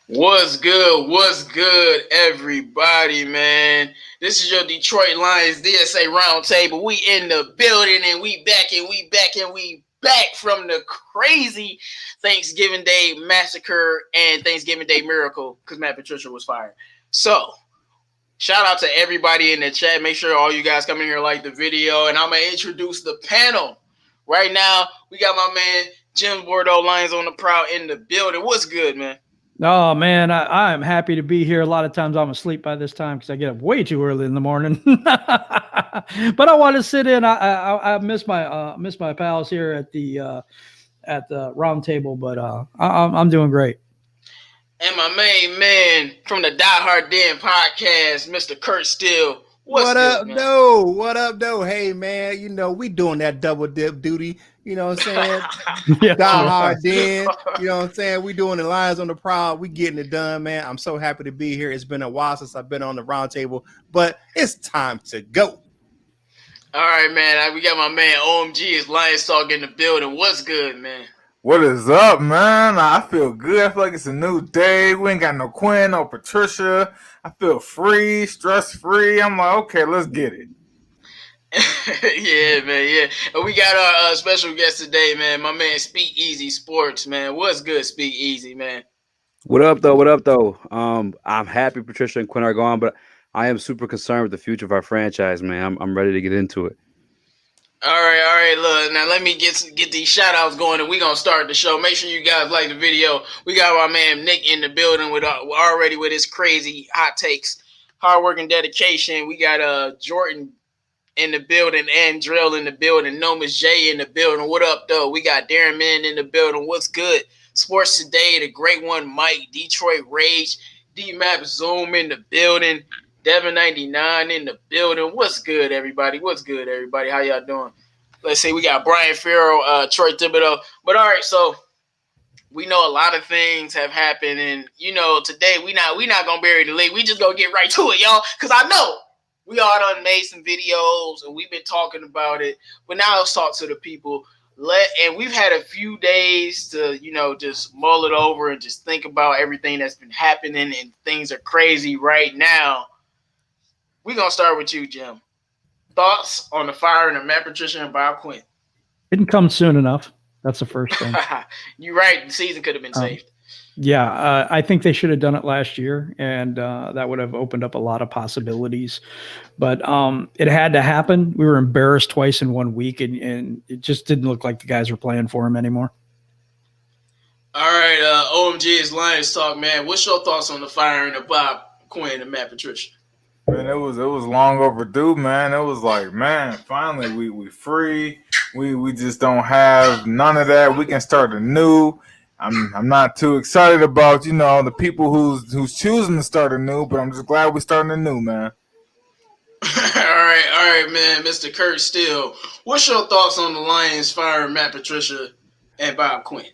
What's good? What's good, everybody, man? This is your Detroit Lions DSA RoundTable. We in the building and we back and we back and we back from the crazy Thanksgiving Day massacre and Thanksgiving Day miracle because Matt Patricia was fired. So, shout out to everybody in the chat. Make sure all you guys come in here like the video, and I'm gonna introduce the panel. Right now, we got my man Jim Bordeaux Lions on the Proud in the building. What's good, man? Oh man, I am happy to be here. A lot of times I'm asleep by this time because I get up way too early in the morning. But I want to sit in. I miss my pals here at the round table, but I'm doing great. And my main man from the Die Hard Den podcast, Mr. Kurt Steele. What Good, up, man? though? What up, though? Hey, man, we doing that double dip duty. You know what I'm saying? Yeah. Die hard den. You know what I'm saying? We doing the Lions on the Proud. We getting it done, man. I'm so happy to be here. It's been a while since I've been on the round table, but it's time to go. All right, man. We got my man Omg Its Lions Talk in the building. What's good, man? What is up, man? I feel good. I feel like it's a new day. We ain't got no Quinn, no Patricia. I feel free, stress-free. I'm like, okay, let's get it. Yeah, man, yeah. And we got our special guest today, man. My man Speak Easy Sports, man. What's good, Speak Easy, man? What up, though? What up, though? I'm happy Patricia and Quinn are gone, but I am super concerned with the future of our franchise, man. I'm ready to get into it. All right. Look, now let me get these shout outs going, and we're going to start the show. Make sure you guys like the video. We got our man Nick in the building with already with his crazy hot takes, hard work and dedication. We got Jordan in the building, and Drill in the building, Noma's J in the building. What up, though? We got Darren Mann in the building. What's good? Sports Today, the great one, Mike, Detroit Rage, D-Map Zoom in the building. Devin99 in the building. What's good, everybody? How y'all doing? Let's see. We got Brian Farrell, Troy Thibodeau. But all right, so we know a lot of things have happened, and today we not gonna bury the lead. We just gonna get right to it, y'all, because I know we all done made some videos and we've been talking about it. But now let's talk to the people. And we've had a few days to just mull it over and just think about everything that's been happening, and things are crazy right now. We're going to start with you, Jim. Thoughts on the firing of Matt Patricia and Bob Quinn? Didn't come soon enough. That's the first thing. You're right. The season could have been saved. Yeah, I think they should have done it last year, and that would have opened up a lot of possibilities. But it had to happen. We were embarrassed twice in 1 week, and it just didn't look like the guys were playing for him anymore. All right, Omg Its Lions Talk, man. What's your thoughts on the firing of Bob Quinn and Matt Patricia? Man, it was long overdue, man. It was like, man, finally we free. We just don't have none of that. We can start anew. I'm not too excited about the people who's choosing to start anew, but I'm just glad we're starting anew, man. All right, man. Mr. Kurt Steele, what's your thoughts on the Lions firing Matt Patricia and Bob Quinn?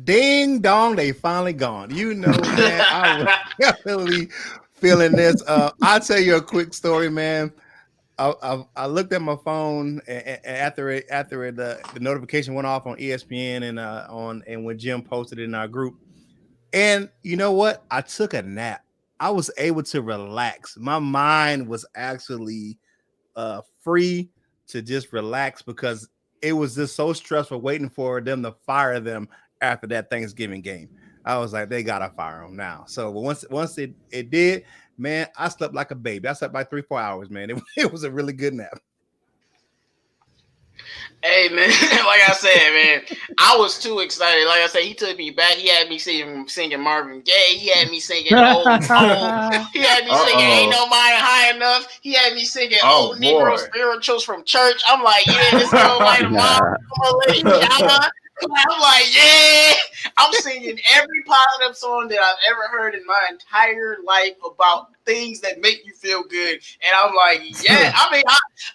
Ding dong, they finally gone. Man, I was definitely feeling this. I'll tell you a quick story, man. I looked at my phone after the notification went off on ESPN and when Jim posted it in our group. And you know what? I took a nap. I was able to relax. My mind was actually free to just relax because it was just so stressful waiting for them to fire them after that Thanksgiving game. I was like, they gotta fire him now. So once it did, man, I slept like a baby. I slept like 3-4 hours, man. It was a really good nap. Hey, man, like I said, man, I was too excited. Like I said, he took me back. He had me singing Marvin Gaye. He had me singing Old Tone. He had me singing Ain't No Mind High Enough. He had me singing Old Negro Spirituals from church. I'm like, yeah, this girl like a mom. I'm like, yeah. I'm singing every positive song that I've ever heard in my entire life about things that make you feel good. And I'm like, yeah. I mean,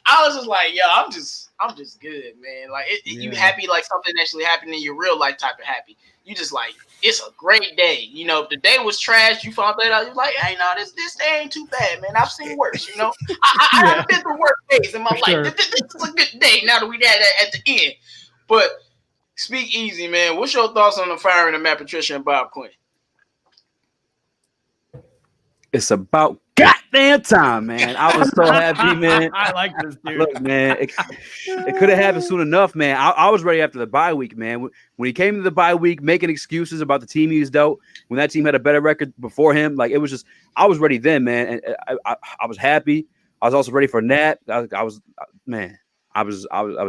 I was just like, yo, I'm just good, man. Like, you happy like something actually happened in your real life type of happy. You just like, it's a great day. If the day was trash, you found that out. You're like, hey, no, this day ain't too bad, man. I've seen worse, I've been through worse days in my life. Sure. This is a good day now that we had that at the end. But Speak Easy, man. What's your thoughts on the firing of Matt Patricia and Bob Quinn? It's about goddamn time, man. I was so happy, man. I like this dude. Look, man, it could have happened soon enough, man. I was ready after the bye week, man. When he came to the bye week, making excuses about the team he's dealt, when that team had a better record before him, like it was just, I was ready then, man, and I was happy. I was also ready for Nat. I was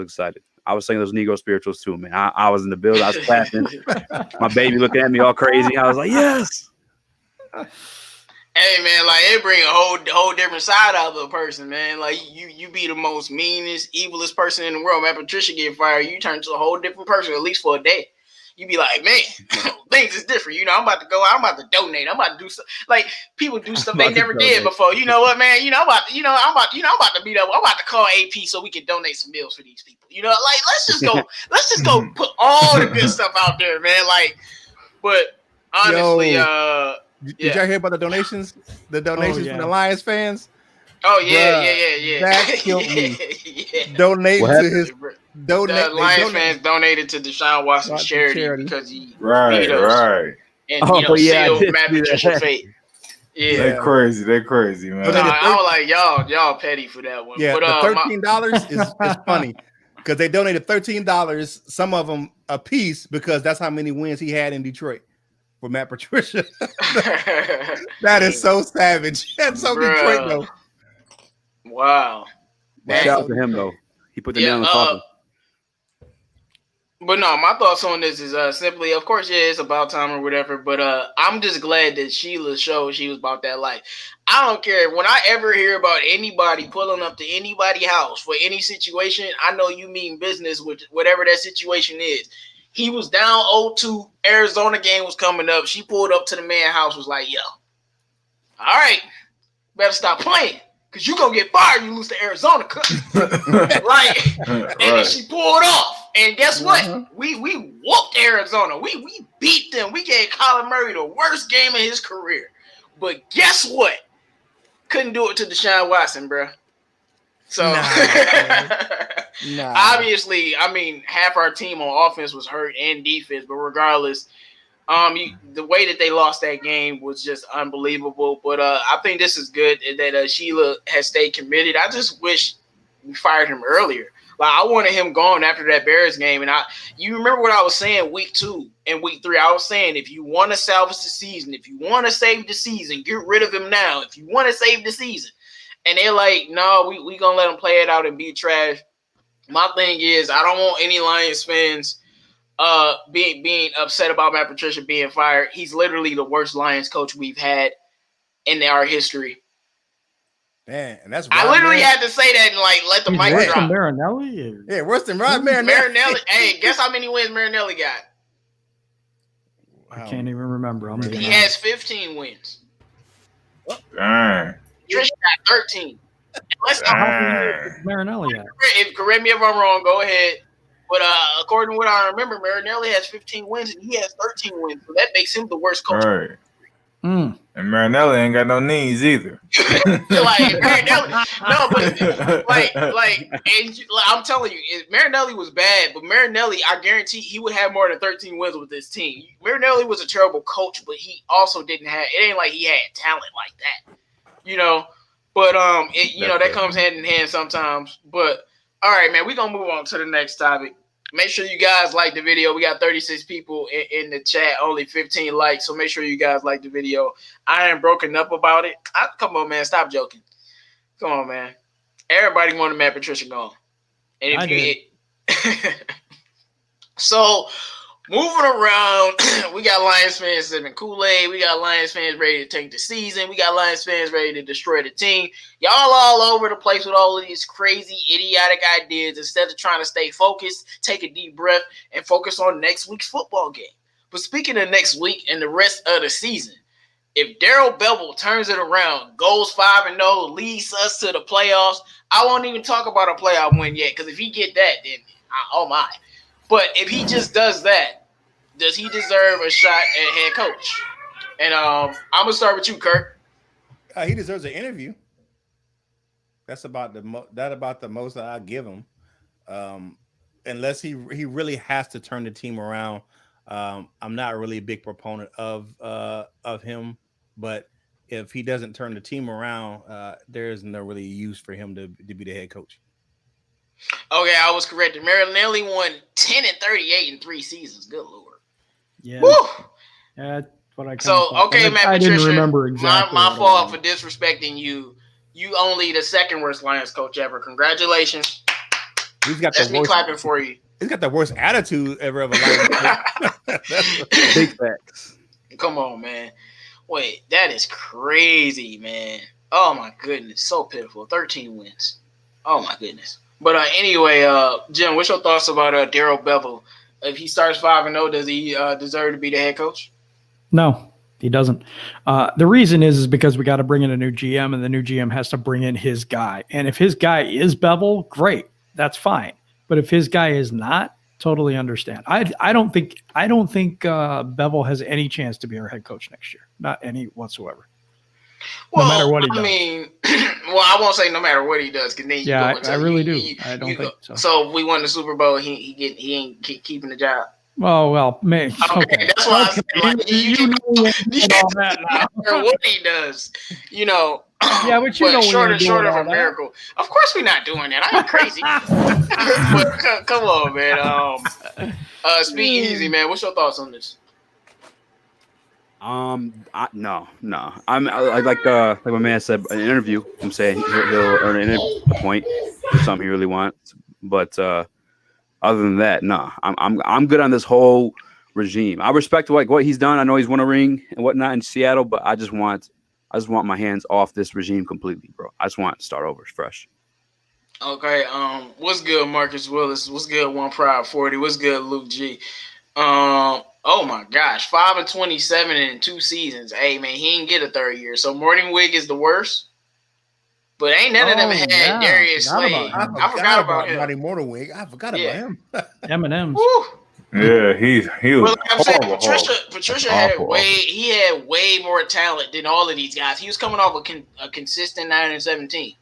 excited. I was singing those Negro spirituals too, man. I was in the building. I was clapping. My baby looking at me all crazy. I was like, yes. Hey man, like it bring a whole different side out of a person, man. Like you be the most meanest, evilest person in the world. Man, Patricia get fired, you turn to a whole different person, at least for a day. You be like, man, things is different. You know, I'm about to donate. I'm about to do stuff. Like people do stuff they never did before. You know what, man? You know, I'm about to meet up. I'm about to call AP so we can donate some meals for these people. You know, like let's just go put all the good stuff out there, man. Like, but honestly, Did y'all hear about the donations? The donations from the Lions fans? Oh yeah. That killed me. Yeah. Donate to his The Lions fans donated to Deshaun Watson's charity because he beat us. Right. And sealed Matt Patricia's fate. Yeah. They crazy, man. I was like, y'all petty for that one. Yeah, but, the $13 is funny because they donated $13, some of them a piece, because that's how many wins he had in Detroit for Matt Patricia. That is so savage. That's so Detroit though. Wow. Shout out to him though. He put the nail in the coffin. But no, my thoughts on this is simply, of course, it's about time or whatever. But I'm just glad that Sheila showed she was about that life. I don't care. When I ever hear about anybody pulling up to anybody's house for any situation, I know you mean business with whatever that situation is. He was down 0-2. Arizona game was coming up. She pulled up to the man's house, was like, yo, all right, better stop playing. Because you're going to get fired. You lose to Arizona. And then she pulled off. And guess what? We whooped Arizona. We beat them. We gave Kyler Murray the worst game of his career. But guess what? Couldn't do it to Deshaun Watson, bro. So, obviously, I mean, half our team on offense was hurt and defense. But regardless, the way that they lost that game was just unbelievable. But I think this is good that Sheila has stayed committed. I just wish we fired him earlier. Like I wanted him gone after that Bears game. And you remember what I was saying week 2 and week 3? I was saying if you want to salvage the season, if you want to save the season, get rid of him now. If you want to save the season, and they're like, no, we gonna let him play it out and be trash. My thing is, I don't want any Lions fans being upset about Matt Patricia being fired. He's literally the worst Lions coach we've had in our history. Man, and that's I literally had to say that and let the mic drop. Marinelli? Yeah, worse than Rod Marinelli. Marinelli. Hey, guess how many wins Marinelli got? I can't even remember. He has 15 wins. Dang. Trish got 13. Marinelli got. Correct me if I'm wrong. Go ahead. But according to what I remember, Marinelli has 15 wins and he has 13 wins. So that makes him the worst coach. Right. And Marinelli ain't got no knees either. Marinelli, no, but and I'm telling you, Marinelli was bad, but Marinelli, I guarantee he would have more than 13 wins with this team. Marinelli was a terrible coach, but he also didn't have. It ain't like he had talent like that, you know. But that comes hand in hand sometimes. But all right, man, we're gonna move on to the next topic. Make sure you guys like the video. We got 36 people in the chat, only 15 likes. So make sure you guys like the video. I ain't broken up about it. Come on, man. Stop joking. Come on, man. Everybody wanted Matt Patricia gone. And So moving around, we got Lions fans sipping Kool-Aid. We got Lions fans ready to tank the season. We got Lions fans ready to destroy the team. Y'all all over the place with all of these crazy, idiotic ideas. Instead of trying to stay focused, take a deep breath, and focus on next week's football game. But speaking of next week and the rest of the season, if Darrell Bevell turns it around, goes 5-0, leads us to the playoffs, I won't even talk about a playoff win yet, because if he get that, then oh my. But if he just does that, does he deserve a shot at head coach? And I'm gonna start with you, Kirk. He deserves an interview. That's about the most that I give him. Unless he really has to turn the team around. I'm not really a big proponent of him, but if he doesn't turn the team around, there is no really use for him to be the head coach. Okay, I was corrected. Marinelli won 10-38 in 3 seasons. Good Lord. Yeah. Woo! Yeah, that's what I kinda So, thought. okay, I man, didn't Patricia, remember exactly. my what it fault was. for disrespecting you. You only the second worst Lions coach ever. Congratulations. He's got That's the me worst. clapping for you. He's got the worst attitude ever of a Lions coach. Big facts. Come on, man. Wait, that is crazy, man. Oh my goodness, so pitiful. 13 wins. Oh my goodness. But anyway, Jim, what's your thoughts about Darrell Bevel? If he starts 5-0, does he deserve to be the head coach? No, he doesn't. The reason is because we got to bring in a new GM, and the new GM has to bring in his guy. And if his guy is Bevel, great, that's fine. But if his guy is not, totally understand. I don't think Bevel has any chance to be our head coach next year. Not any whatsoever. Well, no matter what he does. I mean, well, I won't say no matter what he does, because then you Yeah, go into I really do. I don't think so. So if we won the Super Bowl, he ain't keeping the job. Well, man. Okay, that's why I said, like, you know all that now. no matter what he does, you know. Yeah, but you know short of all a miracle. Of course, we're not doing that. I ain't crazy. But come on, man. Speak easy, man. What's your thoughts on this? No. I'm like my man said in an interview. I'm saying he'll earn a point for something he really wants. But other than that, no. I'm good on this whole regime. I respect like what he's done. I know he's won a ring and whatnot in Seattle, but I just want my hands off this regime completely, bro. I just want to start over fresh. Okay. What's good, Marcus Willis? What's good, One Pride 40? What's good, Luke G? Oh my gosh, 5-27 in 2 seasons. Hey man, he didn't get a third year. So Morningwig is the worst. But ain't none of them had Darius Slade. I forgot about him. Not Morningwig. I forgot about him. M&M's. Yeah, he was. Well, like I'm saying, Patricia had Awful. way more talent than all of these guys. He was coming off a consistent 9-17.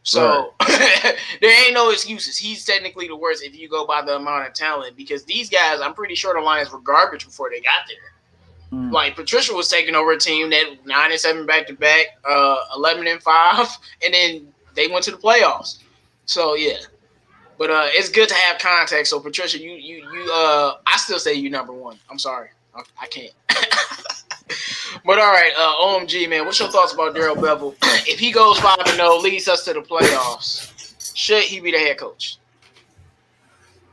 So there ain't no excuses. He's technically the worst if you go by the amount of talent, because these guys, I'm pretty sure the Lions were garbage before they got there. Like Patricia was taking over a team that 9-7 back to back, 11-5, and then they went to the playoffs. So yeah. But it's good to have context. So Patricia, you I still say you number one. I'm sorry. I can't. But all right, OMG, man, what's your thoughts about Darrell Bevel? If he goes 5-0, leads us to the playoffs, should he be the head coach?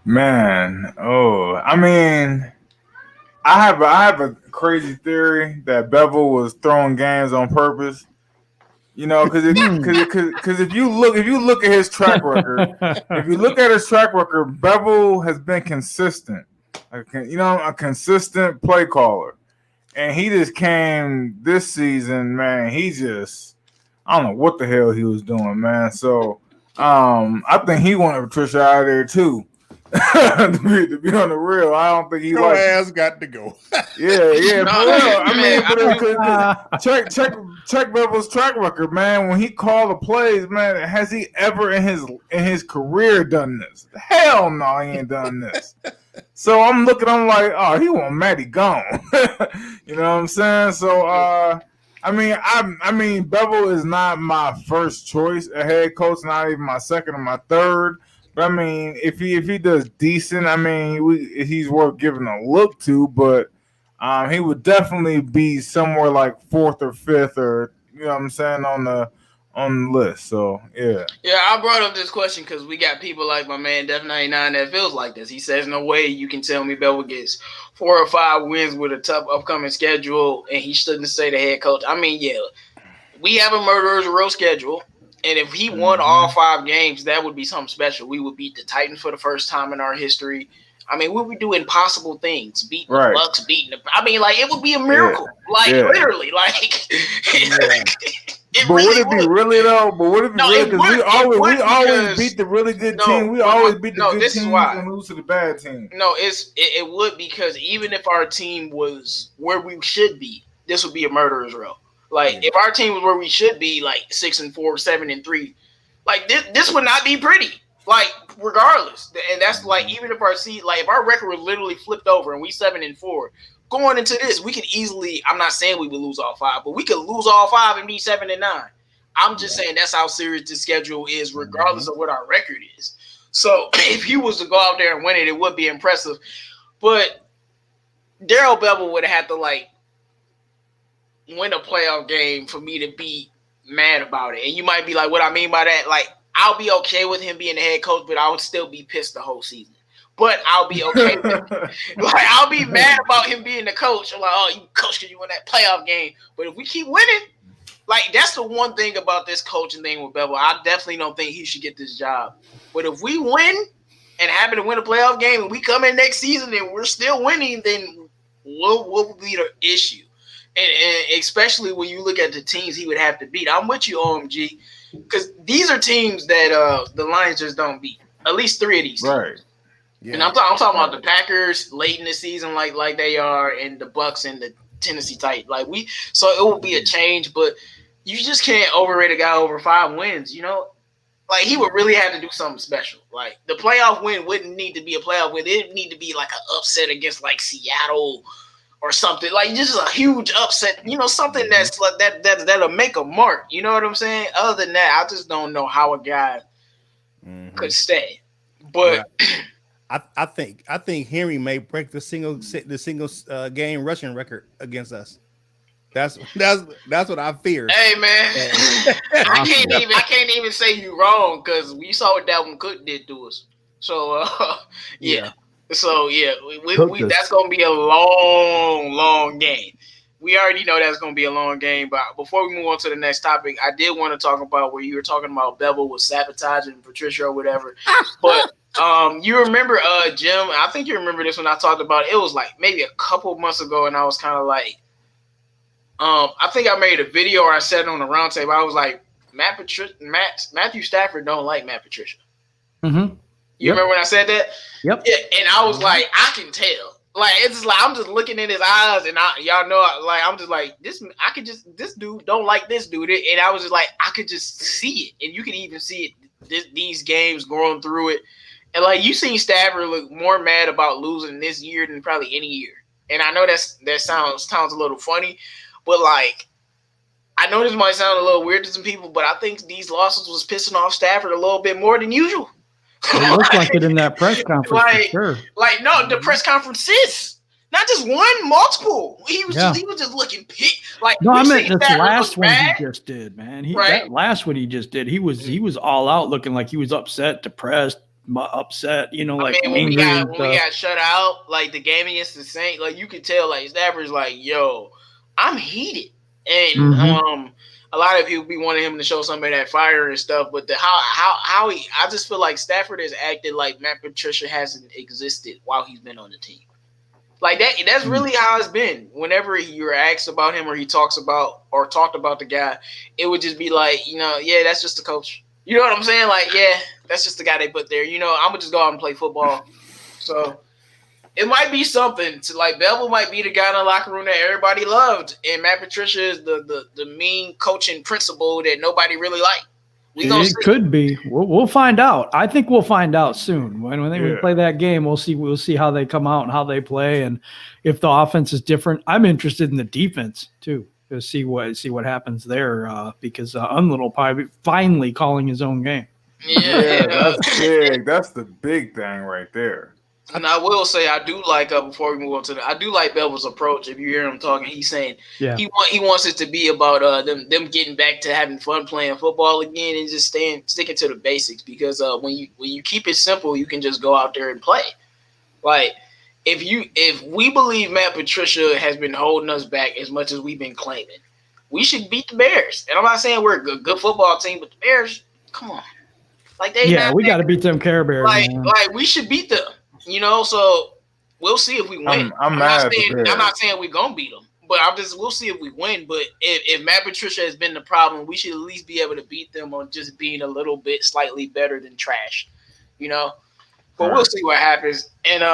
Man, I mean, I have a crazy theory that Bevel was throwing games on purpose. You know, because if you look at his track record, Bevel has been consistent. A consistent play caller. And he just came this season, man. I don't know what the hell he was doing, man. So I think he wanted Patricia out of there too. to be on the real, I don't think he Your ass got to go. Yeah, for real. I mean, check Bevel's track record, man. When he called the plays, man, has he ever in his career done this? Hell no, he ain't done this. So I'm like, oh, he want Matty gone. You know what I'm saying? So I mean, Bevel is not my first choice a head coach, not even my second or my third. But I mean, if he does decent, I mean, he's worth giving a look to. But he would definitely be somewhere like 4th or 5th, or you know what I'm saying, on the list. So yeah. Yeah, I brought up this question because we got people like my man Def 99 that feels like this. He says, no way you can tell me Bevel gets 4 or 5 wins with a tough upcoming schedule and he shouldn't say the head coach. I mean, yeah, we have a murderer's row schedule. And if he won all 5 games, that would be something special. We would beat the Titans for the first time in our history. I mean, we would do impossible things. Beating the Bucks, it would be a miracle. Literally. Would it be really though? But would it be really? Because we always beat the really good team. We always beat the good teams and lose to the bad team. No, it would, because even if our team was where we should be, this would be a murderer's row. Like, if our team was where we should be, like 6-4, 7-3, like this would not be pretty. Like, regardless, and that's like, even if our seed, like if our record was literally flipped over and we 7-4, going into this, we could easily. I'm not saying we would lose all 5, but we could lose all 5 and be 7-9. I'm just saying that's how serious the schedule is, regardless of what our record is. So if he was to go out there and win it, it would be impressive. But Darrell Bevell would have to like win a playoff game for me to be mad about it. And you might be like, what I mean by that, like I'll be okay with him being the head coach, but I would still be pissed the whole season. But I'll be okay with it. Like I'll be mad about him being the coach. I'm like, oh, you coach because you won that playoff game. But if we keep winning, like that's the one thing about this coaching thing with Bevell. I definitely don't think he should get this job. But if we win and happen to win a playoff game and we come in next season and we're still winning, then what will be the issue? And especially when you look at the teams he would have to beat. I'm with you, OMG, because these are teams that the Lions just don't beat. At least 3 of these teams. Right. Yeah. And I'm talking about the Packers late in the season, like they are, and the Bucks and the Tennessee Titans. So it will be a change, but you just can't overrate a guy over 5 wins. You know, like he would really have to do something special. Like the playoff win wouldn't need to be a playoff win; it would need to be like an upset against like Seattle or something. Like just a huge upset. You know, something that's like that'll make a mark. You know what I'm saying? Other than that, I just don't know how a guy could stay. But. Yeah. I think Henry may break the single game rushing record against us. That's what I fear. Hey man, I can't even say you wrong because we saw what Dalvin Cook did to us. So yeah. So yeah, we that's gonna be a long game. We already know that's gonna be a long game. But before we move on to the next topic, I did want to talk about where you were talking about Bevell was sabotaging Patricia or whatever, but. You remember, Jim? I think you remember this when I talked about it. It was like maybe a couple months ago, and I was kind of like, I think I made a video or I said it on the RoundTable. I was like, Matthew Stafford don't like Matt Patricia. Mm-hmm. You remember when I said that? Yep. Yeah, and I was like, I can tell. Like it's just like I'm just looking in his eyes, and y'all know, like I'm just like this. This dude don't like this dude, and I was just like, I could just see it, and you can even see it these games going through it. And like you seen Stafford look more mad about losing this year than probably any year. And I know that sounds a little funny, but like I know this might sound a little weird to some people, but I think these losses was pissing off Stafford a little bit more than usual. It looked like it in that press conference for sure. Like no, the press conferences, not just one, multiple. He was just looking pissed. Like no, I meant this last one he just did, man. That last one he just did. He was all out, looking like he was upset, depressed. Upset, you know, like when we got shut out, like the game against the Saints, like you could tell, like Stafford's like, "Yo, I'm heated," and a lot of people be wanting him to show some of that fire and stuff. But how he, I just feel like Stafford has acted like Matt Patricia hasn't existed while he's been on the team. Like that. That's really how it's been. Whenever you're asked about him or he talks about or talked about the guy, it would just be like, you know, yeah, that's just the coach. You know what I'm saying? Like, yeah, that's just the guy they put there. You know, I'm going to just go out and play football. So it might be something to like Bevell might be the guy in the locker room that everybody loved. And Matt Patricia is the mean coaching principal that nobody really liked. It could be. We'll find out. I think we'll find out soon. When they play that game, we'll see how they come out and how they play. And if the offense is different, I'm interested in the defense too. To see what happens there because Unlittle probably finally calling his own game. Yeah, that's big. That's the big thing right there. And I will say I do like before we move on to I do like Bevell's approach. If you hear him talking, he's saying he wants it to be about them getting back to having fun playing football again and just sticking to the basics because when you keep it simple, you can just go out there and play. Like. If we believe Matt Patricia has been holding us back as much as we've been claiming, we should beat the Bears. And I'm not saying we're a good football team, but the Bears, come on, like we got to beat them Care Bears. Like we should beat them, you know. So we'll see if we win. I'm not saying we're gonna beat them, but we'll see if we win. But if Matt Patricia has been the problem, we should at least be able to beat them on just being a little bit slightly better than trash, you know. But we'll see what happens. And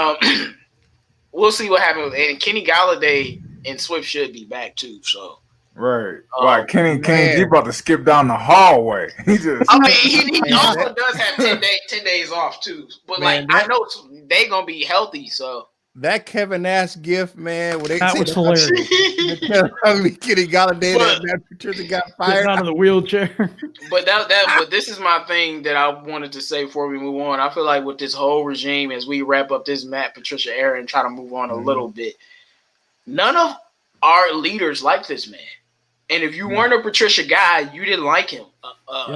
we'll see what happens. And Kenny Golladay and Swift should be back too. So right. Like Kenny G about to skip down the hallway. He also does have 10 days off too. But I know they gonna be healthy. So that Kevin Nash gift, man. That was hilarious. Kenny Golladay, that Patricia got fired out of the wheelchair. But this is my thing that I wanted to say before we move on. I feel like with this whole regime, as we wrap up this Matt Patricia era and try to move on a little bit, none of our leaders like this man. And if you weren't a Patricia guy, you didn't like him.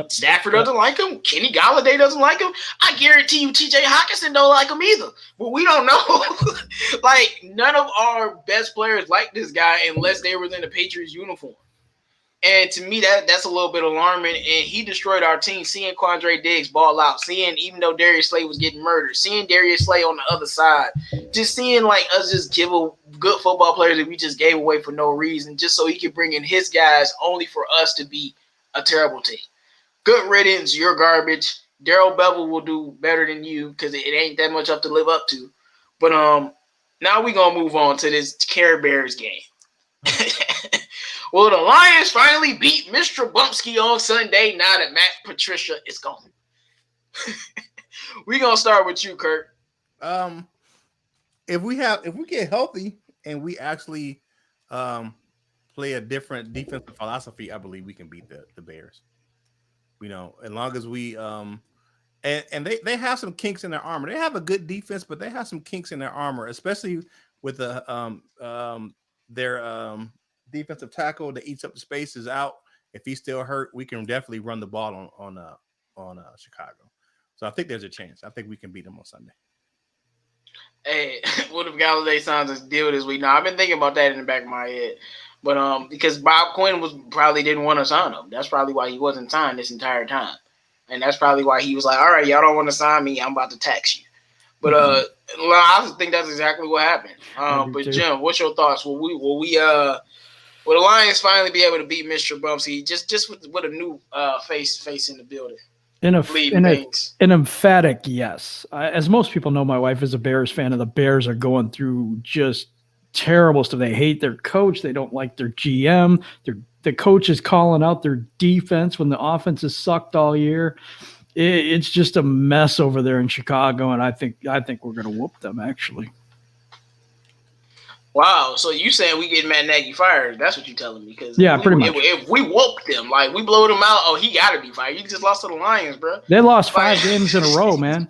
Stafford doesn't like him. Kenny Golladay doesn't like him. I guarantee you TJ Hockinson don't like him either. But we don't know. Like, none of our best players like this guy unless they were in the Patriots uniform. And to me, that's a little bit alarming. And he destroyed our team. Seeing Quandre Diggs ball out, seeing even though Darius Slay was getting murdered, seeing Darius Slay on the other side, just seeing like us just give a good football players that we just gave away for no reason, just so he could bring in his guys only for us to be a terrible team. Good riddance, you're garbage. Darrell Bevel will do better than you because it ain't that much up to live up to. But now we're gonna move on to this Care Bears game. Well, the Lions finally beat Mr. Bumsky on Sunday now that Matt Patricia is gone. We're going to start with you, Kurt. If we get healthy and we actually play a different defensive philosophy, I believe we can beat the Bears. You know, as long as we and they have some kinks in their armor. They have a good defense, but they have some kinks in their armor, especially with the their defensive tackle that eats up the space is out. If he's still hurt, we can definitely run the ball on Chicago. So I think there's a chance. I think we can beat them on Sunday. Hey, what if Golladay signs a deal this week? Now I've been thinking about that in the back of my head, but because Bob Quinn probably didn't want to sign him. That's probably why he wasn't signed this entire time, and that's probably why he was like, "All right, y'all don't want to sign me. I'm about to tax you." But I think that's exactly what happened. But Jim, what's your thoughts? Will the Lions finally be able to beat Mr. Bumsky just with a new face in the building? An emphatic yes. As most people know, my wife is a Bears fan, and the Bears are going through just terrible stuff. They hate their coach. They don't like their GM. The coach is calling out their defense when the offense has sucked all year. It's just a mess over there in Chicago, and I think we're going to whoop them, actually. Wow, so you saying we get Matt Nagy fired? That's what you're telling me? Because pretty much. If we woke them, like we blowed them out, he got to be fired. You just lost to the Lions, bro. They lost 5 games in a row, man.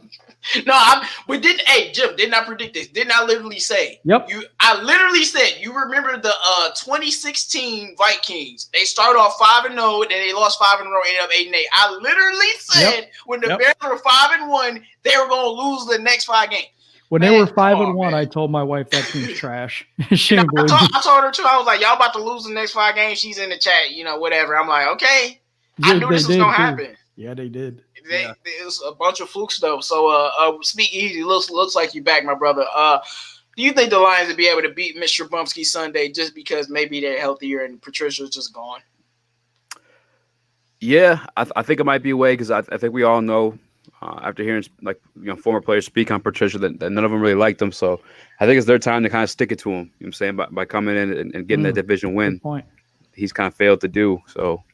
No, Jim, didn't I predict this? Didn't I literally say? Yep. I literally said, you remember the 2016 Vikings? They started off 5-0, then they lost 5 in a row, ended up 8-8. I literally said when the Bears were 5-1, they were going to lose the next 5 games. When they were 5-1, I told my wife that team's trash. She I told her too. I was like, y'all about to lose the next 5 games. She's in the chat, whatever. I'm like, okay. I knew this was going to happen. Yeah, they did. It was a bunch of fluke stuff. So, speak easy. Looks like you back, my brother. Do you think the Lions will be able to beat Mr. Bumsky Sunday just because maybe they're healthier and Patricia's just gone? Yeah, I think it might be a way because I think we all know after hearing former players speak on Patricia that none of them really liked him. So I think it's their time to kind of stick it to him. You know what I'm saying? By coming in and getting that division win. Good point. He's kind of failed to do. So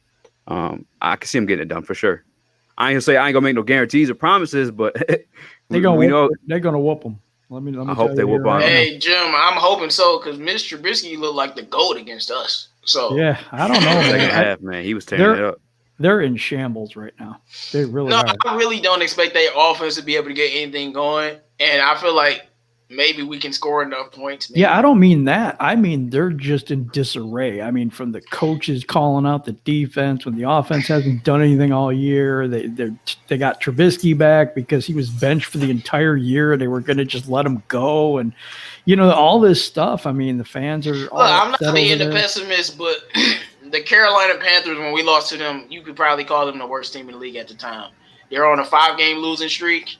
I can see him getting it done for sure. I ain't gonna make no guarantees or promises, but they're gonna whoop them. Let me I hope they whoop on. Hey Jim, I'm hoping so because Mr. Trubisky looked like the GOAT against us. So yeah, I don't know. Second half, man, he was tearing it up. They're in shambles right now. They really are. I really don't expect their offense to be able to get anything going, and I feel like maybe we can score enough points. Maybe. Yeah, I don't mean that. I mean they're just in disarray. I mean, from the coaches calling out the defense when the offense hasn't done anything all year. They got Trubisky back because he was benched for the entire year. They were going to just let him go, and all this stuff. I mean, the fans are. I'm not being the pessimist, but the Carolina Panthers, when we lost to them, you could probably call them the worst team in the league at the time. They're on a 5-game losing streak.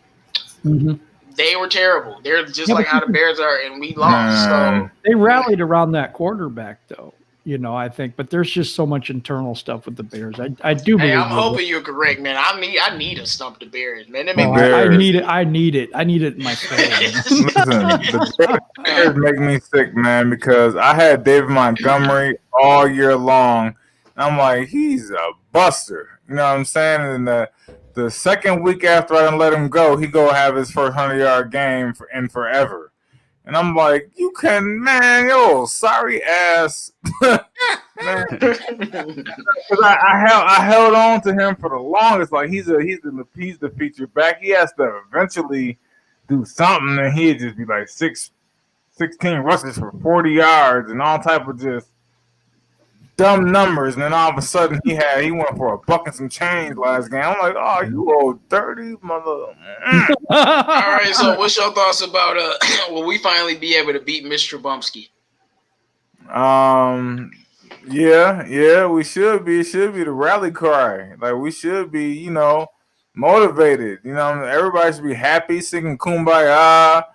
Mm-hmm. They were terrible. They're just like how the Bears are, and we lost. So they rallied around that quarterback, though. I think, but there's just so much internal stuff with the Bears. I do. Hey, I'm hoping you're correct, man. I need to stump the Bears, man. I need it. I need it in my soul. Listen, the Bears make me sick, man, because I had David Montgomery all year long. I'm like, he's a buster. You know what I'm saying? And the second week after I done let him go, he go have his first 100-yard game in forever. And I'm like, you can, man, yo, sorry ass. Man, because I held on to him for the longest. Like he's the feature back. He has to eventually do something, and he'd just be like 16 rushes for 40 yards and all type of just dumb numbers. And then all of a sudden he went for a buck and some change last game. I'm like, oh, you old dirty mother. All right, so what's your thoughts about will we finally be able to beat Mr. Bumsky? Yeah, we should be. It should be the rally cry. Like we should be, motivated. Everybody should be happy, singing "Kumbaya,"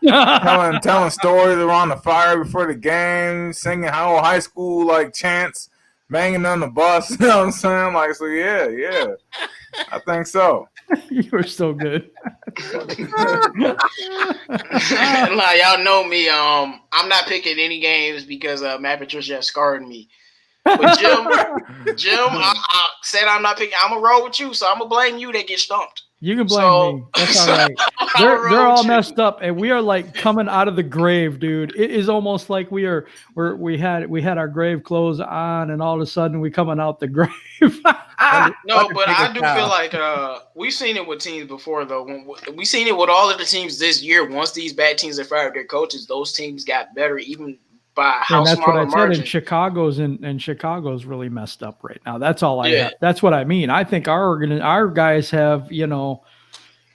telling stories around the fire before the game, singing high school like chants, banging on the bus. You know what I'm saying? Like, so yeah, I think so. You were so good. Like, y'all know me. I'm not picking any games because Matt Patricia has scarred me. But Jim, I said I'm not picking. I'm gonna roll with you, so I'm gonna blame you. That get stumped. You can blame me. That's all right. They're all messed up, and we are like coming out of the grave, dude. It is almost like we had our grave clothes on, and all of a sudden we coming out the grave. No, but I do feel like we've seen it with teams before, though. We've seen it with all of the teams this year. Once these bad teams have fired their coaches, those teams got better, even by how and that's small what I a margin. said. And Chicago's really messed up right now. That's all I have. That's what I mean. I think our guys have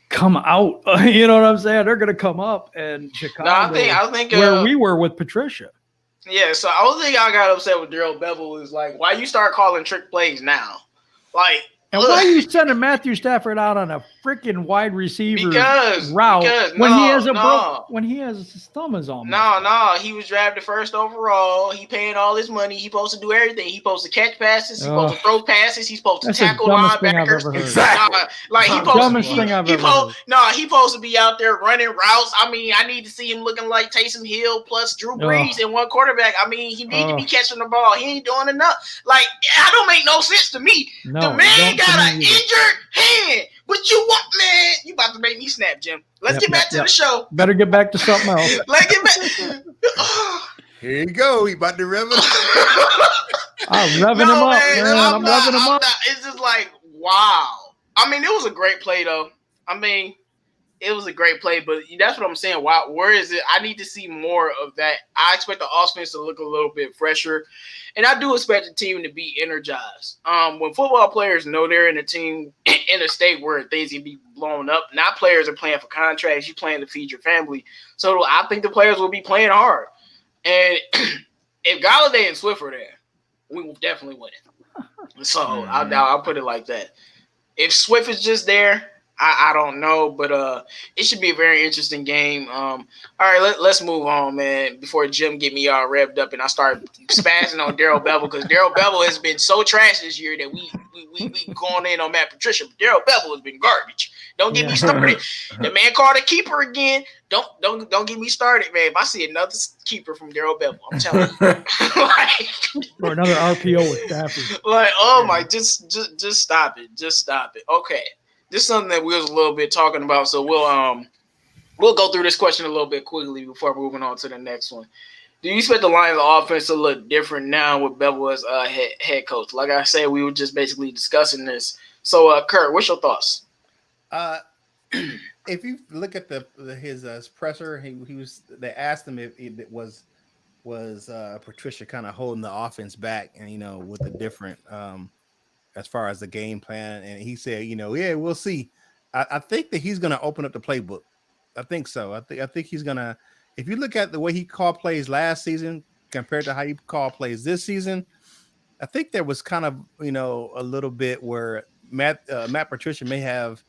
come out. You know what I'm saying? They're going to come up, and Chicago. No, I think where we were with Patricia. Yeah, so I don't think I got upset with Darrell Bevel is like, why you start calling trick plays now? Like, and why are you sending Matthew Stafford out on a freaking wide receiver route when he has his thumb is on? No, he was drafted first overall. He paying all his money. He supposed to do everything. He supposed to catch passes. He supposed to throw passes. He's supposed to tackle linebackers. Exactly. He supposed to be out there running routes. I mean, I need to see him looking like Taysom Hill plus Drew Brees and one quarterback. I mean, he need to be catching the ball. He ain't doing enough. Like, that don't make no sense to me. The man got an injured hand. But you want, man, you about to make me snap, Jim. Let's get back to the show. Better get back to something else. Let's get back. Here you go. He about to rev it. I'm revving him up, man. I'm revving him up. It's just like, wow. I mean, it was a great play, though. I mean, it was a great play, but that's what I'm saying. Wow, where is it? I need to see more of that. I expect the offense to look a little bit fresher, and I do expect the team to be energized. When football players know they're in a team in a state where things can be blown up, not players are playing for contracts. You're playing to feed your family. So I think the players will be playing hard. And if Golladay and Swift are there, we will definitely win it. So I'll put it like that. If Swift is just there, I don't know, but it should be a very interesting game. All right, let's move on, man, before Jim get me all revved up and I start spazzing on Darrell Bevel, because Darrell Bevel has been so trash this year that we going in on Matt Patricia. But Darrell Bevel has been garbage. Don't get me started. The man called a keeper again. Don't get me started, man. If I see another keeper from Darrell Bevel, I'm telling you. Or another RPO with Stafford. Like, oh my, just stop it. Just stop it. Okay. This is something that we was a little bit talking about, so we'll go through this question a little bit quickly before moving on to the next one. Do you expect the Lions' offense to look different now with Bevel as head coach? Like I said, we were just basically discussing this. So, Kurt, what's your thoughts? If you look at his presser, they asked him if it was Patricia kind of holding the offense back, and with the different. As far as the game plan, and he said, yeah, we'll see. I think that he's going to open up the playbook. I think so. I think he's going to. If you look at the way he called plays last season compared to how he called plays this season, I think there was kind of a little bit where Matt Patricia may have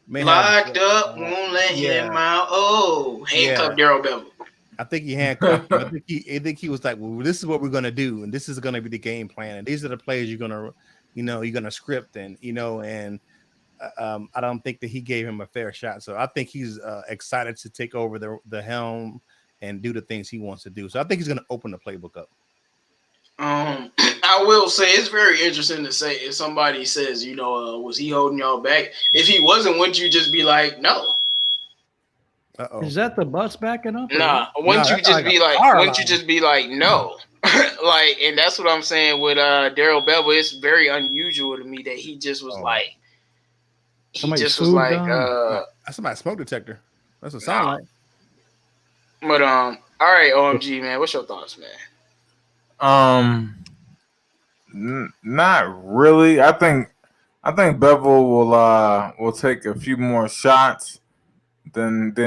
locked up, won't let him out. Oh, handcuff Darrell Bevel. I think he handcuffed him. I think he was like, well, this is what we're going to do, and this is going to be the game plan, and these are the plays you're going to. You're going to script and I don't think that he gave him a fair shot. So I think he's excited to take over the helm and do the things he wants to do. So I think he's going to open the playbook up. I will say it's very interesting to say if somebody says, was he holding y'all back? If he wasn't, wouldn't you just be like, no? Uh-oh. Is that the bus backing up? Nah, wouldn't you just be like, no? Like, and that's what I'm saying with Daryl Bevel. It's very unusual to me that he just was like, Somebody's that's my smoke detector. That's what it sounds like. But all right, OMG, man, what's your thoughts, man? Not really. I think Bevel will take a few more shots than they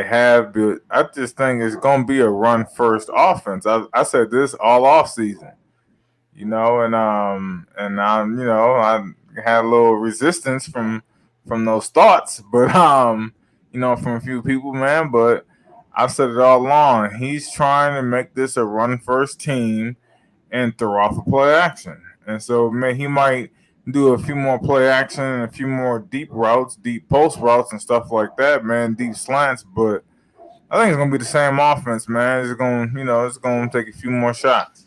have. But I just think it's gonna be a run first offense. I said this all off season, and I had a little resistance from those thoughts, but from a few people, man. But I've said it all along. He's trying to make this a run first team and throw off a play action. And so he might do a few more play action and a few more deep routes, deep post routes and stuff like that, man, deep slants. But I think it's gonna be the same offense, man. It's gonna take a few more shots.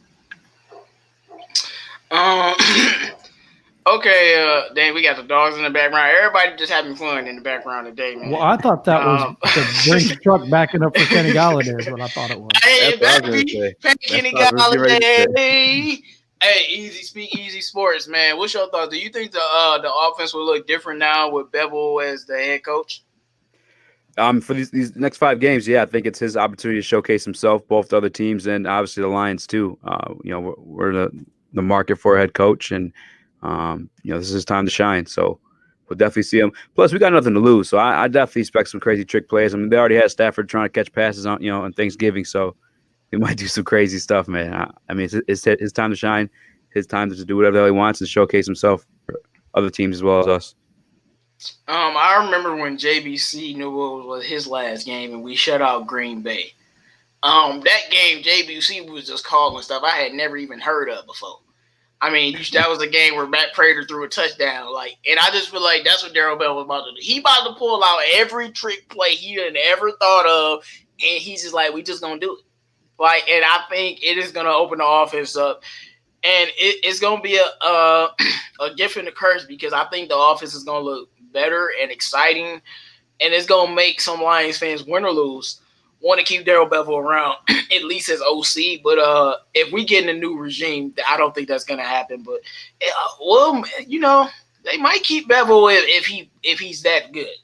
Okay, dang, we got the dogs in the background. Everybody just having fun in the background today, man. Well, I thought that was the Brinks truck backing up for Kenny Golladay is what I thought it was. Hey, Kenny Golladay. Hey, easy sports, man. What's your thoughts? Do you think the offense will look different now with Bevel as the head coach? For these next 5 games, yeah, I think it's his opportunity to showcase himself, both the other teams and obviously the Lions too. We're the market for a head coach, and this is his time to shine. So we'll definitely see him. Plus, we got nothing to lose, so I definitely expect some crazy trick plays. I mean, they already had Stafford trying to catch passes on Thanksgiving, so he might do some crazy stuff, man. I mean, it's his time to shine, his time to do whatever the hell he wants and showcase himself for other teams as well as us. I remember when JBC knew what was his last game and we shut out Green Bay. That game, JBC was just calling stuff I had never even heard of before. I mean, that was a game where Matt Prater threw a touchdown. And I just feel like that's what Daryl Bell was about to do. He about to pull out every trick play he done ever thought of, and he's just like, we just gonna do it. And I think it is gonna open the offense up, and it's gonna be a gift and a curse because I think the offense is gonna look better and exciting, and it's gonna make some Lions fans, win or lose, want to keep Daryl Bevel around at least as OC. But if we get in a new regime, I don't think that's gonna happen. But they might keep Bevel if he's that good.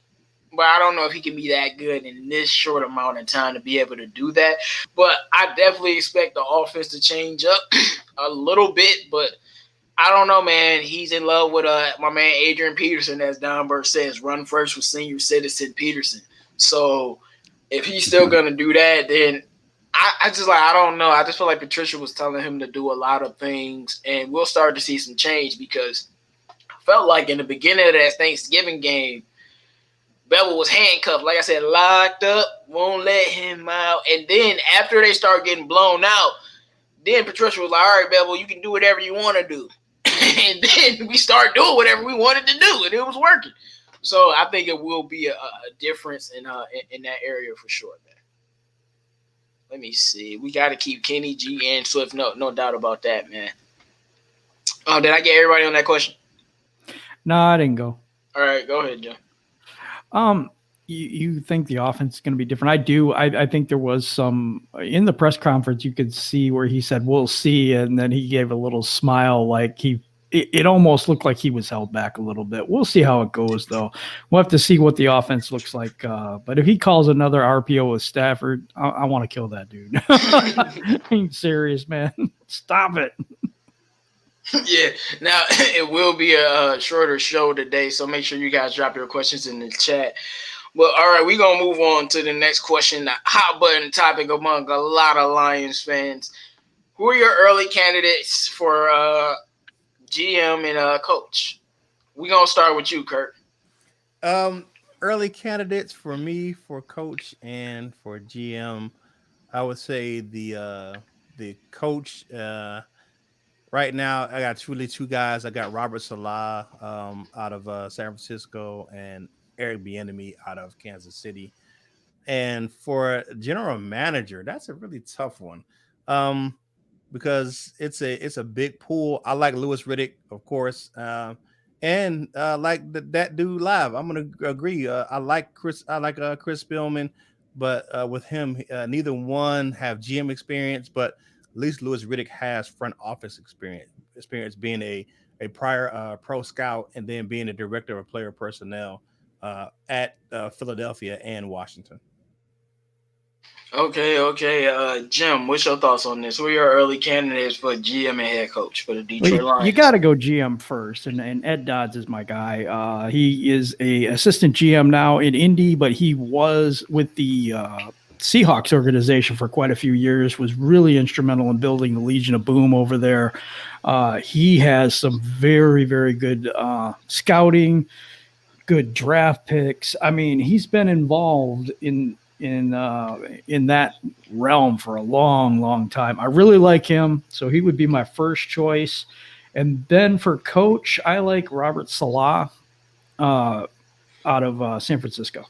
But I don't know if he can be that good in this short amount of time to be able to do that. But I definitely expect the offense to change up a little bit. But I don't know, man. He's in love with my man Adrian Peterson, as Donberg says, run first with senior citizen Peterson. So if he's still gonna do that, then I don't know. I just feel like Patricia was telling him to do a lot of things, and we'll start to see some change because I felt like in the beginning of that Thanksgiving game, Bevel was handcuffed, like I said, locked up, won't let him out. And then after they start getting blown out, then Patricia was like, all right, Bevel, you can do whatever you want to do. And then we start doing whatever we wanted to do, and it was working. So I think it will be a difference in that area for sure, man. Let me see. We got to keep Kenny, G, and Swift. No doubt about that, man. Did I get everybody on that question? No, I didn't go. All right, go ahead, Joe. You think the offense is going to be different? I do. I think there was some in the press conference. You could see where he said, "We'll see," and then he gave a little smile, like it almost looked like he was held back a little bit. We'll see how it goes, though. We'll have to see what the offense looks like. But if he calls another RPO with Stafford, I want to kill that dude. I'm serious, man. Stop it. Yeah, now it will be a shorter show today, so make sure you guys drop your questions in the chat. Well, all right, we're going to move on to the next question, the hot button topic among a lot of Lions fans. Who are your early candidates for GM and coach? We're going to start with you, Kurt. Early candidates for me for coach and for GM, I would say the coach right now, I got two guys. I got Robert Saleh out of San Francisco and Eric Bieniemy out of Kansas City. And for general manager, that's a really tough one because it's a big pool. I like Louis Riddick, of course. And like that dude live, I'm gonna agree. I like Chris. I like Chris Spielman, but with him, neither one have GM experience. But at least Louis Riddick has front office experience. Experience being a prior pro scout and then being a director of player personnel at Philadelphia and Washington. Okay. Jim, what's your thoughts on this? Who are your early candidates for GM and head coach for the Well, Detroit Lions? you got to go GM first, and Ed Dodds is my guy. He is a assistant GM now in Indy, but he was with the Seahawks organization for quite a few years. Was really instrumental in building the Legion of Boom over there. He has some very, very good scouting, good draft picks. I mean, he's been involved in that realm for a long time. I really like him, so he would be my first choice. And then for coach, I like Robert Salah out of San Francisco.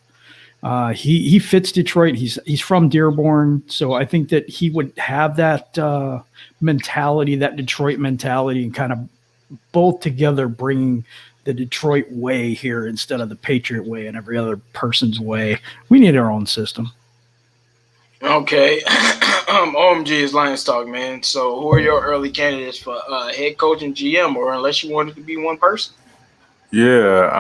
He fits Detroit. He's from Dearborn, so I think that he would have that mentality, that Detroit mentality, and kind of both together bringing the Detroit way here instead of the Patriot way and every other person's way. We need our own system. Okay. Omg Its Lions Talk, man. So who are your early candidates for head coach and GM, or unless you want it to be one person? Yeah,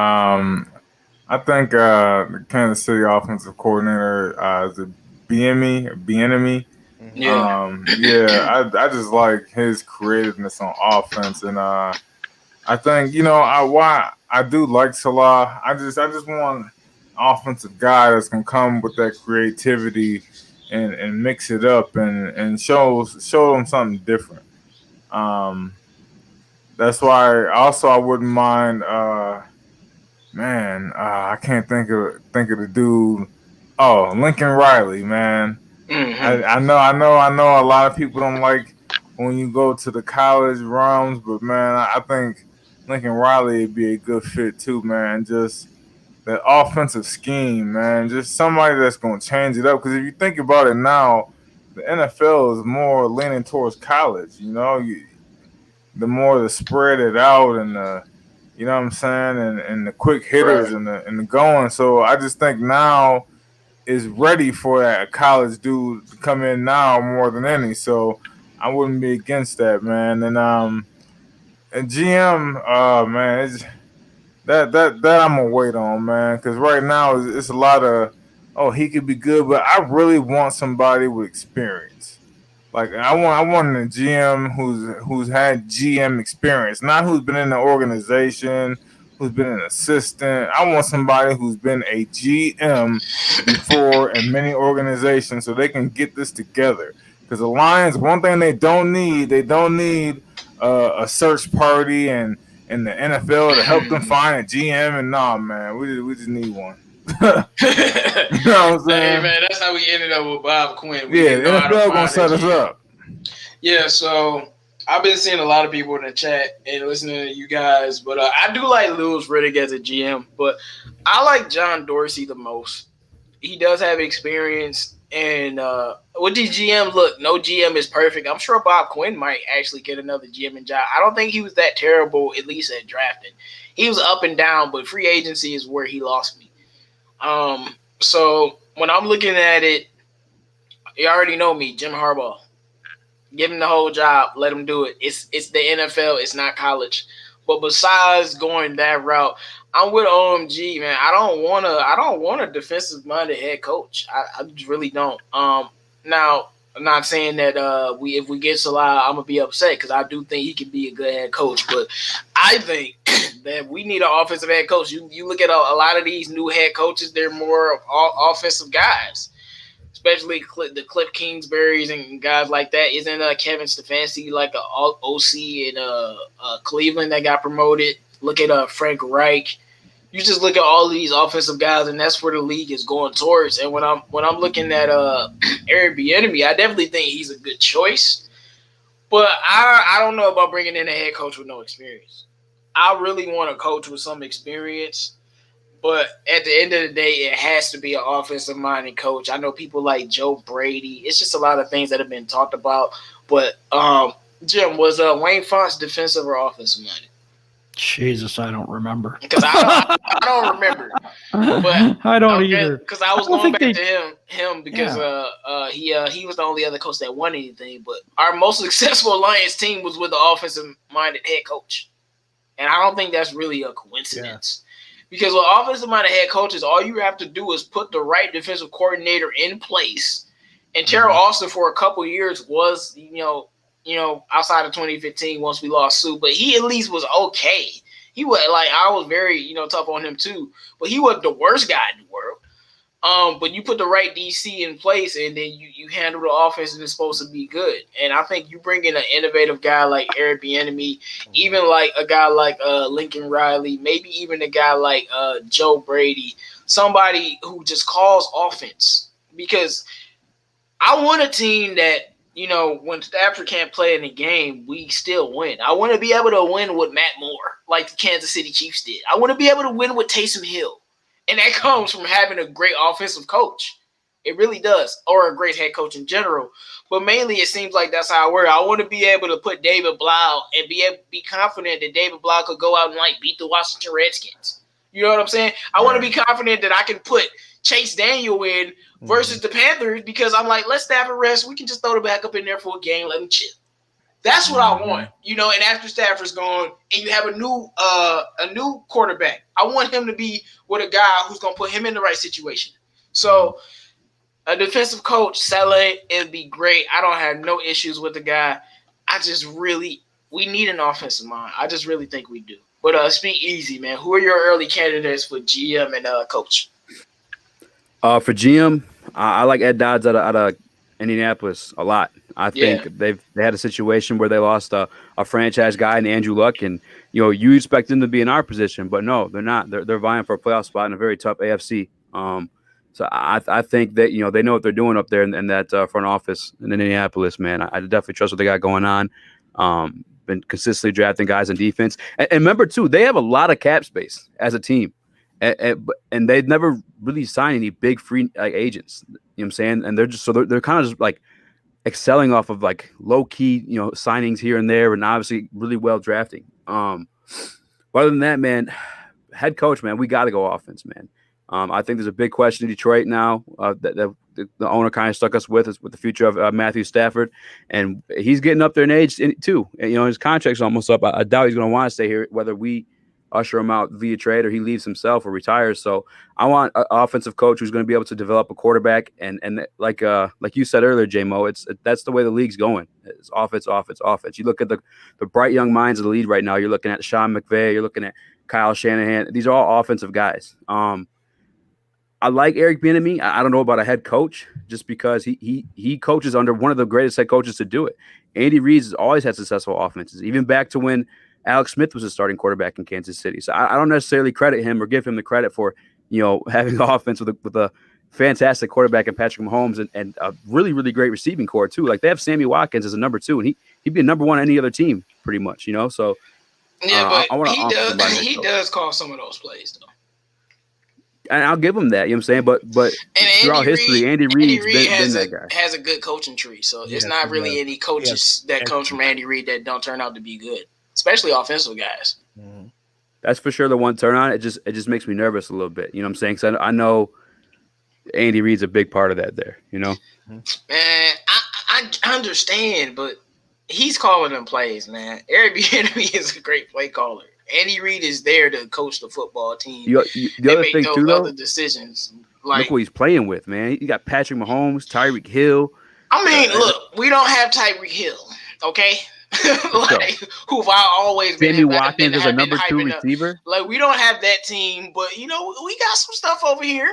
I think the Kansas City offensive coordinator is it Bieniemy. Yeah. I just like his creativeness on offense, and I think why I do like Salah. I just want an offensive guy that's gonna come with that creativity and mix it up and show them something different. That's why also I wouldn't mind. I can't think of the dude. Oh, Lincoln Riley, man. Mm-hmm. I know. A lot of people don't like when you go to the college realms, but man, I think Lincoln Riley would be a good fit too, man. Just that offensive scheme, man. Just somebody that's going to change it up. Because if you think about it now, the NFL is more leaning towards college. The more to spread it out and you know what I'm saying, and the quick hitters Right. and the going. So I just think now is ready for that college dude to come in now more than any. So I wouldn't be against that, man. And GM, man, it's that I'm gonna wait on, man, because right now it's a lot of he could be good, but I really want somebody with experience. Like I want a GM who's had GM experience, not who's been in the organization, who's been an assistant. I want somebody who's been a GM before in many organizations, so they can get this together. Because the Lions, one thing they don't need a search party and the NFL to help them find a GM. And nah, man, we just need one. You know what I'm saying? Hey, man, that's how we ended up with Bob Quinn. Yeah, the NFL gonna set us up. Yeah, so I've been seeing a lot of people in the chat and listening to you guys, but I do like Louis Riddick as a GM, but I like John Dorsey the most. He does have experience, and with these GMs, look, no GM is perfect. I'm sure Bob Quinn might actually get another GM job. I don't think he was that terrible, at least at drafting. He was up and down, but free agency is where he lost me. So when I'm looking at it, you already know me, Jim Harbaugh. Give him the whole job, let him do it. It's the NFL, it's not college. But besides going that route, I'm with OMG, man. I don't want a defensive minded head coach. I just really don't. Now I'm not saying that if we get Salah, I'm gonna be upset because I do think he can be a good head coach. But I think that we need an offensive head coach. You look at a lot of these new head coaches; they're more offensive guys, especially the Cliff Kingsburys and guys like that. Isn't Kevin Stefanski like a OC in Cleveland that got promoted? Look at Frank Reich. You just look at all of these offensive guys, and that's where the league is going towards. And when I'm looking at Eric Bieniemy, I definitely think he's a good choice. But I don't know about bringing in a head coach with no experience. I really want a coach with some experience. But at the end of the day, it has to be an offensive-minded coach. I know people like Joe Brady. It's just a lot of things that have been talked about. But Jim, was Wayne Fontes defensive or offensive-minded? Jesus, I don't remember. Because I don't remember. But I don't either. Because I was I don't going back think to him because he was the only other coach that won anything. But our most successful Lions team was with the offensive-minded head coach. And I don't think that's really a coincidence. Because with offensive-minded head coaches, all you have to do is put the right defensive coordinator in place. And Terrell Austin for a couple years was, outside of 2015 once we lost Sue, but he at least was okay. He was I was very, tough on him too, but he wasn't the worst guy in the world. But you put the right DC in place and then you handle the offense and it's supposed to be good. And I think you bring in an innovative guy like Eric Bieniemy, even like a guy like Lincoln Riley, maybe even a guy like Joe Brady, somebody who just calls offense. Because I want a team that, when Stafford can't play in the game, we still win. I want to be able to win with Matt Moore, like the Kansas City Chiefs did. I want to be able to win with Taysom Hill. And that comes from having a great offensive coach. It really does. Or a great head coach in general. But mainly it seems like that's how I work. I want to be able to put David Blau and be confident that David Blau could go out and beat the Washington Redskins. You know what I'm saying? I want to be confident that I can put Chase Daniel in versus the Panthers because I'm like, let's Stafford rest. We can just throw the backup in there for a game. Let him chill. That's what I want, and after Stafford's gone and you have a new quarterback, I want him to be with a guy who's going to put him in the right situation. So a defensive coach, Saleh, it'd be great. I don't have no issues with the guy. We need an offensive mind. I just really think we do. But speak easy, man. Who are your early candidates for GM and coach? For GM, I like Ed Dodds out of Indianapolis a lot. I think they had a situation where they lost a franchise guy in Andrew Luck, and you expect them to be in our position, but no, they're not. They're vying for a playoff spot in a very tough AFC. So I think that they know what they're doing up there in that front office in Indianapolis. Man, I definitely trust what they got going on. Been consistently drafting guys in defense, and remember too, they have a lot of cap space as a team. And they've never really signed any big free agents. You know what I'm saying? And they're kind of just excelling off of low key, signings here and there, and obviously really well drafting. But other than that, man, head coach, man, we got to go offense, man. I think there's a big question in Detroit now that the owner kind of stuck us with the future of Matthew Stafford, and he's getting up there in age too. And, his contract's almost up. I doubt he's going to want to stay here, whether we usher him out via trade or he leaves himself or retires. So I want an offensive coach who's going to be able to develop a quarterback. And like you said earlier, J-Mo, that's the way the league's going. It's offense. You look at the bright young minds of the league right now. You're looking at Sean McVay. You're looking at Kyle Shanahan. These are all offensive guys. I like Eric Bieniemy. I don't know about a head coach just because he coaches under one of the greatest head coaches to do it. Andy Reid has always had successful offenses, even back to when Alex Smith was a starting quarterback in Kansas City. So I don't necessarily credit him or give him the credit for, having an offense with a fantastic quarterback in Patrick Mahomes and a really, really great receiving core too. Like they have Sammy Watkins as a number 2, and he'd be a number 1 on any other team pretty much, So but he does call some of those plays though. And I'll give him that, you know what I'm saying? But throughout history, Andy Reid's been that guy. Has a good coaching tree. So it's not really any coaches that comes from Andy Reid that don't turn out to be good, especially offensive guys. Mm-hmm. That's for sure the one turn on. It just makes me nervous a little bit. You know what I'm saying? Because I know Andy Reid's a big part of that there, Man, I understand, but he's calling them plays, man. Eric Bieniemy is a great play caller. Andy Reid is there to coach the football team. The other thing too, though, other decisions. Look what he's playing with, man. You got Patrick Mahomes, Tyreek Hill. I mean, look, we don't have Tyreek Hill, okay? Who've I always been. Sammy Watkins is a number 2 receiver. We don't have that team, but we got some stuff over here,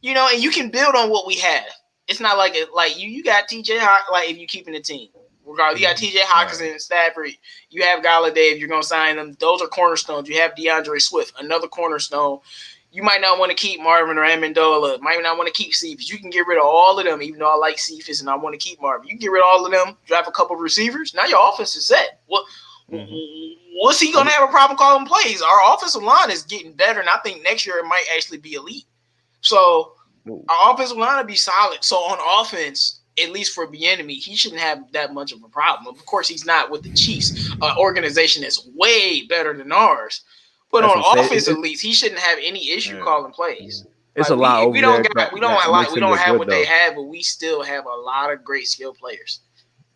and you can build on what we have. It's not like you got TJ if you keeping the team. Regardless, you got TJ Hockinson, Stafford. You have Golladay if you're gonna sign them. Those are cornerstones. You have DeAndre Swift, another cornerstone. You might not want to keep Marvin or Amendola. Might not want to keep Cephas. You can get rid of all of them, even though I like Cephas and I want to keep Marvin. You can get rid of all of them, draft a couple of receivers. Now your offense is set. What's he going to have a problem calling plays? Our offensive line is getting better, and I think next year it might actually be elite. So our offensive line will be solid. So on offense, at least for Bieniemy, he shouldn't have that much of a problem. Of course, he's not with the Chiefs, an organization that's way better than ours. But That's on what I'm saying. offense, at least, he shouldn't have any issue calling plays. It's Like, a lot over we don't there. got, we don't that like, makes we him don't look have good, what they though. have, but we still have a lot of great skilled players.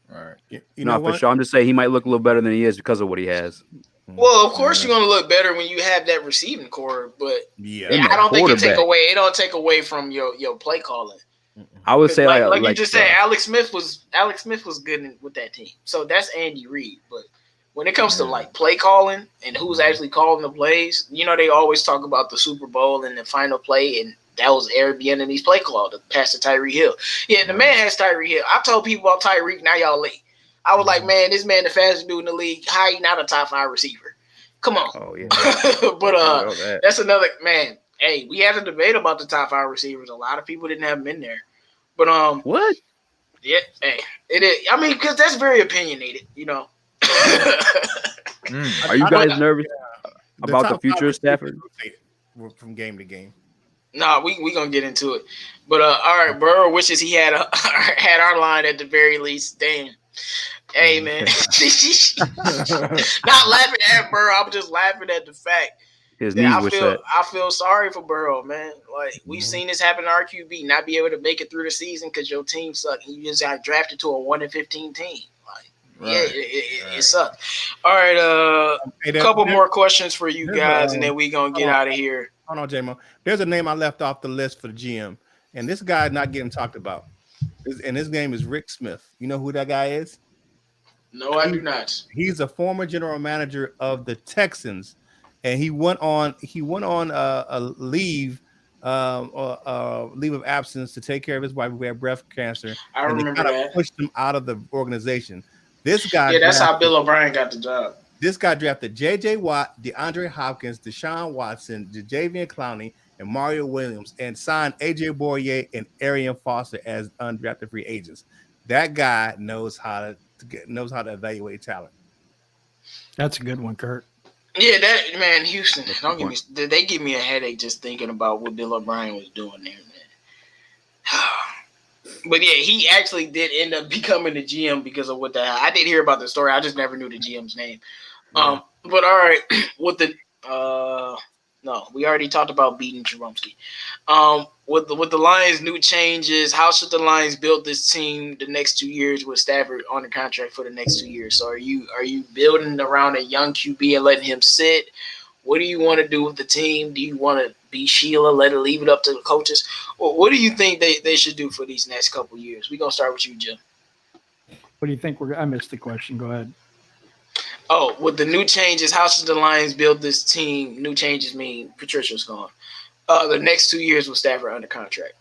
Right. You know No, for what? sure. I'm just saying he might look a little better than he is because of what he has. Well, of course you're gonna look better when you have that receiving core, but Yeah. And I don't think it quarterback. don't take away from your play calling. I would say Like you just said, Alex Smith was good with that team. So that's Andy Reid. But when it comes to like play calling and who's actually calling the plays, they always talk about the Super Bowl and the final play, and that was Eric Bieniemy's play call to pass to Tyreek Hill. Yeah, the man has Tyreek Hill. I told people about Tyreek, now y'all late. I was like, man, this man the fastest dude in the league. How he not a top 5 receiver? Come on. Oh yeah. But that's another man. Hey, we had a debate about the top 5 receivers. A lot of people didn't have them in there. But What? yeah, hey, it is. I mean, because that's very opinionated, Are you guys nervous about the top future five of Stafford? rotate from game to game. Nah, we gonna get into it. But all right, Burrow wishes he had had our line at the very least. Damn. Hey man, not laughing at Burrow. I'm just laughing at the fact His that knees were set. I feel sorry for Burrow, man. Like we've seen this happen to our QB, not be able to make it through the season because your team sucked. You just got drafted to a 1-15 team. Like, yeah, it sucked. All right, a couple more questions for you guys, and then we gonna get out of here. Hold on, J-Mo. There's a name I left off the list for the GM, and this guy is not getting talked about. And his name is Rick Smith. You know who that guy is? No, I do not. He's a former general manager of the Texans, and he went on a leave of absence to take care of his wife who had breast cancer. I and remember they that. pushed him out of the organization. This guy, Yeah, that's how Bill O'Brien got the job. This guy drafted J.J. Watt, DeAndre Hopkins, Deshaun Watson, Jadeveon Clowney, and Mario Williams, and signed A.J. Boyer and Arian Foster as undrafted free agents. That guy knows how to evaluate talent. That's a good one, Kurt. Yeah, that man, Houston. Don't give me. They give me a headache just thinking about what Bill O'Brien was doing there, man. But yeah, he actually did end up becoming the GM because of what the hell. I did hear about the story. I just never knew the GM's name. Yeah. But all right, with the no, we already talked about beating Jaromski. With the Lions' new changes, how should the Lions build this team the next 2 years with Stafford on the contract for the next 2 years? So are you building around a young QB and letting him sit? What do you want to do with the team? Do you want to be Sheila, leave it up to the coaches? Or what do you think they should do for these next couple years? We're going to start with you, Jim. What do you think? I missed the question. Go ahead. Oh, with the new changes, how should the Lions build this team? New changes mean Patricia's gone. The next 2 years with Stafford under contract.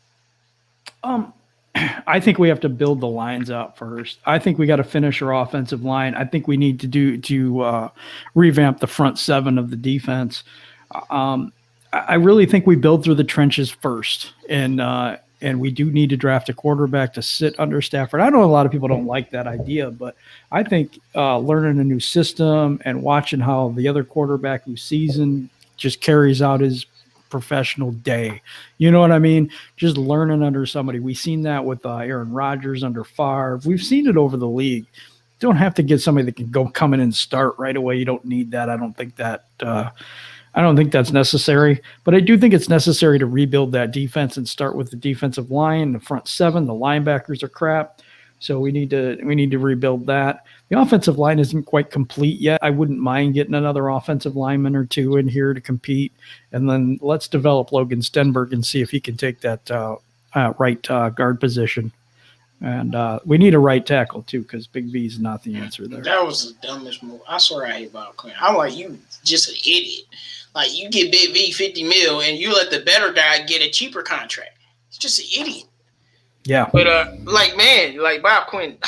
I think we have to build the lines out first. I think we got to finish our offensive line. I think we need to revamp the front seven of the defense. I really think we build through the trenches first, and we do need to draft a quarterback to sit under Stafford. I know a lot of people don't like that idea, but I think learning a new system and watching how the other quarterback who's seasoned just carries out his professional day. You know what I mean? Just learning under somebody. We've seen that with Aaron Rodgers under Favre. We've seen it over the league. You don't have to get somebody that can come in and start right away. You don't need that. I don't think that's necessary, but I do think it's necessary to rebuild that defense and start with the defensive line, the front seven. The linebackers are crap, so we need to rebuild that. The offensive line isn't quite complete yet. I wouldn't mind getting another offensive lineman or two in here to compete, and then let's develop Logan Stenberg and see if he can take that right guard position. And we need a right tackle too, because Big V is not the answer there. That was the dumbest move. I swear I hate Bob Quinn. I'm like, you just an idiot. Like, you get Big V $50 million and you let the better guy get a cheaper contract. He's just an idiot. Yeah. But like Bob Quinn,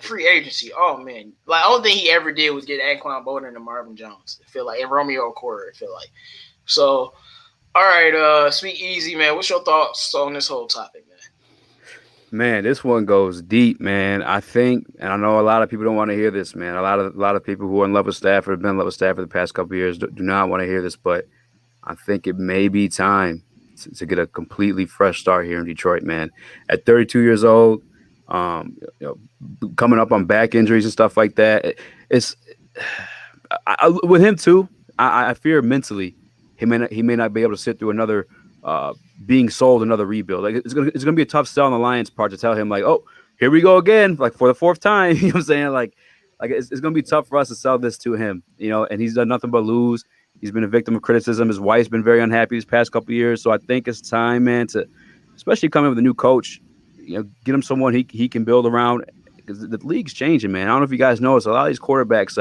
free agency. Oh man, like only thing he ever did was get Anquan Bolden and Marvin Jones. I feel like, and Romeo Okwara. I feel like. So, all right, Sweet Easy man, what's your thoughts on this whole topic, man? Man, this one goes deep, man. I think, and I know a lot of people don't want to hear this, man. A lot of people who are in love with Stafford, have been in love with Stafford the past couple of years, do not want to hear this, but I think it may be time to get a completely fresh start here in Detroit, man. At 32 years old, Coming up on back injuries and stuff like that. It's with him too. I fear mentally he may not be able to sit through another being sold another rebuild. Like it's gonna be a tough sell on the Lions' part to tell him like, oh, here we go again, like for the fourth time. You know what I'm saying? Like it's gonna be tough for us to sell this to him. And he's done nothing but lose. He's been a victim of criticism. His wife's been very unhappy these past couple of years. So I think it's time, man, to especially coming with a new coach. Get him someone he can build around, because the league's changing, man. I don't know if you guys notice, a lot of these quarterbacks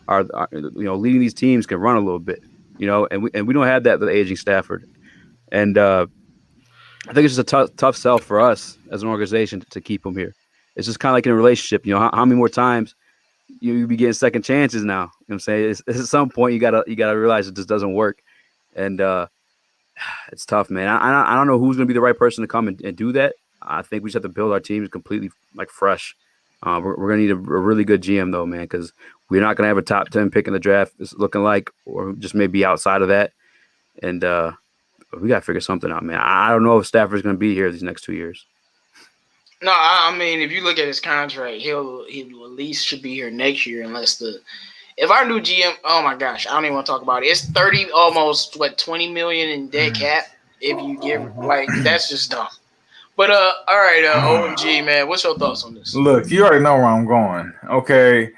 are leading these teams can run a little bit, and we don't have that with aging Stafford, and I think it's just a tough sell for us as an organization to keep him here. It's just kind of like in a relationship, how many more times you be getting second chances now? You know what I'm saying? It's at some point you gotta realize it just doesn't work, and it's tough, man. I don't know who's gonna be the right person to come and do that. I think we just have to build our teams completely like fresh. We're going to need a really good GM though, man, because we're not going to have a top 10 pick in the draft. It's looking like, or just maybe outside of that. And we got to figure something out, man. I don't know if Stafford's going to be here these next 2 years. No, I mean, if you look at his contract, he at least should be here next year, if our new GM, oh my gosh, I don't even want to talk about it. It's 30, almost 20 million in dead cap. If you give that's just dumb. But all right, OMG, man, what's your thoughts on this? Look, you already know where I'm going. Okay,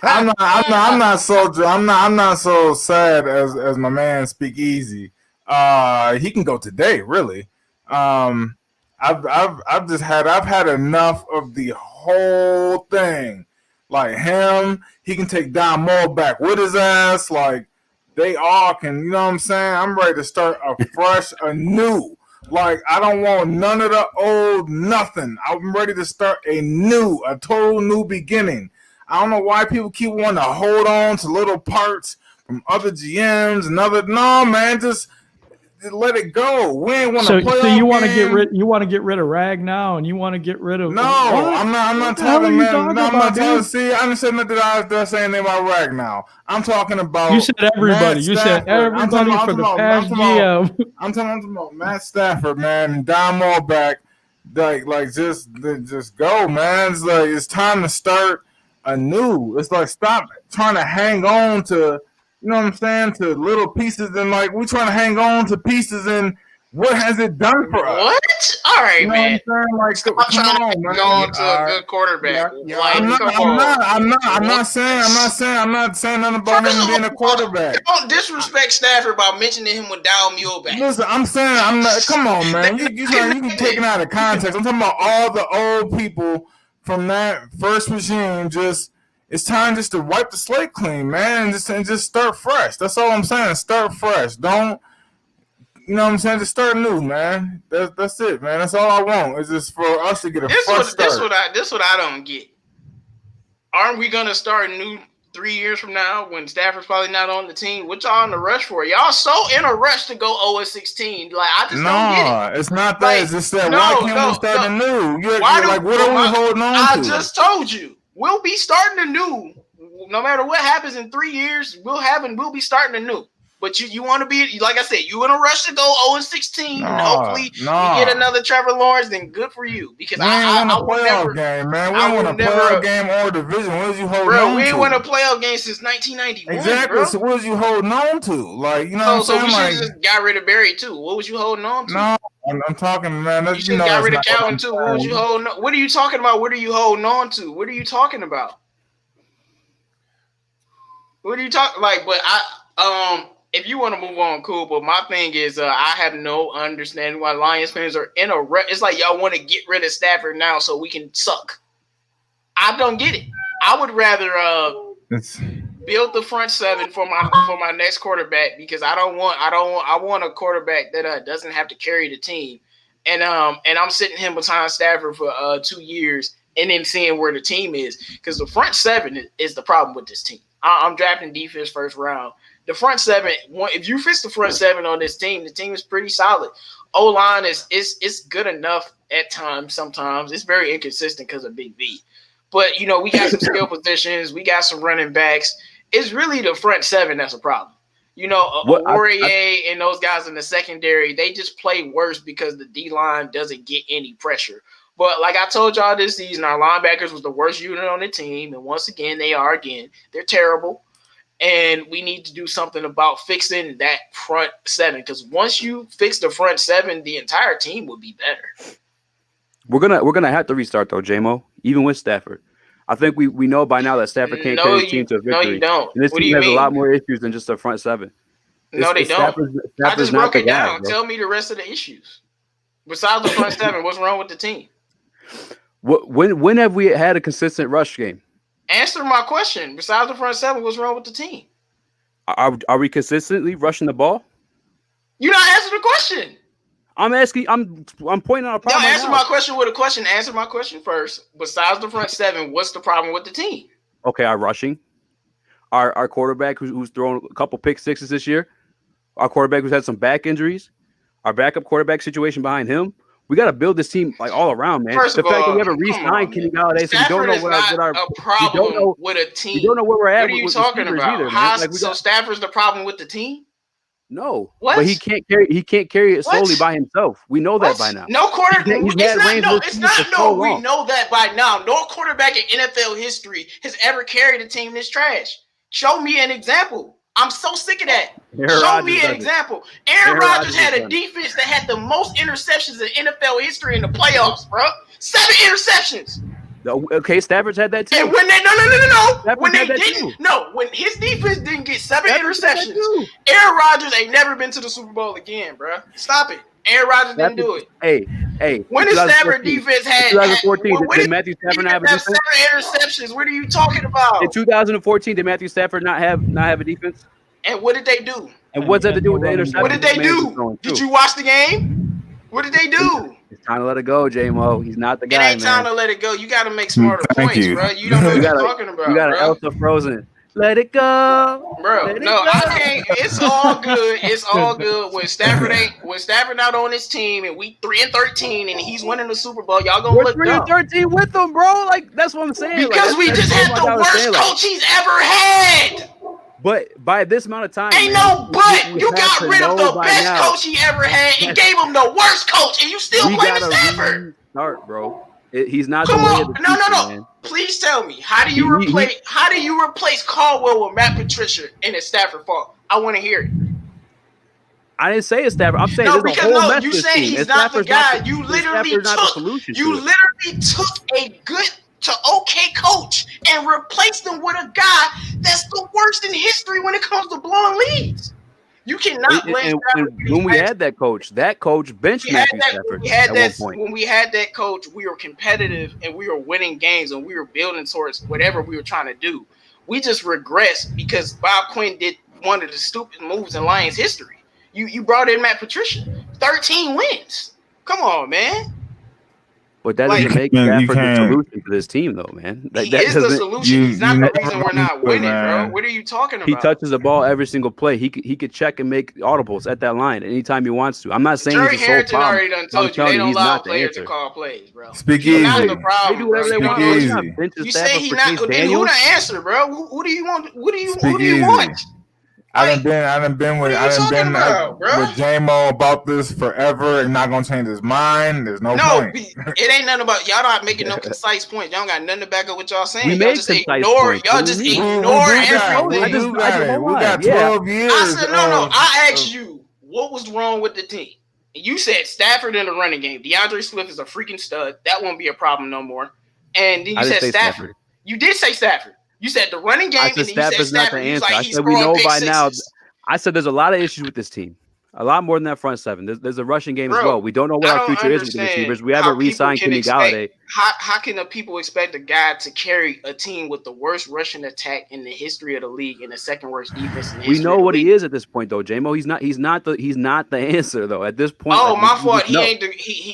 I'm not so sad as my man Speak Easy. He can go today, really. I've had enough of the whole thing. Like him, he can take Don Moore back with his ass. Like they all can. You know what I'm saying? I'm ready to start afresh, anew. Like, I don't want none of the old nothing. I'm ready to start a total new beginning. I don't know why people keep wanting to hold on to little parts from other GMs and no, man, just let it go. We ain't want to play. So you want to get rid of Ragnow, and you want to get rid of? No, I'm not talking, man. I'm not talking. See, I didn't say nothing. I was saying anything about Ragnow. I'm talking about. You said everybody. You said everybody for the past GM. I'm talking about Matt Stafford, man, and Don Moore back. Just go, man. It's like it's time to start anew. It's like stop trying to hang on to. You know what I'm saying? To little pieces, and we're trying to hang on to pieces, and what has it done for us? What? All right, man. I'm trying to go on to a good quarterback. I'm not saying nothing about him being a quarterback. Don't disrespect Stafford by mentioning him with Dow Muleback. Listen, I'm saying I'm not. Come on, man. You can take it out of context. I'm talking about all the old people from that first regime. It's time just to wipe the slate clean, man, and just start fresh. That's all I'm saying. Start fresh. Don't, you know what I'm saying? Just start new, man. That's it, man. That's all I want. Is just for us to get a fresh start. This what I don't get. Aren't we gonna start new 3 years from now when Stafford's probably not on the team? What y'all in the rush for? Y'all so in a rush to go 0-16. Like I just don't get it. It's not that. It's just that. Why can't we start anew? What are we holding on to? I just told you. We'll be starting anew. No matter what happens in 3 years, we'll be starting anew. But you want to be, like I said, you in a rush to go 0-16, and hopefully you get another Trevor Lawrence, then good for you. Because I want a playoff game, man. We don't want a playoff game or division. What is you holding on to? We ain't won a playoff game since 1991. Exactly. Bro. So what was you holding on to? Like, you know what I'm saying? So we should just got rid of Barry too. What was you holding on to? No, I'm talking, man. You should got rid of Calvin too. What was you holding on? What are you talking about? What are you holding on to? What are you talking about? What are you talking like? But if you want to move on, cool. But my thing is, I have no understanding why Lions fans are in a rut. It's like y'all want to get rid of Stafford now so we can suck. I don't get it. I would rather build the front seven for my next quarterback, because I want a quarterback that doesn't have to carry the team. And I'm sitting him behind Stafford for 2 years and then seeing where the team is, because the front seven is the problem with this team. I'm drafting defense first round. The front seven, if you fix the front seven on this team, the team is pretty solid. O-line is good enough at times. Sometimes it's very inconsistent because of Big V. But, we got some skill positions. We got some running backs. It's really the front seven that's a problem. Obrien and those guys in the secondary, they just play worse because the D-line doesn't get any pressure. But like I told y'all this season, our linebackers was the worst unit on the team. And once again, they are again. They're terrible. And we need to do something about fixing that front seven. Because once you fix the front seven, the entire team will be better. We're gonna have to restart though, J-Mo, even with Stafford. I think we know by now that Stafford can't carry the team to a victory. No, you don't. And this team has a lot more issues than just the front seven. No, they don't. I just broke it down. Bro. Tell me the rest of the issues. Besides the front seven, what's wrong with the team? When have we had a consistent rush game? Answer my question. Besides the front seven, what's wrong with the team? Are we consistently rushing the ball? You're not answering the question. I'm asking. I'm pointing out a problem. No, answer my question with a question. Answer my question first. Besides the front seven, what's the problem with the team? Okay, our rushing. Our quarterback who's thrown a couple pick sixes this year. Our quarterback who's had some back injuries. Our backup quarterback situation behind him. We got to build this team like all around, man. First the of fact all, that we haven't re-signed Kenny Golladay, so we don't know what our problem with a team. We don't know where we're at. What are you talking about? Either, man. So Stafford's the problem with the team? No, what? But he can't carry it solely by himself. We know that by now. No quarterback. We know that by now. No quarterback in NFL history has ever carried a team this trash. Show me an example. I'm so sick of that. Show me an example. Aaron Rodgers had a defense that had the most interceptions in NFL history in the playoffs, bro. 7 interceptions. Okay, Stafford's had that too. And when they no. When they didn't, when his defense didn't get 7 interceptions, Aaron Rodgers ain't never been to the Super Bowl again, bro. Stop it. Aaron Rodgers didn't do it. Hey. When the Stafford defense had 2014, did Matthew Stafford not have a defense? 7 interceptions. What are you talking about? In 2014, did Matthew Stafford not have a defense? And what did they do? And what's that to do with the interception? What did they do? Did you watch the game? What did they do? It's time to let it go, J-Mo. He's not the guy, It ain't time to let it go. You got to make smarter points, bro. You don't know what you're talking about, You got an Elsa Frozen. Let it go, bro. I can't. It's all good. It's all good when Stafford not on his team and we 3-13 and he's winning the Super Bowl. Y'all gonna look dumb. 3-13 with them, bro. Like that's what I'm saying. Because we just had the worst coach he's ever had. But by this amount of time, you got rid of the best coach he ever had and gave him the worst coach, and you still blaming Stafford. Start, bro. He's not. Come on, no. Please tell me, how do you replace Caldwell with Matt Patricia and it's Stafford fault? I want to hear it. I didn't say it's Stafford. I'm saying there's a whole mess. You saying he's not the guy. You literally took a good to okay coach and replaced him with a guy that's the worst in history when it comes to blowing leads. You cannot blame Stafford. When we had that coach benched Matthew Stafford at one point. When we had that coach, we were competitive and we were winning games and we were building towards whatever we were trying to do. We just regressed because Bob Quinn did one of the stupid moves in Lions history. You brought in Matt Patricia. 13 wins. Come on, man. But that doesn't make Stafford the solution for this team, though, man. He is the solution. He's not the reason we're not winning, bro. What are you talking about? He touches the ball every single play. He could check and make audibles at that line anytime he wants to. I'm not saying Jerry he's the sole problem. already done told you they don't allow players to call plays, bro. Speak easy. Not the problem. They do whatever they want. You say he's not. Then who the answer, bro? Who do you want? Who do you want? I done been with J-Mo about this forever and not gonna change his mind. There's no point. It ain't nothing about y'all not making no concise points. Y'all got nothing to back up what y'all saying. Y'all just ignore everything. We got 12 years. I said no. I asked you what was wrong with the team. And you said Stafford in the running game. DeAndre Swift is a freaking stud. That won't be a problem no more. And then you said Stafford. You did say Stafford. You said the running game, and then you said Stafford's not the answer. I said we know by now. I said there's a lot of issues with this team. A lot more than that front seven. There's a rushing game as well. We don't know what our future is with the receivers. We haven't re-signed Kenny Golladay. How can the people expect a guy to carry a team with the worst rushing attack in the history of the league and the second worst defense in the history? We know what he is at this point, though, J-Mo. He's not the answer, though. At this point. Oh, my fault.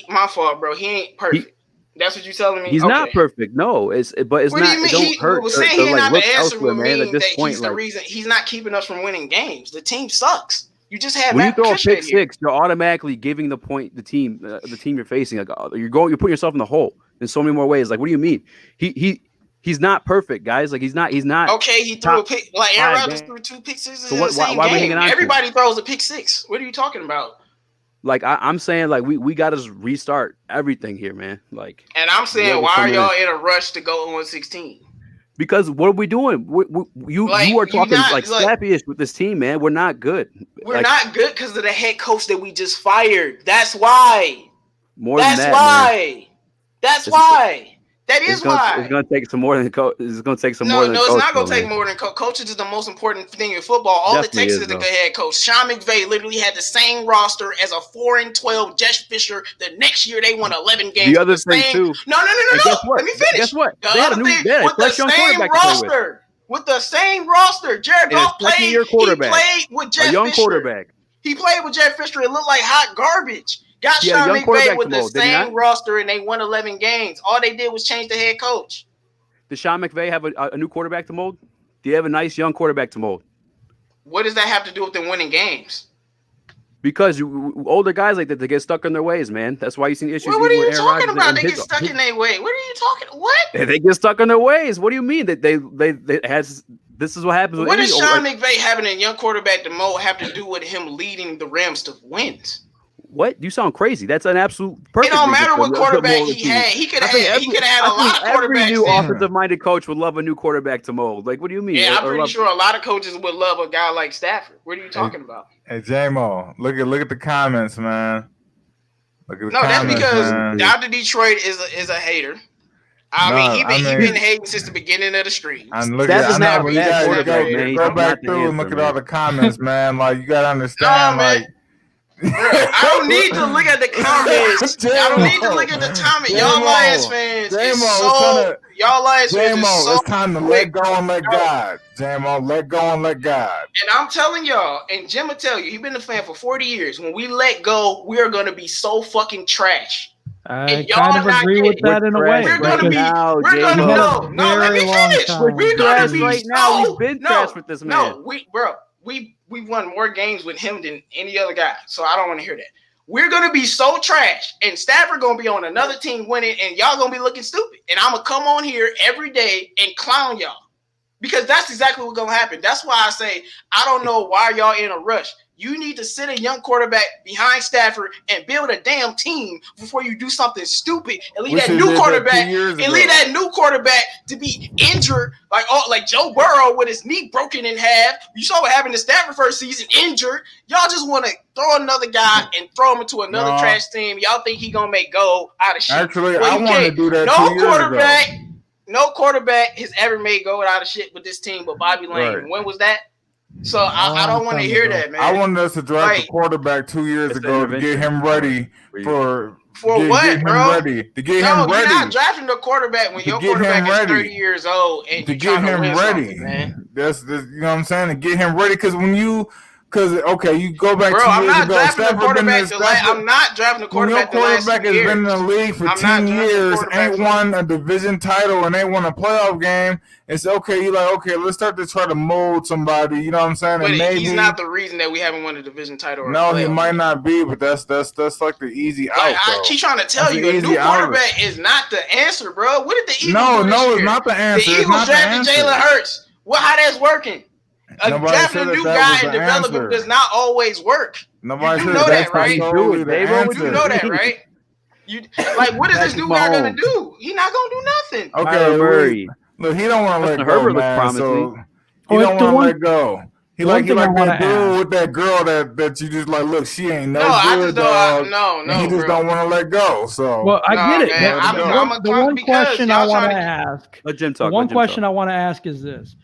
My fault, bro. He ain't perfect. That's what you're telling me. He's not perfect. No, it's not. It don't hurt. He's not the answer would mean that he's the reason he's not keeping us from winning games. The team sucks. You just have when you throw a pick six, you're automatically giving the point the team you're facing. Like you're putting yourself in the hole in so many more ways. Like what do you mean? He's not perfect, guys. Like he's not. Okay, he threw a pick. Like Aaron Rodgers threw 2 pick sixes in the same game. Everybody throws a pick six. What are you talking about? Like I'm saying, like we got to restart everything here, man. Like, And I'm saying, why are y'all in a rush to go 1-16? Because what are we doing? You are talking like scrappy-ish with this team, man. We're not good. We're not good because of the head coach that we just fired. That's why. That's why. That's why. That is why. It's gonna take some more than coach. It's gonna take some no, more than no, it's coach, not gonna take more than coach. Coaches is the most important thing in football. All it takes is a good head coach. Sean McVay literally had the same roster as a 4-12 Jeff Fisher. The next year they won 11 games. The other thing too. No. Let me finish. Guess what? The other thing with the same roster. With the same roster, Jared Goff played. He played with Jeff Fisher. Young quarterback. He played with Jeff Fisher. It looked like hot garbage. Got Sean McVay with the same roster, and they won 11 games. All they did was change the head coach. Does Sean McVay have a new quarterback to mold? Do you have a nice young quarterback to mold? What does that have to do with them winning games? Because older guys like that, they get stuck in their ways, man. That's why you see issues. What are you talking about? They get stuck in their way. What are you talking? What? They get stuck in their ways. What do you mean that they has? This is what happens. What does Sean McVay having a young quarterback to mold have to do with him leading the Rams to wins? What? You sound crazy. That's an absolute perfect. It don't matter what quarterback he had. He could have had a lot of quarterbacks. Every new offensive-minded coach would love a new quarterback to mold. Like, what do you mean? Yeah, I'm pretty sure a lot of coaches would love a guy like Stafford. What are you talking about? Hey, J-Mo, look at the comments, man. Look at the comments, that's because man. Dr. Detroit is a hater. He been hating since the beginning of the stream. And look at go back through and look at all the comments, man. Like, you gotta understand, like. I don't need to look at the comments. I don't need to look at the comments. Y'all Lions fans. Y'all Lions fans. It's time to let go and let God. J-Mo, let go and let God. And I'm telling y'all, and Jim will tell you, he's been a fan for 40 years. When we let go, we are going to be so fucking trash. I kind of agree with that in a way. We're going to be. No, let me finish. We're going to be right now. We've been trash with this man. We won more games with him than any other guy, so I don't want to hear that. We're going to be so trash, and Stafford going to be on another team winning, and y'all going to be looking stupid. And I'm going to come on here every day and clown y'all because that's exactly what's going to happen. That's why I say I don't know why y'all in a rush. You need to sit a young quarterback behind Stafford and build a damn team before you do something stupid and leave that new quarterback to be injured like Joe Burrow with his knee broken in half. You saw what happened to Stafford first season, injured. Y'all just want to throw another guy and throw him into another trash team. Y'all think he gonna make goal out of shit. Actually, I want to do that. No quarterback has ever made goal out of shit with this team but Bobby Lane. Right. When was that? So I don't want to hear that, man. I wanted us to draft a quarterback 2 years ago to get him ready to get him ready. You're not drafting the quarterback when your quarterback is 30 years old and to get him ready, man. That's you know what I'm saying, to get him ready because you go back 2 years ago. I'm not drafting the quarterback. When your quarterback has been in the league for 10 years, ain't won a division title and ain't won a playoff game, it's okay. You're like, okay, let's start to try to mold somebody. You know what I'm saying? But and maybe he's not the reason that we haven't won a division title. No, he might not be, but that's like the easy out. I keep trying to tell you, a new quarterback is not the answer, bro. What did the Eagles do this year? It's not the answer. The Eagles drafted Jalen Hurts. How that's working? Drafting a new guy and developing does not always work. Nobody you know that, right? You know that, right? What is this new guy gonna do? He's not gonna do nothing. Okay, look, he don't want to let go, man. So he don't want to let go. He like that dude with that girl that you just like. Look, she ain't good. He just don't want to let go. So well, I get it. The one question I want to ask. Let Jim talk. One question I want to ask is this: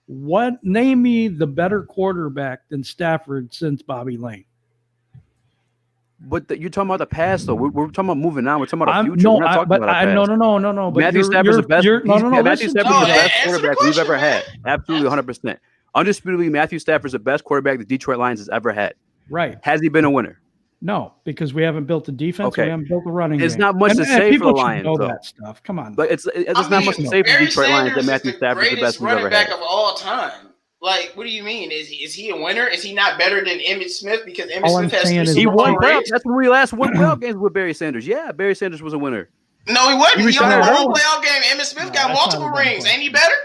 name me the better quarterback than Stafford since Bobby Lane? But you're talking about the past, though. We're talking about moving on. We're talking about the future. We're not talking about the past. No. But Matthew Stafford's the best. Matthew Stafford's the best quarterback we've ever had. Absolutely, 100%. Undisputedly, Matthew Stafford's the best quarterback the Detroit Lions has ever had. Right. Has he been a winner? No, because we haven't built a defense. We haven't built a running game. It's not much to say for the Lions. Know that stuff. Come on. But it's not much to say for the Detroit Lions that Matthew Stafford's the best we've ever had. Running back of all time. Like, what do you mean? Is he a winner? Is he not better than Emmitt Smith? Because Emmitt Smith has he won playoffs. That's when we last won playoff games with Barry Sanders. Yeah, Barry Sanders was a winner. No, he wasn't. He only won one playoff game. Emmitt Smith got multiple rings. Ain't he better?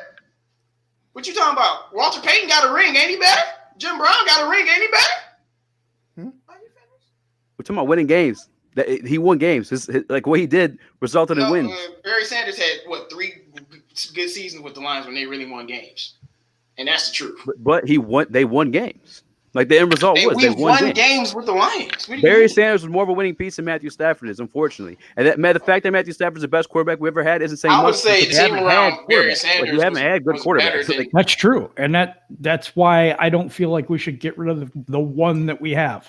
What you talking about? Walter Payton got a ring. Ain't he better? Jim Brown got a ring. Ain't he better? talking about winning games. He won games. Like what he did resulted in wins. Barry Sanders had 3 good seasons with the Lions when they really won games, and that's the truth. But he won. They won games. Like the end result they won games with the Lions. Barry Sanders was more of a winning piece than Matthew Stafford is, unfortunately. And the fact that Matthew Stafford's the best quarterback we ever had isn't saying much. I would say the team around Barry Sanders you haven't had good quarterbacks. That's true, and that's why I don't feel like we should get rid of the one that we have.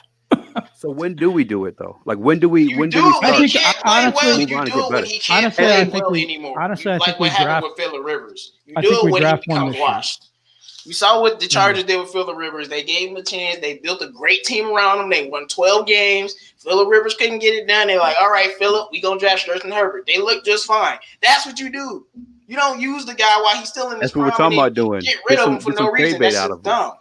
So when do we do it though? Like when do we? When do we start? I think honestly, you do it when he can't honestly, play I think well we, anymore. honestly, I like think what we happened draft. with Phillip Rivers. You I do think it we when he draft one becomes this year. washed. You saw what the Chargers did with Phillip Rivers. They gave him a chance. They built a great team around him. They won 12 games. Phillip Rivers couldn't get it done. They're like, all right, Phillip, we gonna draft Justin Herbert. They look just fine. That's what you do. You don't use the guy while he's still in his prime. That's what we're talking about doing. Get rid of him for no reason. That's just dumb.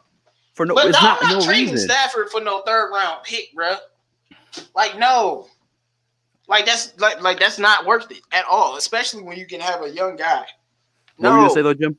But I'm not no trading reason. Stafford for no 3rd round pick, bro. Like no. Like that's not worth it at all, especially when you can have a young guy. What were you gonna say though, Jim?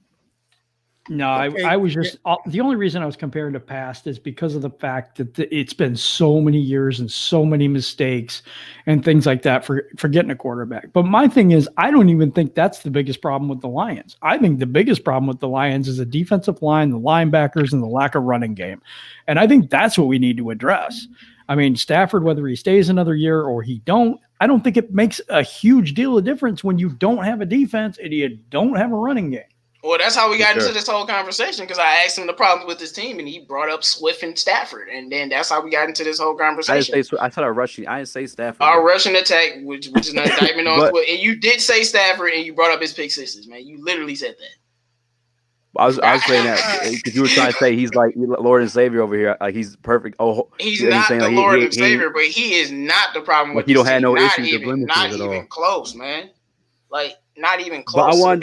No, Okay. I was just the only reason I was comparing to past is because of the fact that it's been so many years and so many mistakes and things like that for getting a quarterback. But my thing is, I don't even think that's the biggest problem with the Lions. I think the biggest problem with the Lions is the defensive line, the linebackers, and the lack of running game. And I think that's what we need to address. I mean, Stafford, whether he stays another year or he don't, I don't think it makes a huge deal of difference when you don't have a defense and you don't have a running game. Well, that's how we got into this whole conversation because I asked him the problems with his team, and he brought up Swift and Stafford, and then that's how we got into this whole conversation. I said our rushing. I didn't say Stafford. Our rushing attack, which is an indictment on Swift, and you did say Stafford, and you brought up his pick sixes, man. You literally said that. I was saying that because you were trying to say he's like Lord and Savior over here, like he's perfect. Oh, he's not the Lord and Savior, but he is not the problem with. He don't have no not issues. Not even close, man. Like. Not even close. But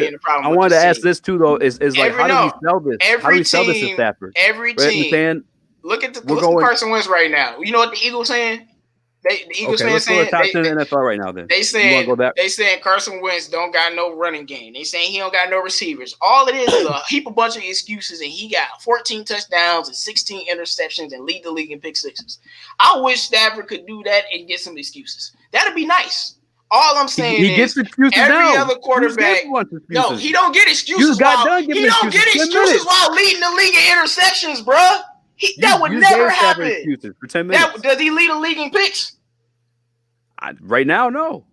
I wanted to ask this too, though. Is like how do we sell this? How do we sell this to Stafford? Every team. Look at Carson Wentz right now. You know what the Eagles saying? The Eagles fans saying top 10 in the NFL right now. Then they saying Carson Wentz don't got no running game. They saying he don't got no receivers. All it is a bunch of excuses, and he got 14 touchdowns and 16 interceptions and lead the league in pick sixes. I wish Stafford could do that and get some excuses. That'd be nice. All I'm saying he gets excuses every now. other quarterback. No, he don't get excuses. He don't get excuses while leading the league in interceptions, bro. That would never happen. For 10 minutes. Does he lead the league in picks? Right now, no.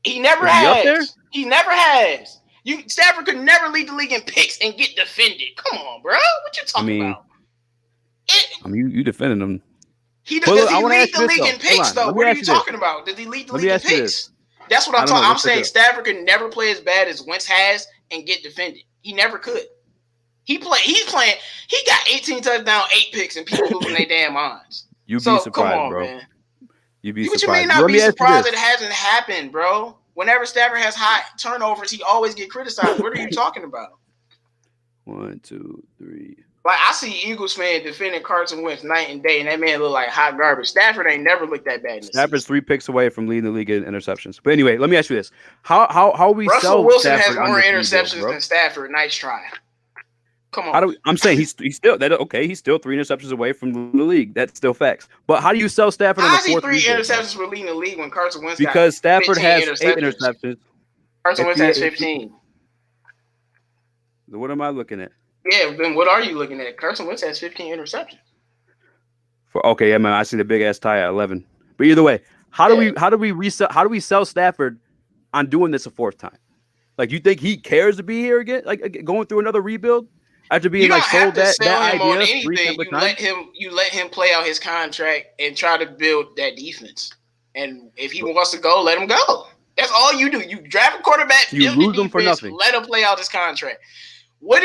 He never has. He never has. Stafford could never lead the league in picks and get defended. Come on, bro. What you talking about? You defending him. Does he lead the league in picks, though? What are you talking about? Does he lead the league in picks? That's what I'm talking. I'm saying Stafford could never play as bad as Wentz has and get defended. He never could. He's playing. He got 18 touchdowns, 8 picks, and people losing their damn minds. You'd be surprised, come on, bro. Man. You'd be surprised. What you mean not be surprised it hasn't happened, bro? Whenever Stafford has high turnovers, he always get criticized. What are you talking about? 1, 2, 3. Like, I see Eagles fans defending Carson Wentz night and day, and that man look like hot garbage. Stafford ain't never looked that bad. Stafford's 3 picks away from leading the league in interceptions. But anyway, let me ask you this: How we Russell sell Wilson Stafford has more interceptions than Stafford. Nice try. Come on. I'm saying he's still that okay. He's still 3 interceptions away from the league. That's still facts. But how do you sell Stafford? How is he 3 interceptions for leading the league when Carson Wentz because Stafford has 8 interceptions? Carson Wentz has 15. What am I looking at? Yeah, then what are you looking at? Carson Wentz has 15 interceptions. Man, I see the big ass tie at 11. But either way, how do we sell Stafford on doing this a 4th time? Like, you think he cares to be here again? Like going through another rebuild after being sold that idea? You let him play out his contract and try to build that defense. And if he wants to go, let him go. That's all you do. You draft a quarterback, you lose him for nothing. Let him play out his contract. Look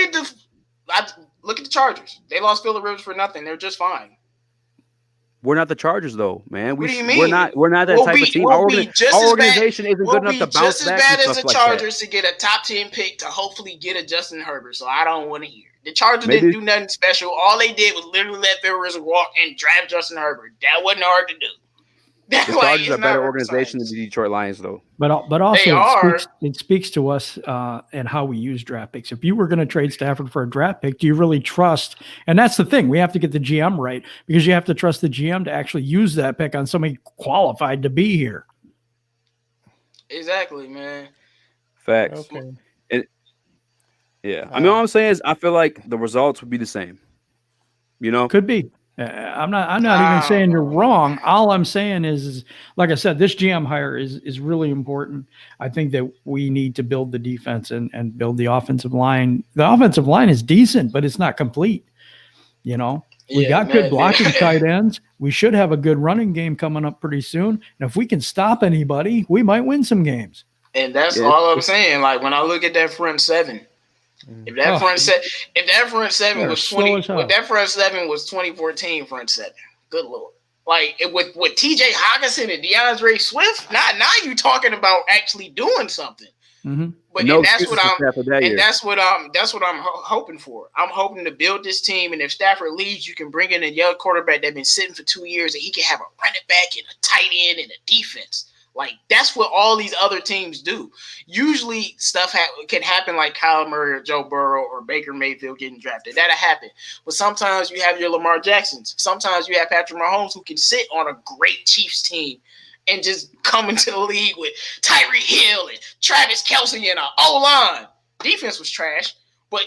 at the Chargers. They lost Phillip Rivers for nothing. They're just fine. We're not the Chargers, though, man. What do you mean? We're not that type of team. Our organization isn't good enough to bounce back. Just as bad as the Chargers to get a top 10 pick to hopefully get a Justin Herbert. So I don't want to hear. The Chargers didn't do nothing special. All they did was literally let Phillip Rivers walk and draft Justin Herbert. That wasn't hard to do. The Chargers are a better organization than the Detroit Lions, though. But also it speaks to us and how we use draft picks. If you were going to trade Stafford for a draft pick, do you really trust? And that's the thing. We have to get the GM right, because you have to trust the GM to actually use that pick on somebody qualified to be here. Exactly, man. Facts. Okay. Yeah. I mean, all I'm saying is I feel like the results would be the same. You know? Could be. I'm not even saying you're wrong. All I'm saying is, like I said, this GM hire is really important. I think that we need to build the defense and build the offensive line. The offensive line is decent, but it's not complete. You know, we got good blocking tight ends. We should have a good running game coming up pretty soon. And if we can stop anybody, we might win some games. And that's all I'm saying. Like, when I look at that front seven, if that front seven was 2014 front seven, good lord. Like, with TJ Hockinson and DeAndre Swift, now you talking about actually doing something. Mm-hmm. But that's what I'm hoping for. I'm hoping to build this team, and if Stafford leaves, you can bring in a young quarterback that's been sitting for 2 years, and he can have a running back and a tight end and a defense. Like, that's what all these other teams do. Usually stuff can happen like Kyle Murray or Joe Burrow or Baker Mayfield getting drafted. That'll happen. But sometimes you have your Lamar Jacksons. Sometimes you have Patrick Mahomes, who can sit on a great Chiefs team and just come into the league with Tyreek Hill and Travis Kelce and an O-line. Defense was trash. But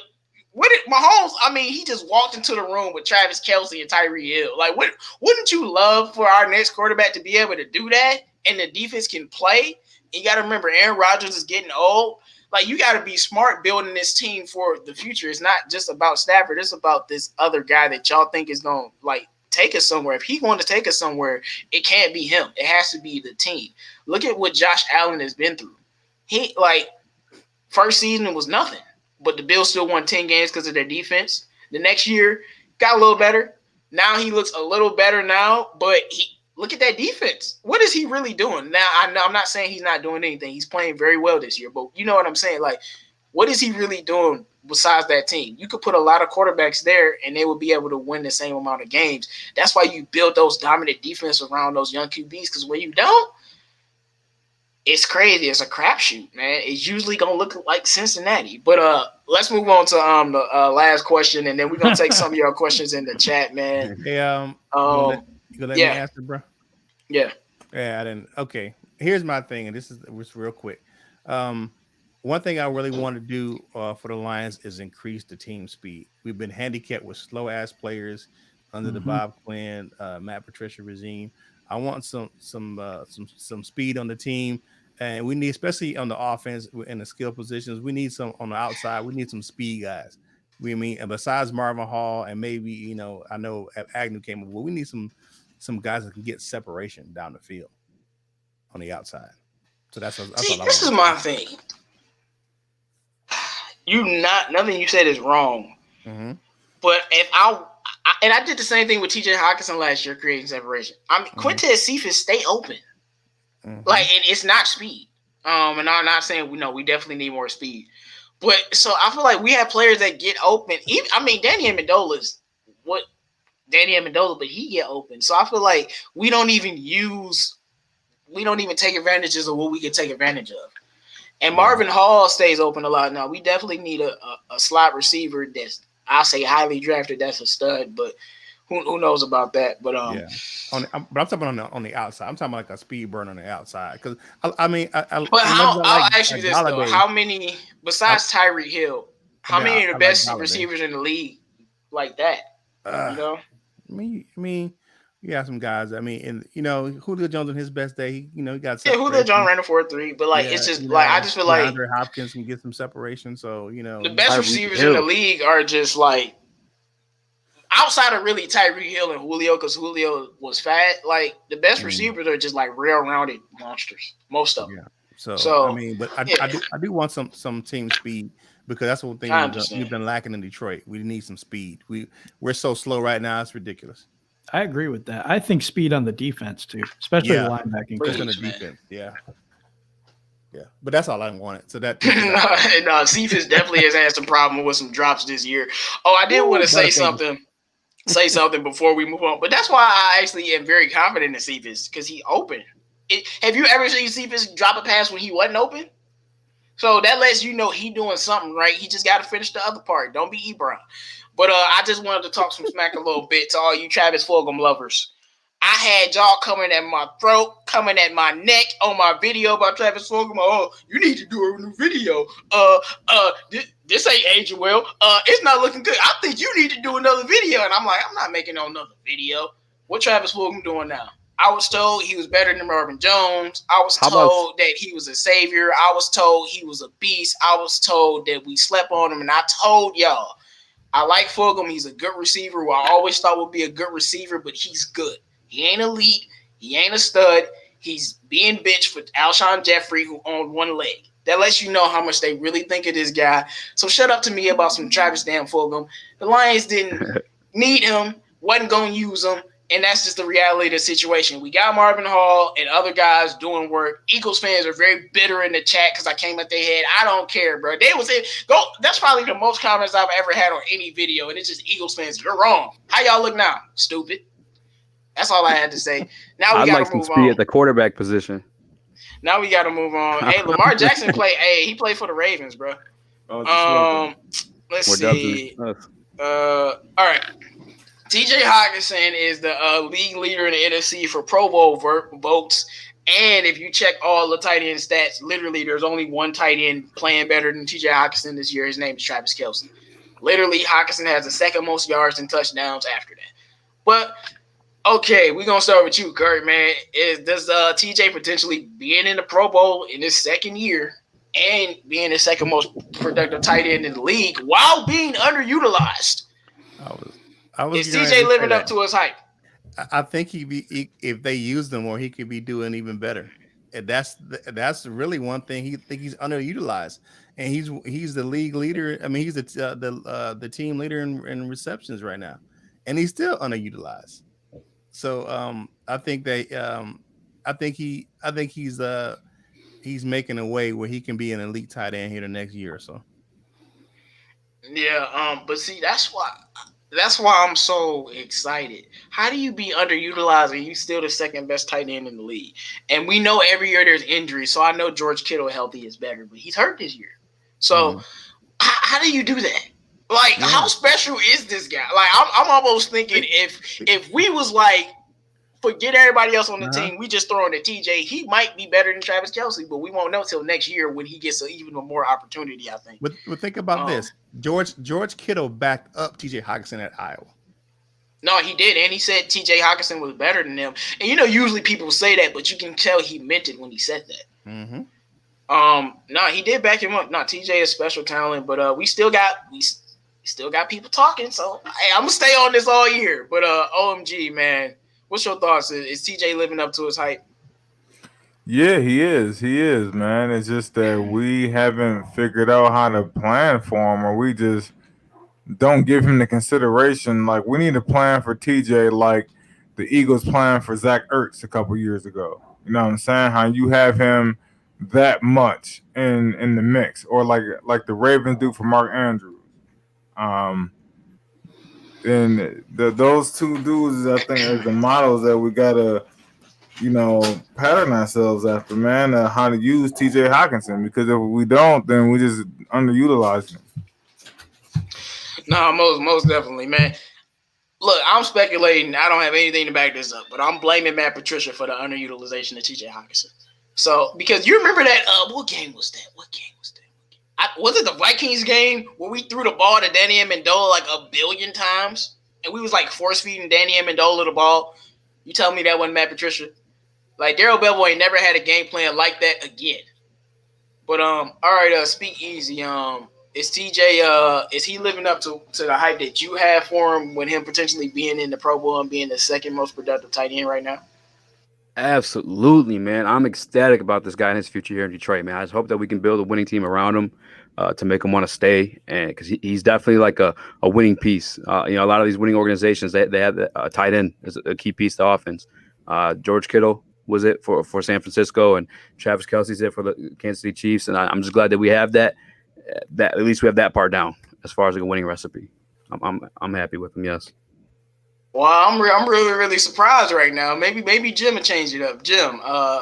Mahomes, I mean, he just walked into the room with Travis Kelce and Tyreek Hill. Like, wouldn't you love for our next quarterback to be able to do that? And the defense can play. You got to remember, Aaron Rodgers is getting old. Like, you got to be smart building this team for the future. It's not just about Stafford. It's about this other guy that y'all think is going to, like, take us somewhere. If he wants to take us somewhere, it can't be him. It has to be the team. Look at what Josh Allen has been through. He, like, first season was nothing, but the Bills still won 10 games because of their defense. The next year, got a little better. Now he looks a little better now, but look at that defense. What is he really doing? Now, I'm not saying he's not doing anything. He's playing very well this year, but you know what I'm saying? Like, what is he really doing besides that team? You could put a lot of quarterbacks there, and they would be able to win the same amount of games. That's why you build those dominant defense around those young QBs, because when you don't, it's crazy. It's a crapshoot, man. It's usually going to look like Cincinnati. But let's move on to the last question, and then we're going to take some of your questions in the chat, man. Hey, you gonna let me answer, bro? Yeah. Yeah, I didn't. Okay. Here's my thing, and this is real quick. One thing I really want to do for the Lions is increase the team speed. We've been handicapped with slow ass players under the Bob Quinn, Matt Patricia regime. I want some speed on the team, and we need, especially on the offense in the skill positions, we need some on the outside. We need some speed guys. And besides Marvin Hall and maybe, I know Agnew came up, but we need some guys that can get separation down the field on the outside. So that's all I want. This is my thing. Nothing you said is wrong. Mm-hmm. But if I did the same thing with TJ Hockinson last year, creating separation. I mean, Quintez Cephas stay open. Mm-hmm. Like, it's not speed. And I'm not saying we definitely need more speed. But so I feel like we have players that get open. Danny Amendola, but he get open. So I feel like we don't even take advantages of what we can take advantage of. And Marvin Hall stays open a lot now. We definitely need a slot receiver that's, I'll say, highly drafted. That's a stud, but who knows about that? But but I'm talking on the outside. I'm talking about like a speed burn on the outside. Because I'll ask you this though: how many besides Tyreek Hill? How many of the best receivers in the league like that? I mean, you have some guys. I mean, and Julio Jones on his best day, he got Julio Jones ran a 4.3, but it's just I just feel like Andre Hopkins can get some separation. So the best receivers in the league are just like outside of really Tyreek Hill and Julio, because Julio was fat. Like the best receivers are just like real-rounded monsters, most of them. Yeah. So I mean, but I do want some team speed. Because that's one thing we've been lacking in Detroit. We need some speed. We're so slow right now. It's ridiculous. I agree with that. I think speed on the defense too, especially the linebacking. On the defense, yeah. But that's all I wanted. So that no, Cephas definitely has had some problem with some drops this year. Oh, I did want to say something. say something before we move on. But that's why I actually am very confident in Cephas because he open. Have you ever seen Cephas drop a pass when he wasn't open? So that lets you know he doing something right. He just got to finish the other part. Don't be Obrien. But I just wanted to talk some smack a little bit to all you Travis Fulgham lovers. I had y'all coming at my throat, coming at my neck on my video about Travis Fulgham. Oh, you need to do a new video. This ain't aging well. It's not looking good. I think you need to do another video. And I'm like, I'm not making another video. What Travis Fulgham doing now? I was told he was better than Marvin Jones. I was told that he was a savior. I was told he was a beast. I was told that we slept on him. And I told y'all, I like Fulgham. He's a good receiver who I always thought would be a good receiver, but he's good. He ain't elite. He ain't a stud. He's being bitched for Alshon Jeffrey, who owned one leg. That lets you know how much they really think of this guy. So shut up to me about some Travis damn Fulgham. The Lions didn't need him, wasn't going to use him, and that's just the reality of the situation. We got Marvin Hall and other guys doing work. Eagles fans are very bitter in the chat because I came at their head. I don't care, bro. They was go. That's probably the most comments I've ever had on any video, and it's just Eagles fans. You're wrong. How y'all look now? Stupid. That's all I had to say. Now we got to move on. At the quarterback position. Now we got to move on. Hey, Lamar Jackson he played for the Ravens, bro. Let's see. All right. TJ Hockinson is the league leader in the NFC for Pro Bowl votes. And if you check all the tight end stats, literally there's only one tight end playing better than TJ Hockinson this year. His name is Travis Kelce. Literally, Hockinson has the second most yards and touchdowns after that. But, okay, we're going to start with you, Kurt, man. Does TJ potentially being in the Pro Bowl in his second year and being the second most productive tight end in the league while being underutilized? Is TJ living up to his hype? I think if they used him more, he could be doing even better. And that's really one thing. He's underutilized, and he's the league leader. I mean, he's the team leader in receptions right now, and he's still underutilized. So I think he's making a way where he can be an elite tight end here the next year or so. Yeah, but see, that's why I'm so excited. How do you be underutilized and you still the second best tight end in the league? And we know every year there's injuries, so I know George Kittle healthy is better, but he's hurt this year. So how do you do that? Like, how special is this guy? Like, I'm almost thinking if we was like, forget everybody else on the team, we just throw in the TJ, he might be better than Travis Kelce, but we won't know till next year when he gets even more opportunity, I think. But think about this. George Kittle backed up TJ Hockinson at Iowa. No, he did, and he said TJ Hockinson was better than him. And usually people say that, but you can tell he meant it when he said that. Mm-hmm. No, he did back him up. No, TJ is special talent, but we still got people talking. So hey, I'm gonna stay on this all year. But OMG, man, what's your thoughts? Is TJ living up to his hype? Yeah, he is. He is, man. It's just that we haven't figured out how to plan for him, or we just don't give him the consideration. Like, we need to plan for TJ like the Eagles planned for Zach Ertz a couple years ago. You know what I'm saying? How you have him that much in the mix, or like the Ravens do for Mark Andrews. And those two dudes, I think, are the models that we gotta, pattern ourselves after, man. How to use TJ Hockinson, because if we don't, then we just underutilize him. No, most definitely, man. Look, I'm speculating. I don't have anything to back this up, but I'm blaming Matt Patricia for the underutilization of TJ Hockinson. So, because you remember that, what game was that? Was it the Vikings game where we threw the ball to Danny Amendola like 1 billion times? And we was like force-feeding Danny Amendola the ball? You tell me that wasn't Matt Patricia? Like, Darryl Bevell ain't never had a game plan like that again. But, all right, speak easy. Is TJ, is he living up to the hype that you have for him with him potentially being in the Pro Bowl and being the second most productive tight end right now? Absolutely, man. I'm ecstatic about this guy and his future here in Detroit, man. I just hope that we can build a winning team around him to make him want to stay, and because he's definitely like a winning piece. A lot of these winning organizations, they have a tight end as a key piece to offense. George Kittle was it for San Francisco, and Travis Kelce's it for the Kansas City Chiefs, and I'm just glad that we have that at least we have that part down as far as like a winning recipe. I'm happy with him. Yes. Well, I'm really surprised right now. Maybe Jim will change it up. Jim,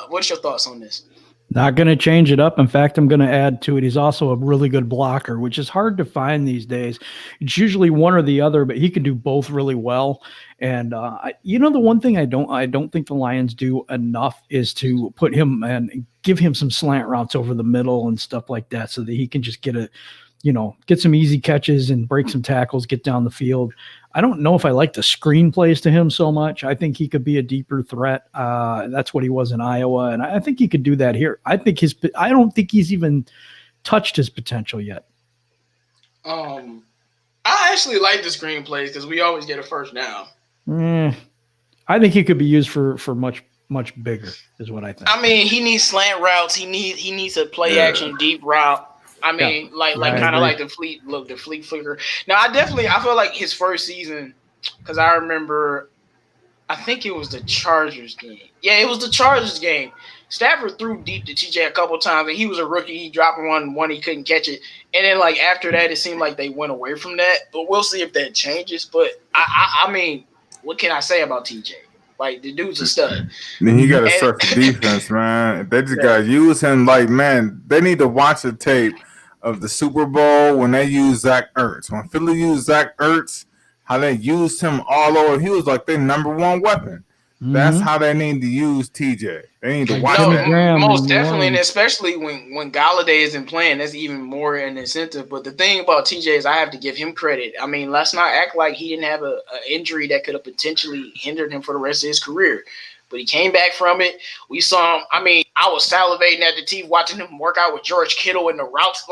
what's your thoughts on this? Not going to change it up. In fact, I'm going to add to it. He's also a really good blocker, which is hard to find these days. It's usually one or the other, but he can do both really well. And the one thing I don't think the Lions do enough is to put him and give him some slant routes over the middle and stuff like that, so that he can just get some easy catches and break some tackles, get down the field. I don't know if I like the screen plays to him so much. I think he could be a deeper threat. That's what he was in Iowa, and I think he could do that here. I don't think he's even touched his potential yet. I actually like the screen plays because we always get a first down. I think he could be used for much bigger, is what I think. I mean, he needs slant routes. He needs a play action deep route. I mean, like kind of like the fleet flicker. Now, I feel like his first season, because I remember, I think it was the Chargers game. Yeah, it was the Chargers game. Stafford threw deep to TJ a couple times, and he was a rookie. He dropped one, he couldn't catch it. And then, like, after that, it seemed like they went away from that. But we'll see if that changes. But, I mean, what can I say about TJ? Like, the dude's a stud. Then he got to start the defense, man. They just got to use him. Like, man, they need to watch the tape of the Super Bowl when they used Zach Ertz. When Philly used Zach Ertz, how they used him all over. He was like their number one weapon. Mm-hmm. That's how they need to use TJ. They need to watch that. Most definitely, and especially when Golladay isn't playing, that's even more an incentive. But the thing about TJ is I have to give him credit. I mean, let's not act like he didn't have an injury that could have potentially hindered him for the rest of his career. But he came back from it. We saw him. I mean, I was salivating at the TV watching him work out with George Kittle and the routes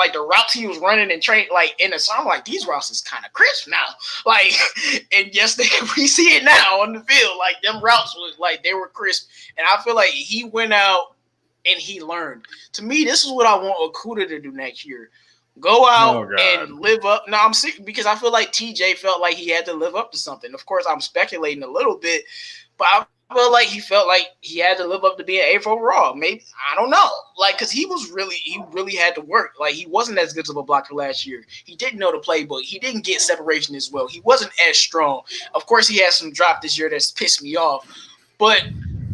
he was running and train in the summer. Like, these routes is kind of crisp now. Like, and yes, we see it now on the field. Like, them routes was like they were crisp. And I feel like he went out and he learned. To me, this is what I want Okudah to do next year. Go out and live up. No, I'm sick because I feel like TJ felt like he had to live up to something. Of course, I'm speculating a little bit, but I felt like he felt like he had to live up to being 8th overall. Maybe, I don't know. Like, because he really had to work. Like, he wasn't as good of a blocker last year. He didn't know the playbook. He didn't get separation as well. He wasn't as strong. Of course, he had some drop this year that's pissed me off. But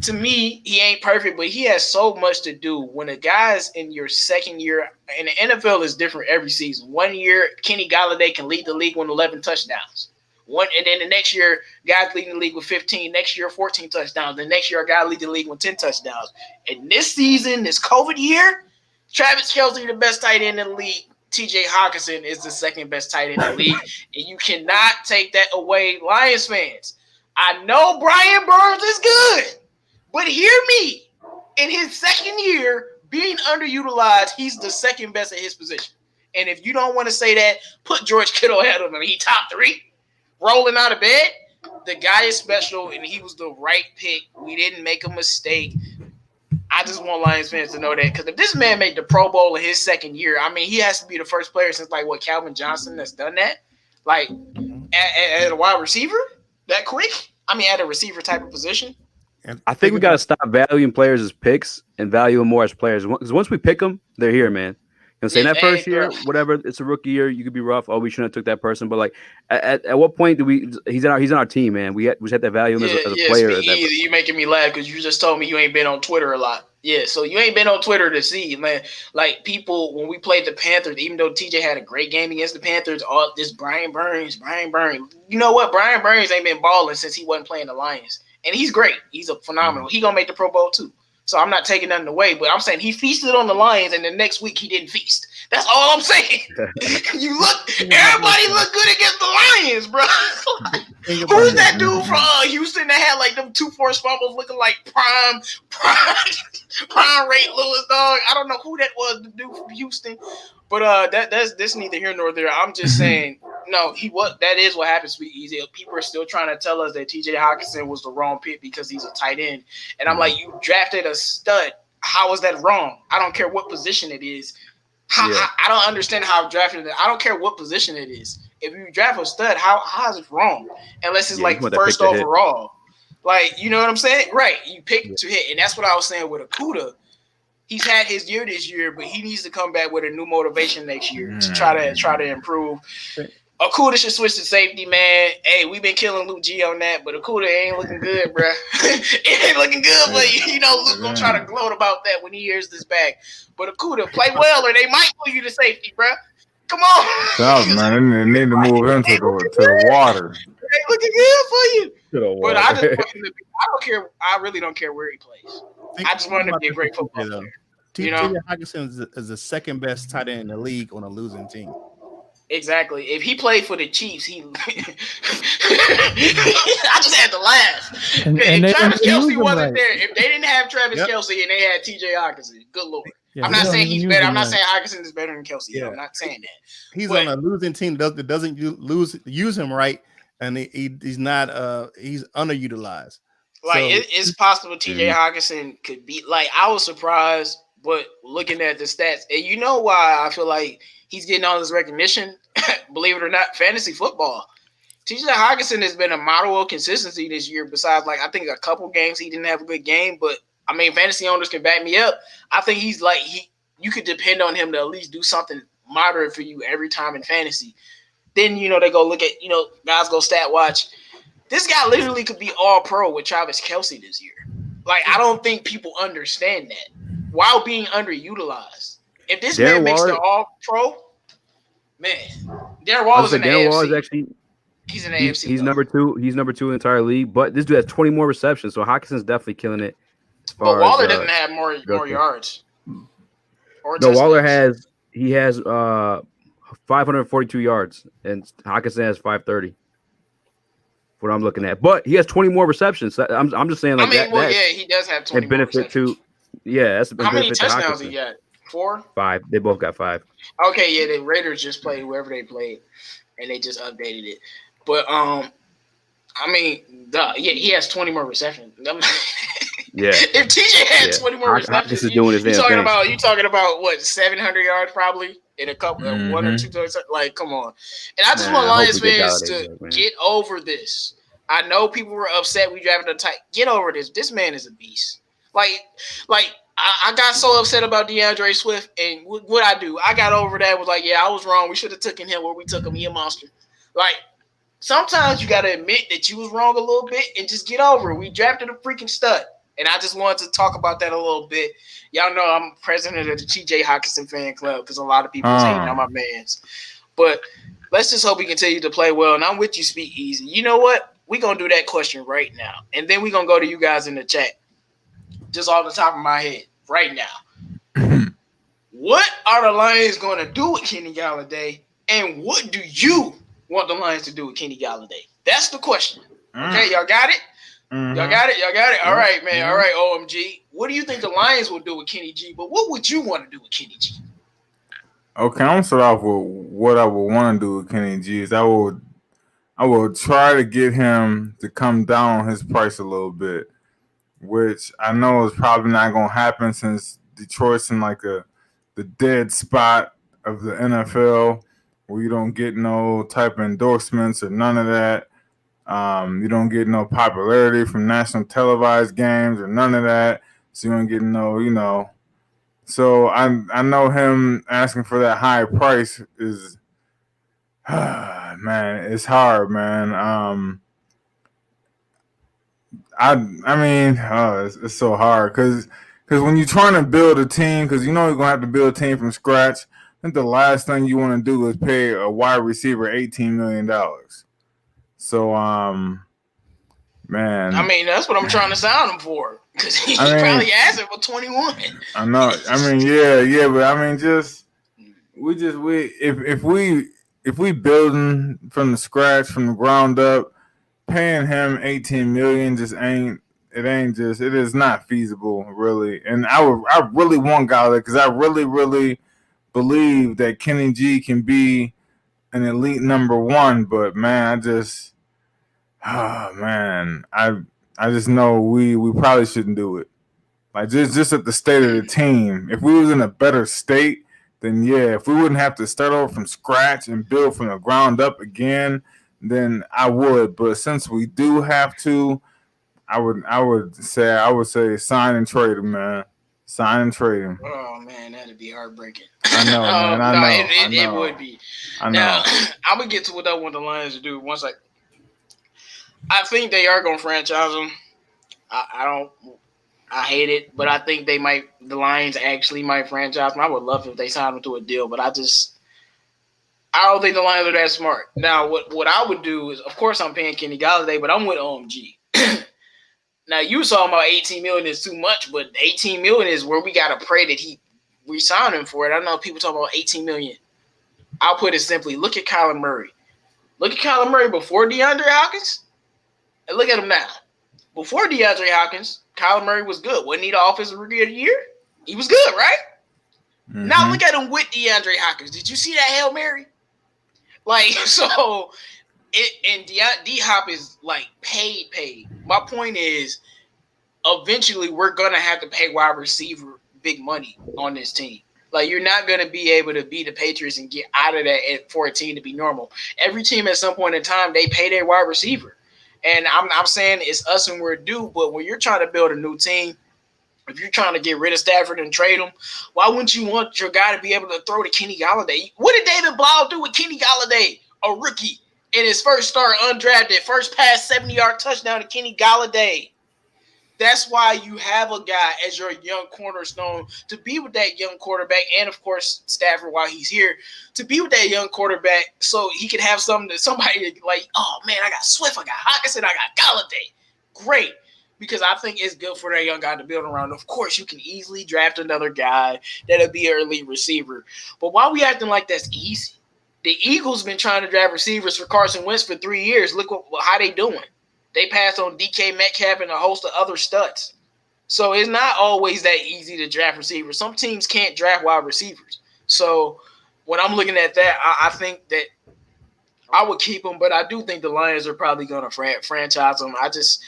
to me, he ain't perfect, but he has so much to do. When a guy's in your second year, and the NFL is different every season. 1 year, Kenny Golladay can lead the league with 11 touchdowns. And then the next year, guys leading the league with 15. Next year, 14 touchdowns. The next year, a guy lead the league with 10 touchdowns. And this season, this COVID year, Travis Kelce, the best tight end in the league. TJ Hockinson is the second best tight end in the league. And you cannot take that away, Lions fans. I know Brian Burns is good, but hear me. In his second year, being underutilized, he's the second best at his position. And if you don't want to say that, put George Kittle ahead of him. He top 3. Rolling out of bed, the guy is special, and he was the right pick. We didn't make a mistake. I just want Lions fans to know that, because if this man made the Pro Bowl in his second year, I mean, he has to be the first player since, like, Calvin Johnson that's done that? Like, at a wide receiver that quick? I mean, at a receiver type of position? I think we got to stop valuing players as picks and value them more as players. Because once we pick them, they're here, man. You know, saying that first year, whatever, it's a rookie year. You could be rough. Oh, we shouldn't have took that person. But like, at what point do we? He's on our team, man. We just had to value him as a player. You're making me laugh because you just told me you ain't been on Twitter a lot. Yeah, so you ain't been on Twitter to see, man. Like, people, when we played the Panthers, even though TJ had a great game against the Panthers, all this Brian Burns. You know what? Brian Burns ain't been balling since he wasn't playing the Lions, and he's great. He's a phenomenal. He gonna make the Pro Bowl too. So I'm not taking nothing away, but I'm saying he feasted on the Lions, and the next week he didn't feast. That's all I'm saying. Everybody look good against the Lions, bro. Who's that dude from Houston that had like them 2 forced fumbles looking like prime rate Lewis, dog? I don't know who that was, the dude from Houston. But that's neither here nor there. I'm just saying, no, that is what happens. People are still trying to tell us that TJ Hockinson was the wrong pick because he's a tight end. And I'm like, you drafted a stud. How is that wrong? I don't care what position it is. I don't understand how I've drafted it. I don't care what position it is. If you draft a stud, how is it wrong? Unless it's like first overall. Like, you know what I'm saying? Right. You pick to hit. And that's what I was saying with Okudah. He's had his year this year, but he needs to come back with a new motivation next year to try to improve. Okuda should switch to safety, man. Hey, we've been killing Luke G on that, but Okuda ain't looking good, bro. It ain't looking good for you. You know, Luke gonna try to gloat about that when he hears this back. But Okuda, play well, or they might move you to safety, bro. Come on. So, man, they need to move him to the water. It ain't looking good for you. To the But I just water. want him to be, I don't care. I really don't care where he plays. I just want him to be a great football player. You know? TJ Hockinson is the second best tight end in the league on a losing team. Exactly. If he played for the Chiefs, he. I just had to laugh. And If they Travis didn't use Kelce him wasn't right. there, if they didn't have Travis Yep. Kelce and they had TJ Hockinson, good lord. Yeah, I'm they not don't saying even he's use better. him I'm not right. saying Hockinson is better than Kelce. Yeah. I'm not saying that. He's But- on a losing team that doesn't use him right, and he's not he's underutilized. Like So- it's possible TJ Hockinson could be like I was surprised, but looking at the stats, and you know why I feel like he's getting all this recognition, believe it or not, fantasy football. TJ Hockinson has been a model of consistency this year. Besides, like I think a couple games he didn't have a good game, but I mean, fantasy owners can back me up. I think he's like you could depend on him to at least do something moderate for you every time in fantasy. Then they go look at guys go stat watch. This guy literally could be all pro with Travis Kelce this year. Like I don't think people understand that while being underutilized. If this man makes the all pro, man, Darren Waller's in the Darren Waller is AFC. actually He's in the AFC. he's though. number 2. He's number 2 in the entire league. But this dude has 20 more receptions, so Hawkinson's definitely killing it. As But far Waller as, doesn't have more okay. yards. Or No, Waller touchdowns. has 542 yards, and Hockinson has 530. What I'm looking at, but he has 20 more receptions. So I'm just saying, like I mean, that. well, That's yeah, he does have 20 a benefit receptions. to. Yeah, that's a How many benefit to touchdowns Hockinson. he got? 4? 5. They both got 5. Okay, yeah, the Raiders just played whoever they played, and they just updated it. But I mean, he has 20 more receptions. Yeah, If TJ had 20 more receptions, Hockinson is doing his damn thing. you talking about what 700 yards probably in a couple one or two touchdowns. Like, come on. And I just Man, want I hope Lions we get fans Golladay to back, man. get over this. I know people were upset we drafted a tight. Get over this. This man is a beast. Like I got so upset about DeAndre Swift, and what I do, I got over that. Was like, yeah, I was wrong. We should have taken him where we took him. He a monster. Like sometimes you got to admit that you was wrong a little bit and just get over it. We drafted a freaking stud. And I just wanted to talk about that a little bit. Y'all know I'm president of the TJ Hockinson fan club because a lot of people hating on my mans. But let's just hope he continues to play well. And I'm with you, Speak Easy. You know what? We're going to do that question right now. And then we're going to go to you guys in the chat. Just off the top of my head right now. What are the Lions going to do with Kenny Golladay? And what do you want the Lions to do with Kenny Golladay? That's the question. Okay, y'all got it? Mm-hmm. Y'all got it? All right, man. All right, OMG. What do you think the Lions will do with Kenny G? But what would you want to do with Kenny G? Okay, I'm gonna start off with what I would want to do with Kenny G. Is I will try to get him to come down on his price a little bit, which I know is probably not gonna happen since Detroit's in like the dead spot of the NFL where you don't get no type of endorsements or none of that. You don't get no popularity from national televised games or none of that. So you don't get no, So I know him asking for that high price is, man, it's hard, man. It's so hard because when you're trying to build a team, because you're gonna have to build a team from scratch. I think the last thing you want to do is pay a wide receiver $18 million. So, man. I mean, that's what I'm trying to sound him for. Because he probably asking for 21. I know. I mean, yeah, but I mean, if we building from the scratch, from the ground up, paying him $18 million it is not feasible, really. And I really want Golladay because I really, really believe that Kenny G can be an elite number 1, but man, I just know we probably shouldn't do it. Like just at the state of the team. If we was in a better state, then yeah. If we wouldn't have to start over from scratch and build from the ground up again, then I would. But since we do have to, I would say sign and trade him, man. Sign and trade him. Oh man, that'd be heartbreaking. I know, man. I no, know. it would be. I know. Now, I'm gonna get to what I want the Lions to do. Once I think they are gonna franchise him. I hate it, but I think they might. The Lions actually might franchise him. I would love if they signed him to a deal, but I don't think the Lions are that smart. Now, what I would do is, of course, I'm paying Kenny Golladay, but I'm with Omg. Now, you saw about 18 million is too much, but 18 million is where we got to pray that we sign him for it. I know people talk about 18 million. I'll put it simply. Look at Kyler Murray. Look at Kyler Murray before DeAndre Hopkins, and look at him now. Before DeAndre Hopkins, Kyler Murray was good. Wasn't he the offensive rookie of the year? He was good, right? Mm-hmm. Now look at him with DeAndre Hopkins. Did you see that Hail Mary? Like, so, and D-Hop is, like, paid. My point is, eventually we're going to have to pay wide receiver big money on this team. Like, you're not going to be able to beat the Patriots and get out of that at 14 to be normal. Every team at some point in time, they pay their wide receiver. And I'm saying it's us and we're due, but when you're trying to build a new team, if you're trying to get rid of Stafford and trade him, why wouldn't you want your guy to be able to throw to Kenny Golladay? What did David Blau do with Kenny Golladay, a rookie, in his first start, undrafted, first pass, 70-yard touchdown to Kenny Golladay? That's why you have a guy as your young cornerstone to be with that young quarterback, and of course Stafford while he's here, to be with that young quarterback so he can have something that somebody like, oh man, I got Swift, I got Hockinson, I got Golladay. Great. Because I think it's good for that young guy to build around. Of course, you can easily draft another guy that'll be an elite receiver. But why we acting like that's easy? The Eagles been trying to draft receivers for Carson Wentz for 3 years. Look how they doing. They passed on DK Metcalf and a host of other studs. So it's not always that easy to draft receivers. Some teams can't draft wide receivers. So when I'm looking at that, I think that I would keep him, but I do think the Lions are probably going to franchise him. I just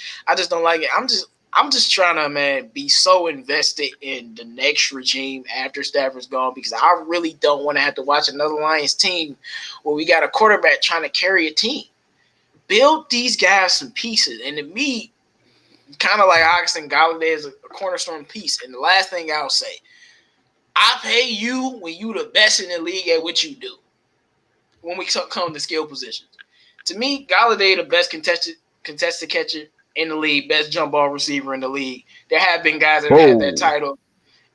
don't like it. I'm just trying to, man, be so invested in the next regime after Stafford's gone because I really don't want to have to watch another Lions team where we got a quarterback trying to carry a team. Build these guys some pieces. And to me, kind of like Hockinson, Golladay is a cornerstone piece. And the last thing I'll say, I pay you when you the best in the league at what you do. When we come to skill positions. To me, Golladay the best contested catcher in the league, best jump ball receiver in the league. There have been guys that have had that title.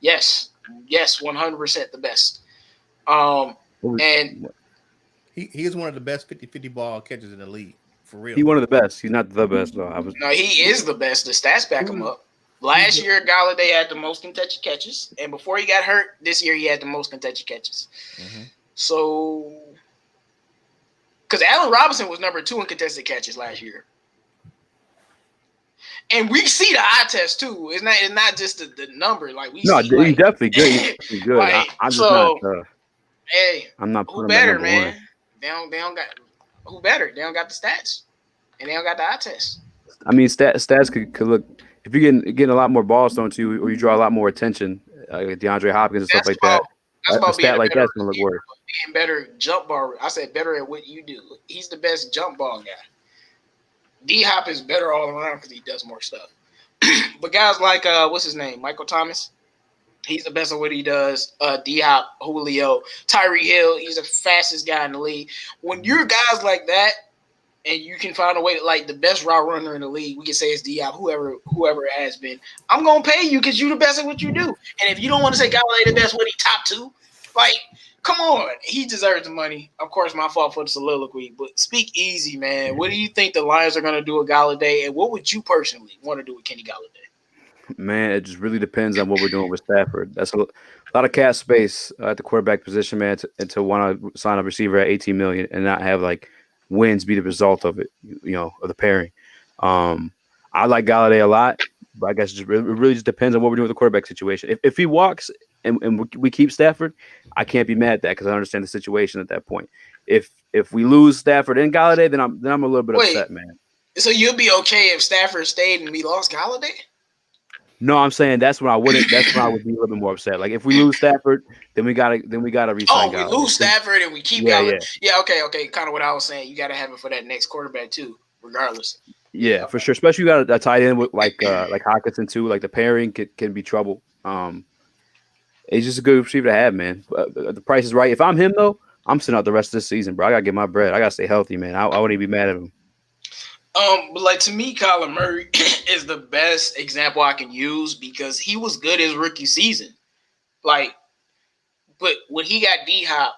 Yes, 100% the best. And he is one of the best 50-50 ball catchers in the league, for real. He's one of the best. He's not the best, though. No, he is the best. The stats back him up. Last year, Golladay had the most contested catches. And before he got hurt, this year he had the most contested catches. Mm-hmm. So... Because Allen Robinson was number 2 in contested catches last year. And we see the eye test, too. It's not just the number. Like we see, he's definitely good. He's good. Like, I'm just not. Hey, I'm not. Who better, man? They don't got who better. They don't got the stats, and they don't got the eye test. I mean, stats could look. If you're getting a lot more balls thrown to you, or you draw a lot more attention, like DeAndre Hopkins and stuff like that. That's a stat like that's gonna look worse. Being better jump ball. I said better at what you do. He's the best jump ball guy. D-Hop is better all around because he does more stuff. But guys like what's his name? Michael Thomas. He's the best at what he does. D-Hop, Julio, Tyreek Hill. He's the fastest guy in the league. When you're guys like that, and you can find a way to, like, the best route runner in the league, we can say it's D-Hop, whoever it has been. I'm gonna pay you because you're the best at what you do. And if you don't want to say Golladay the best, what he top 2, like, come on, he deserves the money. Of course, my fault for the soliloquy, but speak easy, man. What do you think the Lions are gonna do with Golladay, and what would you personally want to do with Kenny Golladay? Man, it just really depends on what we're doing with Stafford. That's a lot of cap space at the quarterback position, man, to want to sign a receiver at $18 million and not have like wins be the result of it, of the pairing. I like Golladay a lot, but I guess it really just depends on what we're doing with the quarterback situation. If he walks and we keep Stafford, I can't be mad at that because I understand the situation at that point. If we lose Stafford and Golladay, then I'm a little bit upset, man. So you'll be okay if Stafford stayed and we lost Golladay? No, I'm saying that's when I would be a little bit more upset. Like if we lose Stafford, then we gotta resign. Oh, we lose Stafford and we keep Golladay. Yeah, okay. Kind of what I was saying. You gotta have it for that next quarterback too, regardless. Yeah, for sure. Especially you got a tight end with like Hockinson too. Like the pairing can be trouble. He's just a good receiver to have, man. The price is right. If I'm him, though, I'm sitting out the rest of this season, bro. I got to get my bread. I got to stay healthy, man. I wouldn't even be mad at him. But like to me, Kyler Murray is the best example I can use because he was good his rookie season. Like, but when he got D-Hop,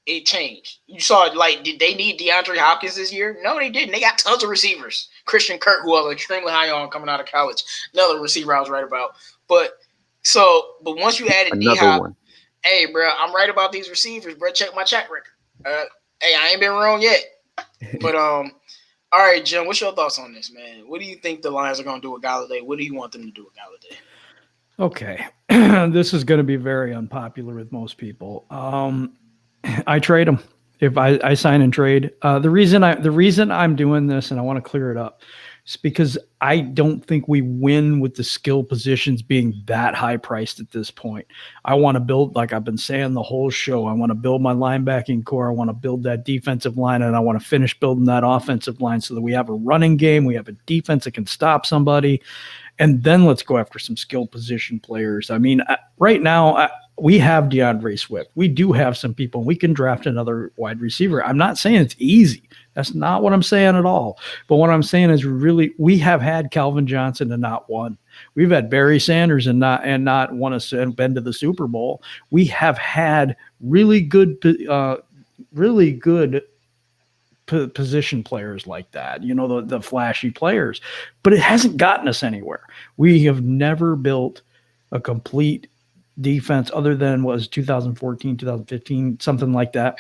it changed. You saw, like, did they need DeAndre Hopkins this year? No, they didn't. They got tons of receivers. Christian Kirk, who I was extremely high on coming out of college, another receiver I was right about. But once you added D-Hop, hey, bro, I'm right about these receivers, bro. Check my track record. Hey, I ain't been wrong yet. But all right, Jim, what's your thoughts on this, man? What do you think the Lions are going to do with Golladay? What do you want them to do with Golladay? Okay, this is going to be very unpopular with most people. I trade him if I sign and trade. The reason I'm doing this, and I want to clear it up, is because I don't think we win with the skill positions being that high priced at this point. I want to build, like I've been saying the whole show, I want to build my linebacking core. I want to build that defensive line, and I want to finish building that offensive line so that we have a running game, we have a defense that can stop somebody, and then let's go after some skill position players. I mean, right now, we have DeAndre Swift. We do have some people. We can draft another wide receiver. I'm not saying it's easy. That's not what I'm saying at all. But what I'm saying is we have had Calvin Johnson and not won. We've had Barry Sanders and not won been to the Super Bowl. We have had really good position players like that, the flashy players, but it hasn't gotten us anywhere. We have never built a complete defense other than was 2014, 2015, something like that,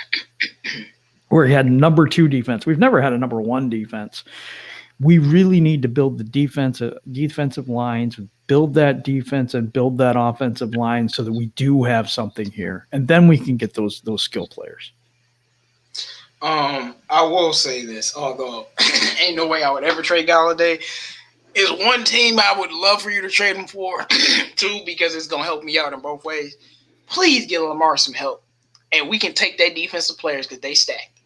where he had number 2 defense. We've never had a number 1 defense. We really need to build the defensive lines, build that defense and build that offensive line so that we do have something here. And then we can get those skill players. I will say this, although ain't no way I would ever trade Golladay. Is one team I would love for you to trade him for, 2, because it's going to help me out in both ways. Please give Lamar some help, and we can take their defensive players because they stacked.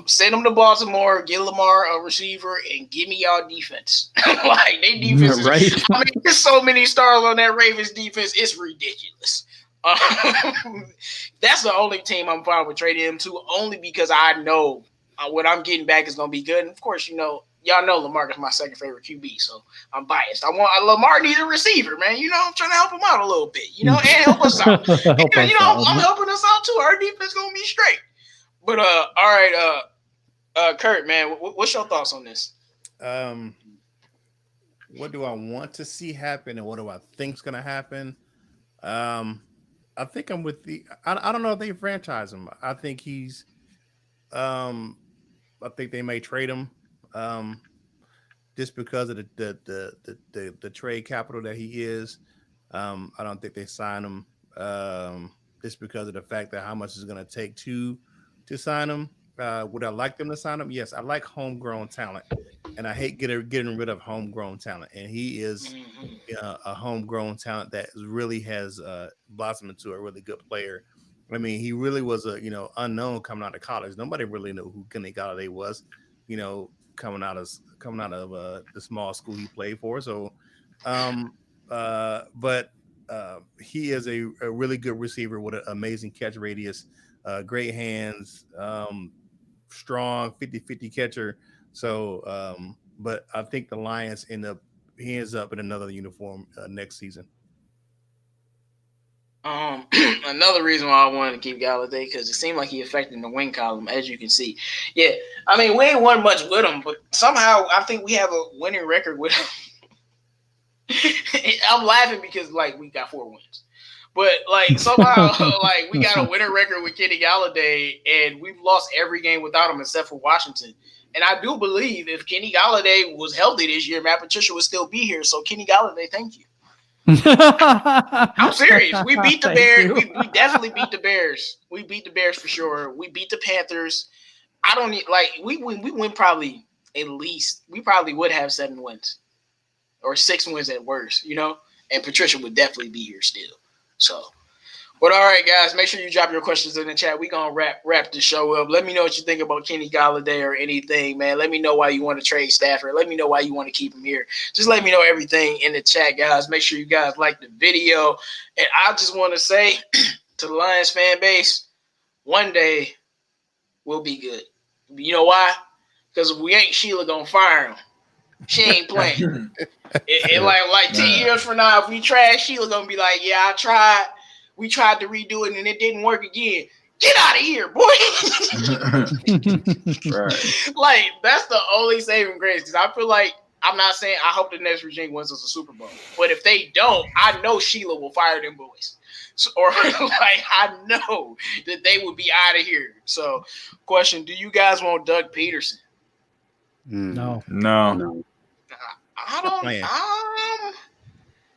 Send them to Baltimore, get Lamar a receiver, and give me y'all defense. Like, they defense is, right? I mean, there's so many stars on that Ravens defense, it's ridiculous. That's the only team I'm fine with trading him to, only because I know what I'm getting back is going to be good. And, of course, y'all know Lamar is my second favorite QB, so I'm biased. Lamar needs a receiver, man. I'm trying to help him out a little bit, and help us out. I'm helping us out too. Our defense gonna be straight. But all right, Kurt, man, what's your thoughts on this? What do I want to see happen, and what do I think's gonna happen? I think I'm with I don't know if they franchise him. I think he's. I think they may trade him. Just because of the trade capital that he is, I don't think they sign him. Just because of the fact that how much it's going to take to sign him. Would I like them to sign him? Yes, I like homegrown talent, and I hate getting rid of homegrown talent. And he is a homegrown talent that really has blossomed into a really good player. I mean, he really was a unknown coming out of college. Nobody really knew who Kenny Golladay was. Coming out of the small school he played for. So, but he is a really good receiver with an amazing catch radius, great hands, strong 50-50 catcher. So, but I think the Lions he ends up in another uniform next season. Another reason why I wanted to keep Golladay, because it seemed like he affected the win column, as you can see. Yeah, I mean, we ain't won much with him, but somehow I think we have a winning record with him. I'm laughing because, like, we got 4 wins. But, like, somehow, like, we got a winning record with Kenny Golladay, and we've lost every game without him except for Washington. And I do believe if Kenny Golladay was healthy this year, Matt Patricia would still be here. So, Kenny Golladay, thank you. I'm serious. We beat the Bears. We definitely beat the Bears. We beat the Bears for sure. We beat the Panthers. I don't need, like, we win probably at least, we probably would have 7 wins or 6 wins at worst, and Patricia would definitely be here still. So, But all right, guys, make sure you drop your questions in the chat. We're going to wrap the show up. Let me know what you think about Kenny Golladay or anything, man. Let me know why you want to trade Stafford. Let me know why you want to keep him here. Just let me know everything in the chat, guys. Make sure you guys like the video. And I just want to say to the Lions fan base, one day we'll be good. You know why? Because if we ain't, Sheila going to fire him. She ain't playing. Like 10 years from now, if we trash, Sheila going to be like, yeah, I tried. We tried to redo it and it didn't work again. Get out of here, boy. Right. Like, that's the only saving grace. Because I feel like, I'm not saying I hope the next regime wins us a Super Bowl. But if they don't, I know Sheila will fire them boys. So, or like, I know that they would be out of here. So, question, do you guys want Doug Peterson? No. I don't.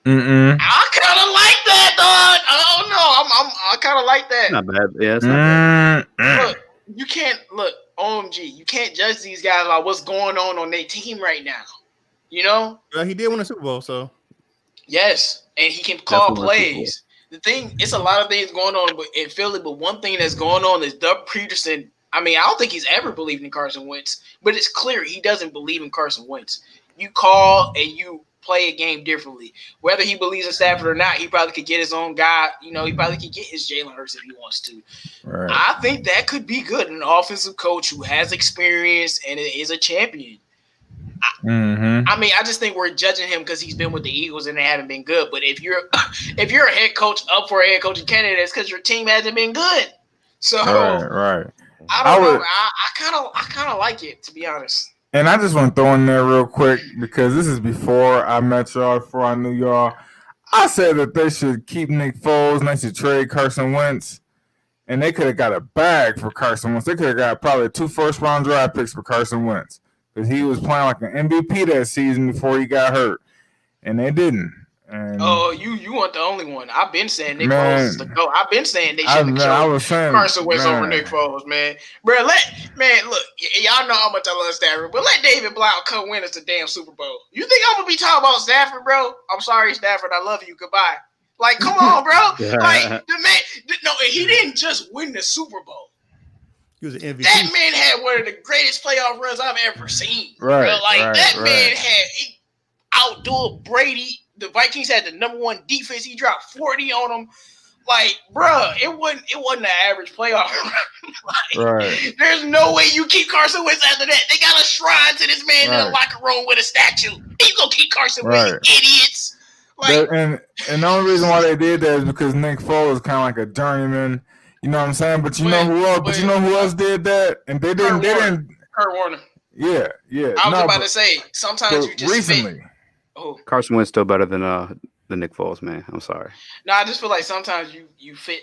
I kind of like that, dog. I don't know. I kind of like that. Not bad. Yeah, it's not bad. Look, you can't look OMG. You can't judge these guys like what's going on their team right now. You know? Well, he did win a Super Bowl, so Yes, and he can call Definitely plays. The thing, it's a lot of things going on in Philly, but one thing that's going on is Doug Peterson. I mean, I don't think he's ever believed in Carson Wentz, but it's clear he doesn't believe in Carson Wentz. You call and you play a game differently. Whether he believes in Stafford or not, he probably could get his own guy. You know, he probably could get his Jalen Hurts if he wants to. Right. I think that could be good. An offensive coach who has experience and is a champion. I mean, I just think we're judging him because he's been with the Eagles and they haven't been good. But if you're a head coach up for a head coaching candidate, it's because your team hasn't been good. So Right. I don't know. I kind of like it, to be honest. And I just want to throw in there real quick because this is before I met y'all, before I knew y'all. I said that they should keep Nick Foles and they should trade Carson Wentz. And they could have got a bag for Carson Wentz. They could have got probably 2 first-round draft picks for Carson Wentz. Because he was playing like an MVP that season before he got hurt. And they didn't. And you weren't the only one. I've been saying Nick Foles is the GOAT. I've been saying they should have chosen Carson Wentz over Nick Foles, man. Bro, look, y'all know how much I love Stafford, but let David Blount come win us the damn Super Bowl. You think I'm gonna be talking about Stafford, bro? I'm sorry, Stafford. I love you. Goodbye. Like, come on, bro. Like, the man, no, he didn't just win the Super Bowl. he was an MVP. That man had one of the greatest playoff runs I've ever seen. Right, Bro. Like, right, that right. man he outdueled Brady. The Vikings had the #1 defense. He dropped 40 on them. Like, bro, it wasn't an average playoff run. Right. There's no way you keep Carson Wentz after that. They got a shrine to this man in the locker room with a statue. You gonna keep Carson Wentz, you idiots. Like, and the only reason why they did that is because Nick Foles is kind of like a journeyman. You know what I'm saying? But you know who else? But you know who else did that? And they didn't. Kurt Warner. Yeah. I was about to say sometimes you just recently. fit. Oh. Carson Wentz still better than Nick Foles, man. I'm sorry. No, I just feel like sometimes you fit.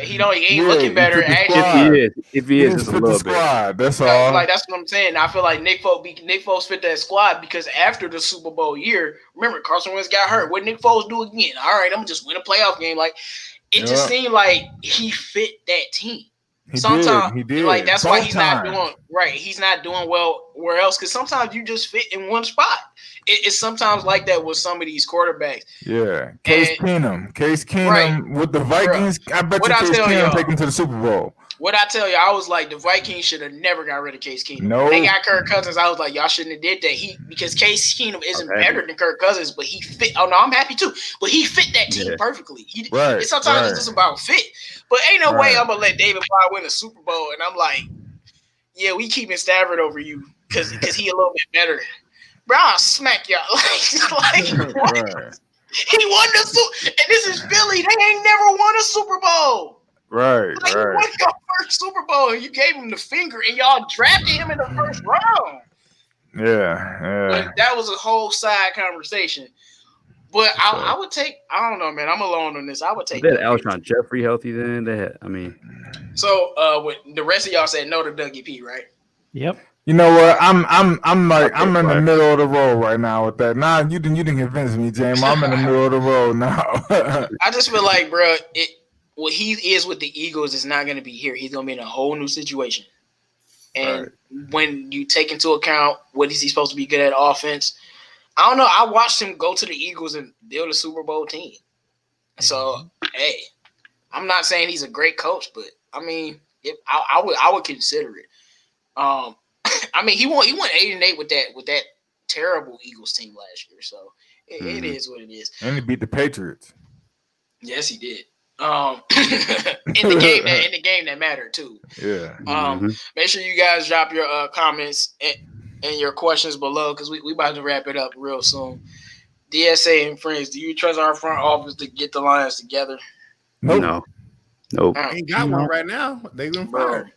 He ain't looking better. Actually, if he is just a little bit. That's all. Like, that's what I'm saying. I feel like Nick Foles fit that squad because after the Super Bowl year, remember Carson Wentz got hurt. What Nick Foles do again? All right, I'm gonna just win a playoff game. Like, it just seemed like he fit that team. He did. Like, that's why he's not doing right. He's not doing well where else because sometimes you just fit in one spot. It's sometimes like that with some of these quarterbacks. Yeah, Case Keenum with the Vikings. I bet you Case Keenum take him to the Super Bowl. What I tell you, I was like, the Vikings should have never got rid of Case Keenum. No. When they got Kirk Cousins, I was like, y'all shouldn't have did that. Because Case Keenum isn't better than Kirk Cousins, but he fit. Oh no, I'm happy too. But he fit that team perfectly. Sometimes it's just about fit. But ain't no way I'm gonna let David Blount win a Super Bowl, and I'm like, yeah, we keeping Stafford over you because he a little bit better. Bro, I'll smack y'all. Like what? Right. He won the Super, and this is Philly. They ain't never won a Super Bowl. Right. Like, he won your first Super Bowl, and you gave him the finger, and y'all drafted him in the first round. Yeah. But that was a whole side conversation. But I would take. I don't know, man. I'm alone on this. I would take. They had Alshon Jeffrey healthy then. They had. I mean. So, the rest of y'all said no to Dougie P, right? Yep. You know what? I'm in the middle of the road right now with that. Nah, you didn't convince me, James. I'm in the middle of the road now. I just feel like, bro, what he is with the Eagles is not going to be here. He's going to be in a whole new situation. And when you take into account what is he supposed to be good at offense, I don't know. I watched him go to the Eagles and build a Super Bowl team. So, hey, I'm not saying he's a great coach, but I mean, I would consider it. I mean, he won 8-8 with that terrible Eagles team last year, so it is what it is. And he beat the Patriots. Yes, he did. In the game that mattered too. Yeah. Make sure you guys drop your comments and your questions below because we about to wrap it up real soon. DSA and friends, do you trust our front office to get the Lions together? Nope. Ain't got one right now. They been fired.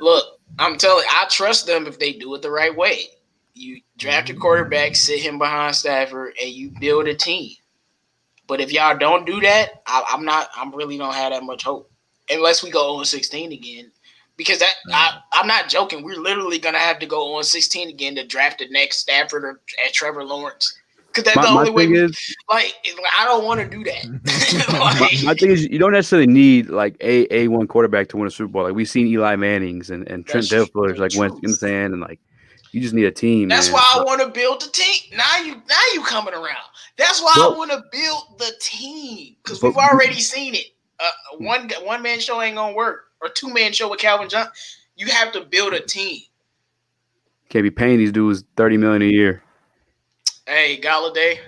Look, I'm telling you, I trust them if they do it the right way. You draft a quarterback, sit him behind Stafford, and you build a team. But if y'all don't do that, I really don't have that much hope. Unless we go 0-16 again. Because I'm not joking. We're literally going to have to go 0-16 again to draft the next Stafford or Trevor Lawrence. Because that's the only way. I don't want to do that. My thing is, you don't necessarily need like a one quarterback to win a Super Bowl. Like we've seen Eli Manning's and Trent Dilfer's like went, you know what I'm saying, and like you just need a team. That's why I want to build the team. Now you coming around. That's why I want to build the team because we've already seen it. One man show ain't gonna work, or 2-man show with Calvin Johnson. You have to build a team. Can't be paying these dudes $30 million a year. Hey, Golladay,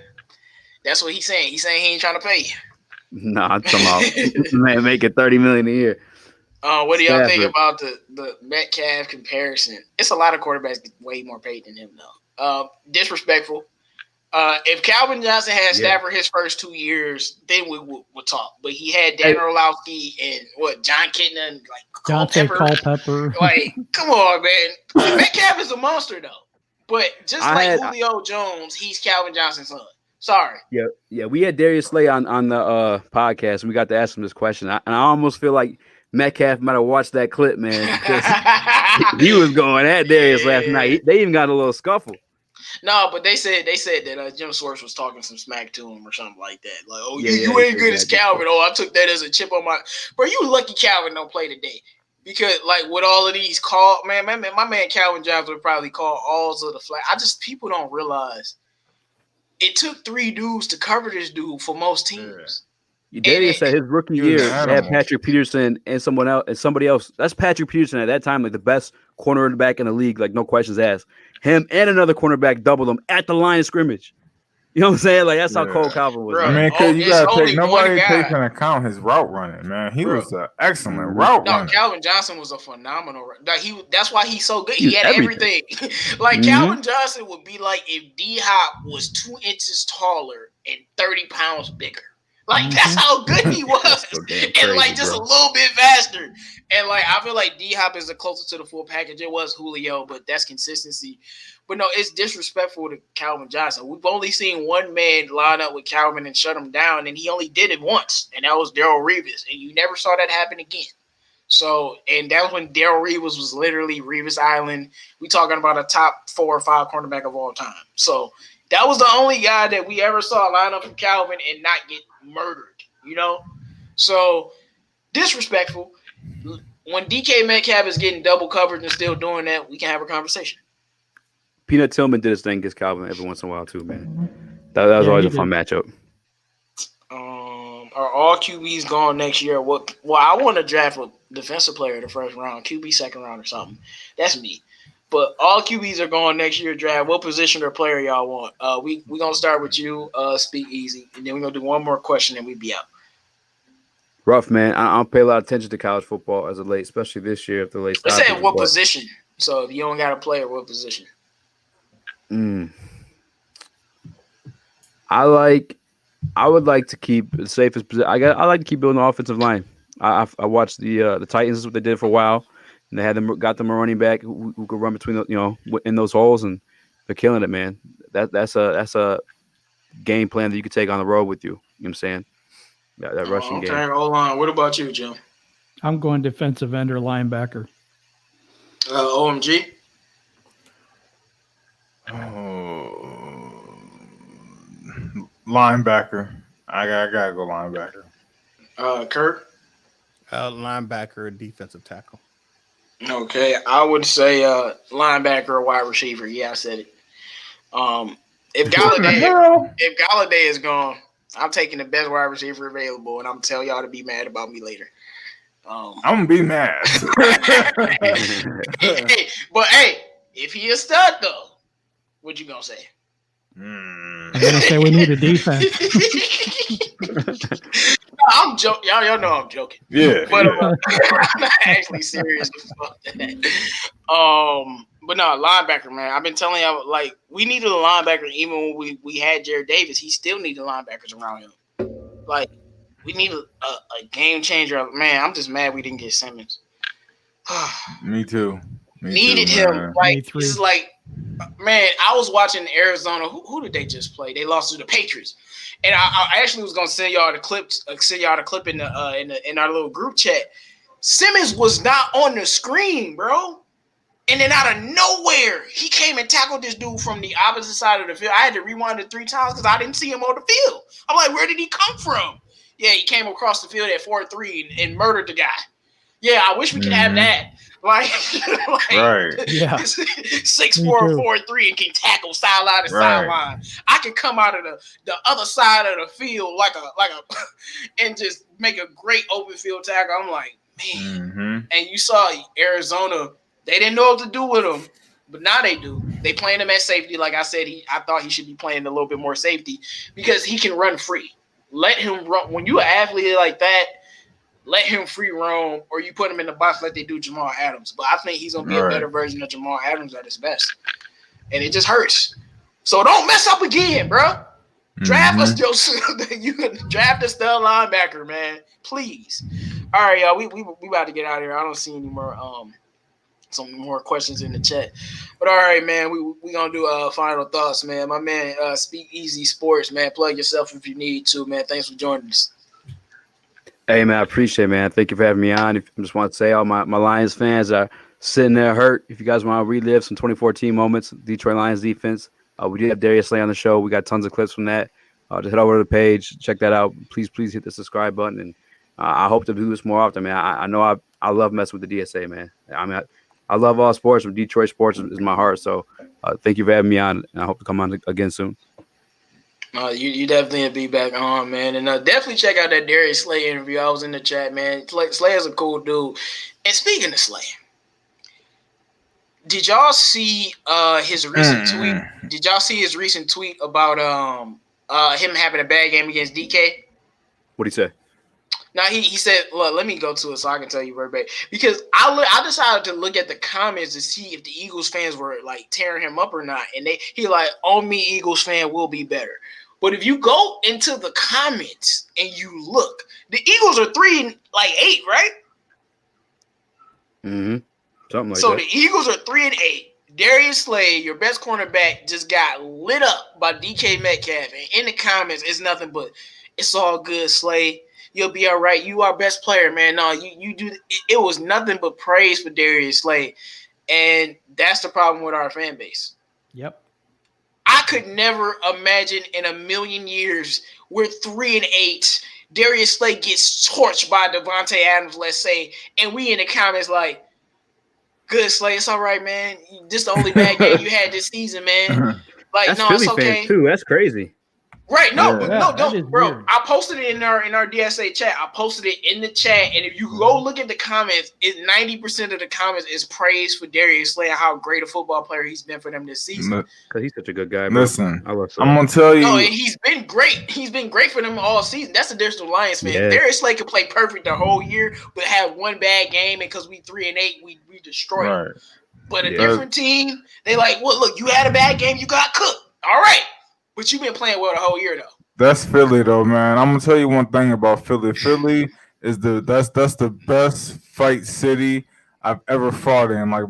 that's what he's saying. He's saying he ain't trying to pay you. Nah, I'm talking about man making $30 million a year. What do y'all think about the Metcalf comparison? It's a lot of quarterbacks get way more paid than him, though. Disrespectful. If Calvin Johnson had Stafford his first 2 years, then we would talk. But he had Dan Orlovsky and John Kitna and Culpepper. Like, come on, man. Metcalf is a monster, though. But just Julio Jones, he's Calvin Johnson's son. Sorry. Yeah. We had Darius Slay on the podcast, and we got to ask him this question. And I almost feel like Metcalf might have watched that clip, man. He was going at Darius last night. They even got a little scuffle. No, but they said that Jim Swartz was talking some smack to him or something like that. Like, you ain't good as Calvin. I took that as a chip on my. Bro, you lucky Calvin don't play today. Because, like, with all of these calls, my man Calvin Johnson would probably call all of the flag. People don't realize it took 3 dudes to cover this dude for most teams. Darius said his rookie year had Patrick Peterson and somebody else. That's Patrick Peterson at that time, like the best cornerback in the league, like no questions asked. Him and another cornerback doubled him at the line of scrimmage. You know what I'm saying? Like that's how cold Calvin was. I mean, because you gotta take nobody takes into account his route running, man. He was an excellent route runner. Calvin Johnson was a phenomenal. That's why he's so good. He had everything. Like Calvin Johnson would be like if D-Hop was 2 inches taller and 30 pounds bigger. Like that's how good he was, and like just a little bit faster. And like I feel like D-Hop is the closest to the full package. It was Julio, but that's consistency. But no, it's disrespectful to Calvin Johnson. We've only seen one man line up with Calvin and shut him down, and he only did it once, and that was Darrelle Revis, and you never saw that happen again. So, and that was when Darrelle Revis was literally Revis Island. We talking about a top 4 or 5 cornerback of all time. So that was the only guy that we ever saw line up with Calvin and not get murdered, you know? So disrespectful. When DK Metcalf is getting double coverage and still doing that, we can have a conversation. Peanut Tillman did his thing against Calvin every once in a while too, man. That was always a fun matchup. Are all QBs gone next year? Well, I want to draft a defensive player in the first round, QB second round or something. That's me. But all QBs are going next year draft. What position or player y'all want? We gonna start with you, Speak Easy, and then we're gonna do one more question and we be out. Rough, man. I don't pay a lot of attention to college football as of late, especially this year if the late. Let's say what position. So if you don't got a player, what position? I would like to keep the safest position. I like to keep building the offensive line. I watched the Titans, what they did for a while, and they got them a running back who could run between in those holes, and they're killing it, man. That's a game plan that you could take on the road with you. You know what I'm saying? That rushing game. Okay, hold on. What about you, Jim? I'm going defensive end or linebacker. OMG. Linebacker. I gotta go linebacker. Kurt? Linebacker or defensive tackle. Okay, I would say linebacker or wide receiver. Yeah, I said it. If Golladay is gone, I'm taking the best wide receiver available, and I'm telling y'all to be mad about me later. I'm gonna be mad. But hey, if he is stud though, what you gonna say? I'm gonna say we need a defense. I'm joking. Y'all know I'm joking. Yeah, But yeah. I'm not actually serious about that. But no, linebacker, man. I've been telling y'all, like, we needed a linebacker even when we had Jared Davis. He still needed linebackers around him. Like, we need a game changer. Man, I'm just mad we didn't get Simmons. Me too. Needed him. Like, this is like, man, I was watching Arizona. Who did they just play? They lost to the Patriots. And I actually was gonna send y'all the clip in our little group chat. Simmons was not on the screen, bro. And then out of nowhere, he came and tackled this dude from the opposite side of the field. I had to rewind it 3 times because I didn't see him on the field. I'm like, where did he come from? Yeah, he came across the field at 4-3 and murdered the guy. Yeah, I wish we could have that. Like right. Yeah. 6'4", 4-3 and can tackle sideline to sideline. I can come out of the other side of the field like a and just make a great open field tackle. I'm like, man. And you saw Arizona, they didn't know what to do with him, but now they do. They playing him at safety. Like I said, I thought he should be playing a little bit more safety because he can run free. Let him run. When you're an athlete like that, let him free roam, or you put him in the box like they do Jamal Adams. But I think he's going to be a better version of Jamal Adams at his best. And it just hurts. So don't mess up again, bro. Draft us, you can draft a stud linebacker, man. Please. All right, y'all. We about to get out of here. I don't see any more some more questions in the chat. But all right, man. We gonna do final thoughts, man. My man, Speak Easy Sports, man. Plug yourself if you need to, man. Thanks for joining us. Hey, man, I appreciate it, man. Thank you for having me on. I just want to say all my Lions fans are sitting there hurt. If you guys want to relive some 2014 moments, Detroit Lions defense, we did have Darius Slay on the show. We got tons of clips from that. Just head over to the page. Check that out. Please hit the subscribe button. And I hope to do this more often, man. I know I love messing with the DSA, man. I mean, I love all sports. From Detroit sports is my heart. So thank you for having me on. And I hope to come on again soon. You definitely will be back on, man. And definitely check out that Darius Slay interview. I was in the chat, man. Slay is a cool dude. And speaking of Slay, did y'all see his recent tweet? Did y'all see his recent tweet about him having a bad game against DK? What'd he say? Now he said, "Look, let me go to it so I can tell you verbatim." Because I decided to look at the comments to see if the Eagles fans were like tearing him up or not, and he like, "On me, Eagles fan will be better." But if you go into the comments and you look, the Eagles are 3-8, right? Mm-hmm. Something like so that. The Eagles are 3-8. Darius Slay, your best cornerback, just got lit up by DK Metcalf, and in the comments, it's nothing but "It's all good, Slay. You'll be all right. You are best player, man." No, you do. It was nothing but praise for Darius Slay, and that's the problem with our fan base. Yep. I could never imagine in a million years we're 3-8. Darius Slay gets torched by Devontae Adams, let's say, and we in the comments like, "Good, Slay. It's all right, man. This the only bad game you had this season, man." Like, that's no, Philly it's okay. fans too. That's crazy. Right, no, Yeah, but no, don't, bro. Weird. I posted it in our DSA chat. I posted it in the chat, and if you go look at the comments, 90% of the comments is praise for Darius Slay and how great a football player he's been for them this season. Because he's such a good guy. Bro. Listen, I love I'm gonna tell you. No, and he's been great. He's been great for them all season. That's the difference with Lions fans. Yeah. Darius Slay could play perfect the whole year, but have one bad game, and because we 3-8, we destroy him. But a different team, they like, well, look, you had a bad game, you got cooked. All right, but you've been playing well the whole year though. That's Philly though, man. I'm gonna tell you one thing about Philly. Philly is that's the best fight city I've ever fought in. Like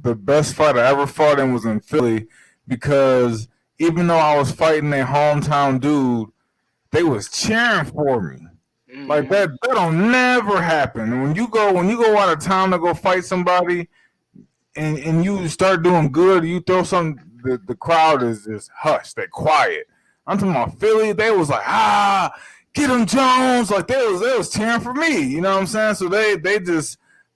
the best fight I ever fought in was in Philly, because even though I was fighting a hometown dude, they was cheering for me. Like that don't never happen. When you go out of town to go fight somebody and you start doing good, you throw something, the crowd is just hushed, they're quiet. I'm talking about Philly. They was like, get him, Jones. Like they was cheering for me. You know what I'm saying? So they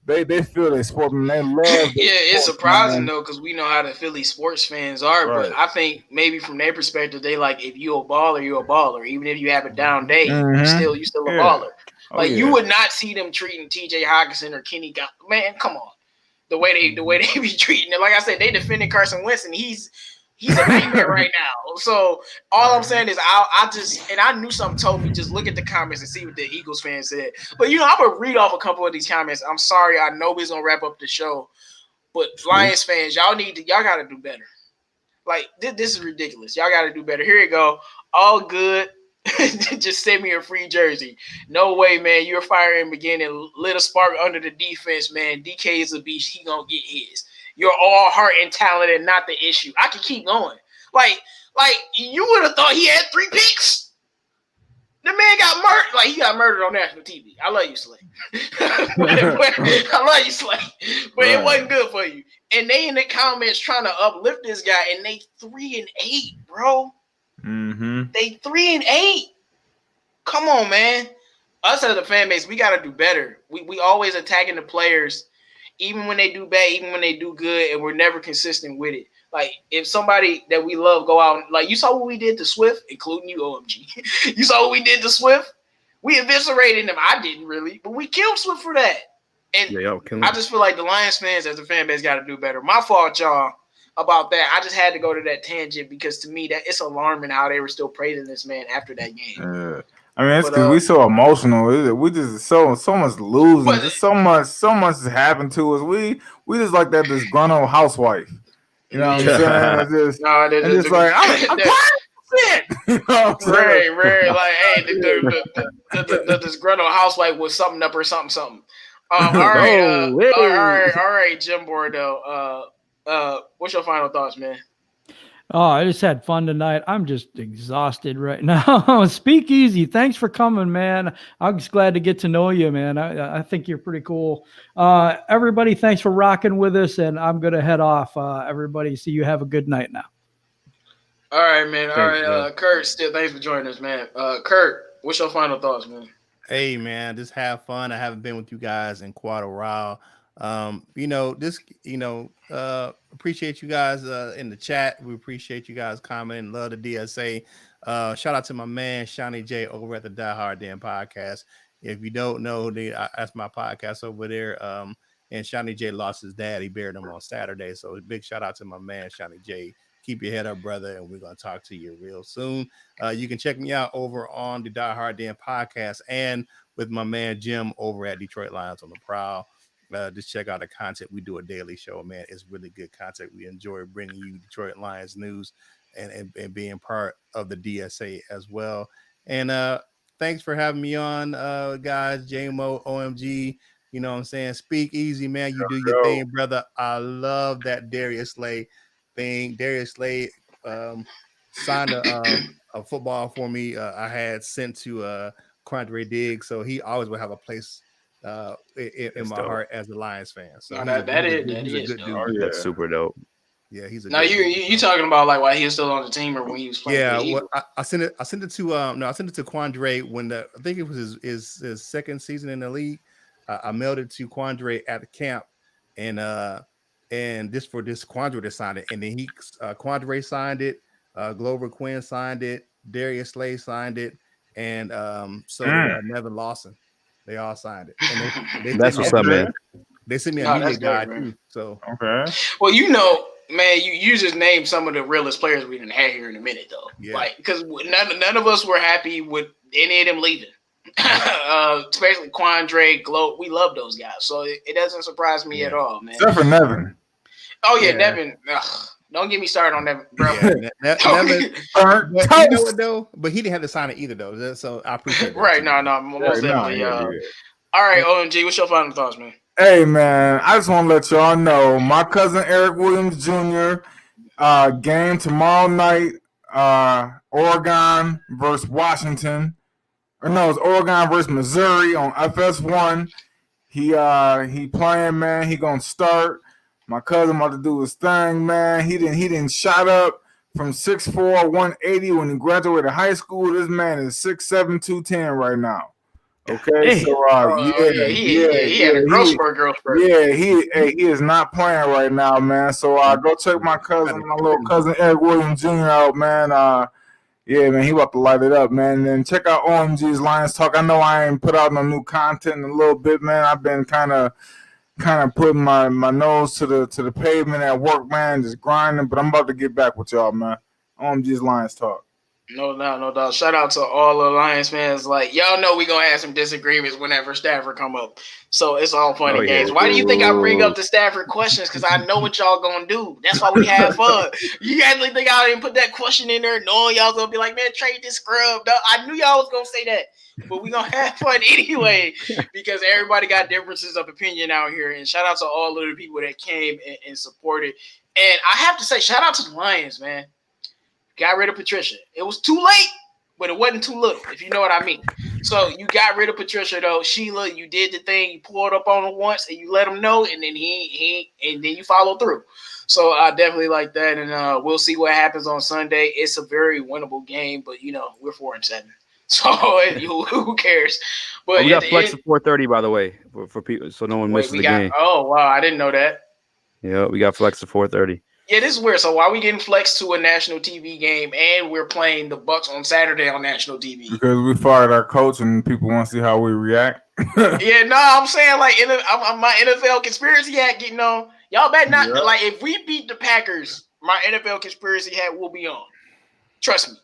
they feel they sport, man. They love. Yeah, it's sports, surprising man. though, because we know how the Philly sports fans are. Right. But I think maybe from their perspective, they like if you a baller, you're a baller. Even if you have a down day, Mhm. you still a Yeah. baller. Oh, Like you yeah. would not see them treating T.J. Hockinson or Kenny. Man, come on, the way they be treating them. Like I said, they defended Carson Wentz, and he's a nightmare right now. So all I'm saying is I knew something told me just look at the comments and see what the Eagles fans said. But I'm gonna read off a couple of these comments. I'm sorry, I know we're gonna wrap up the show, but Lions fans, y'all gotta do better. Like this is ridiculous. Y'all gotta do better. Here you go. All good. Just send me a free jersey. No way, man. You're firing beginning. Lit a spark under the defense, man. DK is a beast. He gonna get his. You're all heart and talent and not the issue. I could keep going. Like you would have thought he had 3 picks. The man got murdered. Like he got murdered on national TV. I love you, Slay. I love you, Slay. But it wasn't good for you. And they in the comments trying to uplift this guy, and they 3-8, bro. Mm-hmm. They 3-8. Come on, man. Us as a fan base, we got to do better. We always attacking the players, even when they do bad, even when they do good, and we're never consistent with it. Like, if somebody that we love go out, like, you saw what we did to Swift, including you, OMG. You saw what we did to Swift? We eviscerated him. I didn't really, but we killed Swift for that. And I just feel like the Lions fans as a fan base got to do better. My fault, y'all, about that. I just had to go to that tangent because to me that it's alarming how they were still praising this man after that game. Yeah. I mean, it's because we so emotional. We just so much losing. Just so much has happened to us. We just like that disgruntled housewife. You know what I'm saying? It's like I'm tired of shit. You know what I'm saying? Rare. Like, hey, the disgruntled housewife was something up or something. All right, Jim Bordeaux. What's your final thoughts, man? Oh, I just had fun tonight. I'm just exhausted right now. Speak easy. Thanks for coming, man. I'm just glad to get to know you, man. I think you're pretty cool. Everybody, thanks for rocking with us, and I'm going to head off. Everybody, see you have a good night now. All right, man. All right, Kurt, still thanks for joining us, man. Kurt, what's your final thoughts, man? Hey, man, just have fun. I haven't been with you guys in quite a while. Appreciate you guys in the chat. We appreciate you guys commenting. Love the DSA. Shout out to my man Shawnee J over at the Die Hard Den podcast. If you don't know, that's my podcast over there. And Shawnee J lost his dad. He buried him on Saturday. So a big shout out to my man Shawnee J. Keep your head up, brother, and we're gonna talk to you real soon. You can check me out over on the Die Hard Den podcast and with my man Jim over at Detroit Lions on the Prowl. Just check out the content. We do a daily show, man. It's really good content. We enjoy bringing you Detroit Lions news and being part of the DSA as well. And thanks for having me on, guys. JMO, OMG, you know what I'm saying? Speak easy, man. You do your thing, brother. I love that Darius Slay thing. Darius Slay signed a football for me. I had sent to Quandre Diggs, so he always will have a place in my heart as a Lions fan. So he's a good dude. Oh, yeah. That's super dope. Yeah, he's a. Now you talking about like why he was still on the team or when he was playing? Yeah, well, I sent it to I sent it to Quandre when I think it was his second season in the league. I mailed it to Quandre at the camp, and this Quandre to sign it, and then Quandre signed it, Glover Quinn signed it, Darius Slay signed it, and so did Nevin Lawson. They all signed it. And they that's what's up, man. They sent me a media guide too. So well, man, you just named some of the realest players we didn't have here in a minute, though. Yeah. Like, because none of us were happy with any of them leaving. Especially Quandre, Glow. We love those guys, so it doesn't surprise me at all, man. Except for Nevin. Oh yeah, Nevin. Don't get me started on Nevin, bro. Nevin, but you know what though? But he didn't have to sign it either, though. So I appreciate that. Right? No, most definitely. All right, OMG, what's your final thoughts, man? Hey, man, I just want to let y'all know my cousin Eric Williams Jr. Game tomorrow night, Oregon versus Washington. Or no, it's Oregon versus Missouri on FS1. He playing, man. He gonna start. My cousin about to do his thing, man. He didn't shot up from 6'4", 180 when he graduated high school. This man is 6'7", 210 right now. Okay, Damn. so He had a growth spurt. he is not playing right now, man. So go check my little cousin Eric Williams Jr. out, man. Yeah, man, he about to light it up, man. And then check out Omg's Lions Talk. I know I ain't put out no new content in a little bit, man. I've been kind of putting my nose to the pavement at work, man, just grinding. But I'm about to get back with y'all, man. Omg's Lions Talk. No doubt. Shout out to all the Lions fans. Like, y'all know we gonna have some disagreements whenever Stafford come up. So it's all fun and games. Why do you think I bring up the Stafford questions? Because I know what y'all gonna do. That's why we have fun. You guys think I didn't put that question in there knowing y'all gonna be like, man, trade this scrub. I knew y'all was gonna say that. But we gonna have fun anyway because everybody got differences of opinion out here. And shout out to all of the people that came and supported. And I have to say, shout out to the Lions, man. Got rid of Patricia. It was too late, but it wasn't too little, if you know what I mean. So you got rid of Patricia, though. Sheila, you did the thing. You pulled up on him once, and you let him know, and then then you followed through. So I definitely like that, and we'll see what happens on Sunday. It's a very winnable game, but we're 4-7, so who cares? But we got flex at 4:30, by the way, for people, so no one misses the game. Oh wow, I didn't know that. Yeah, we got flex at 4:30. Yeah, this is weird. So why are we getting flexed to a national TV game and we're playing the Bucks on Saturday on national TV? Because we fired our coach and people want to see how we react. Yeah, no, I'm saying like my NFL conspiracy hat getting on. Y'all better not like if we beat the Packers, my NFL conspiracy hat will be on. Trust me.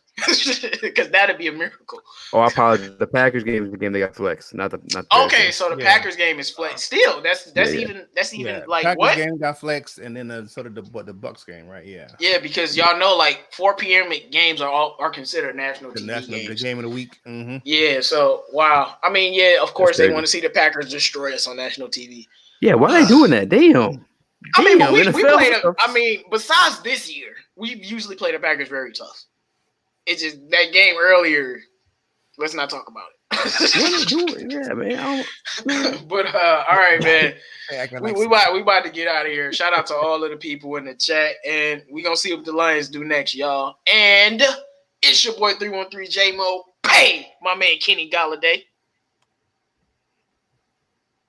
Because that'd be a miracle. Oh, I apologize. The Packers game is the game they got flexed, not the. Okay, so the Packers game is flexed. Still, that's even like Packers what? game got flexed, and then the Bucks game, right? Yeah. Yeah, because y'all know like 4 p.m. games are considered national TV games. The game of the week. Mm-hmm. Yeah. So wow. I mean, yeah. Of course, they want to see the Packers destroy us on national TV. Yeah. Why are they doing that? Damn. I mean, but we played. Besides this year, we usually play the Packers very tough. It's just that game earlier. Let's not talk about it. Yeah, man. But all right, man. we about to get out of here. Shout out to all of the people in the chat, and we gonna see what the Lions do next, y'all. And it's your boy 313 J Mo. Hey, my man Kenny Golladay.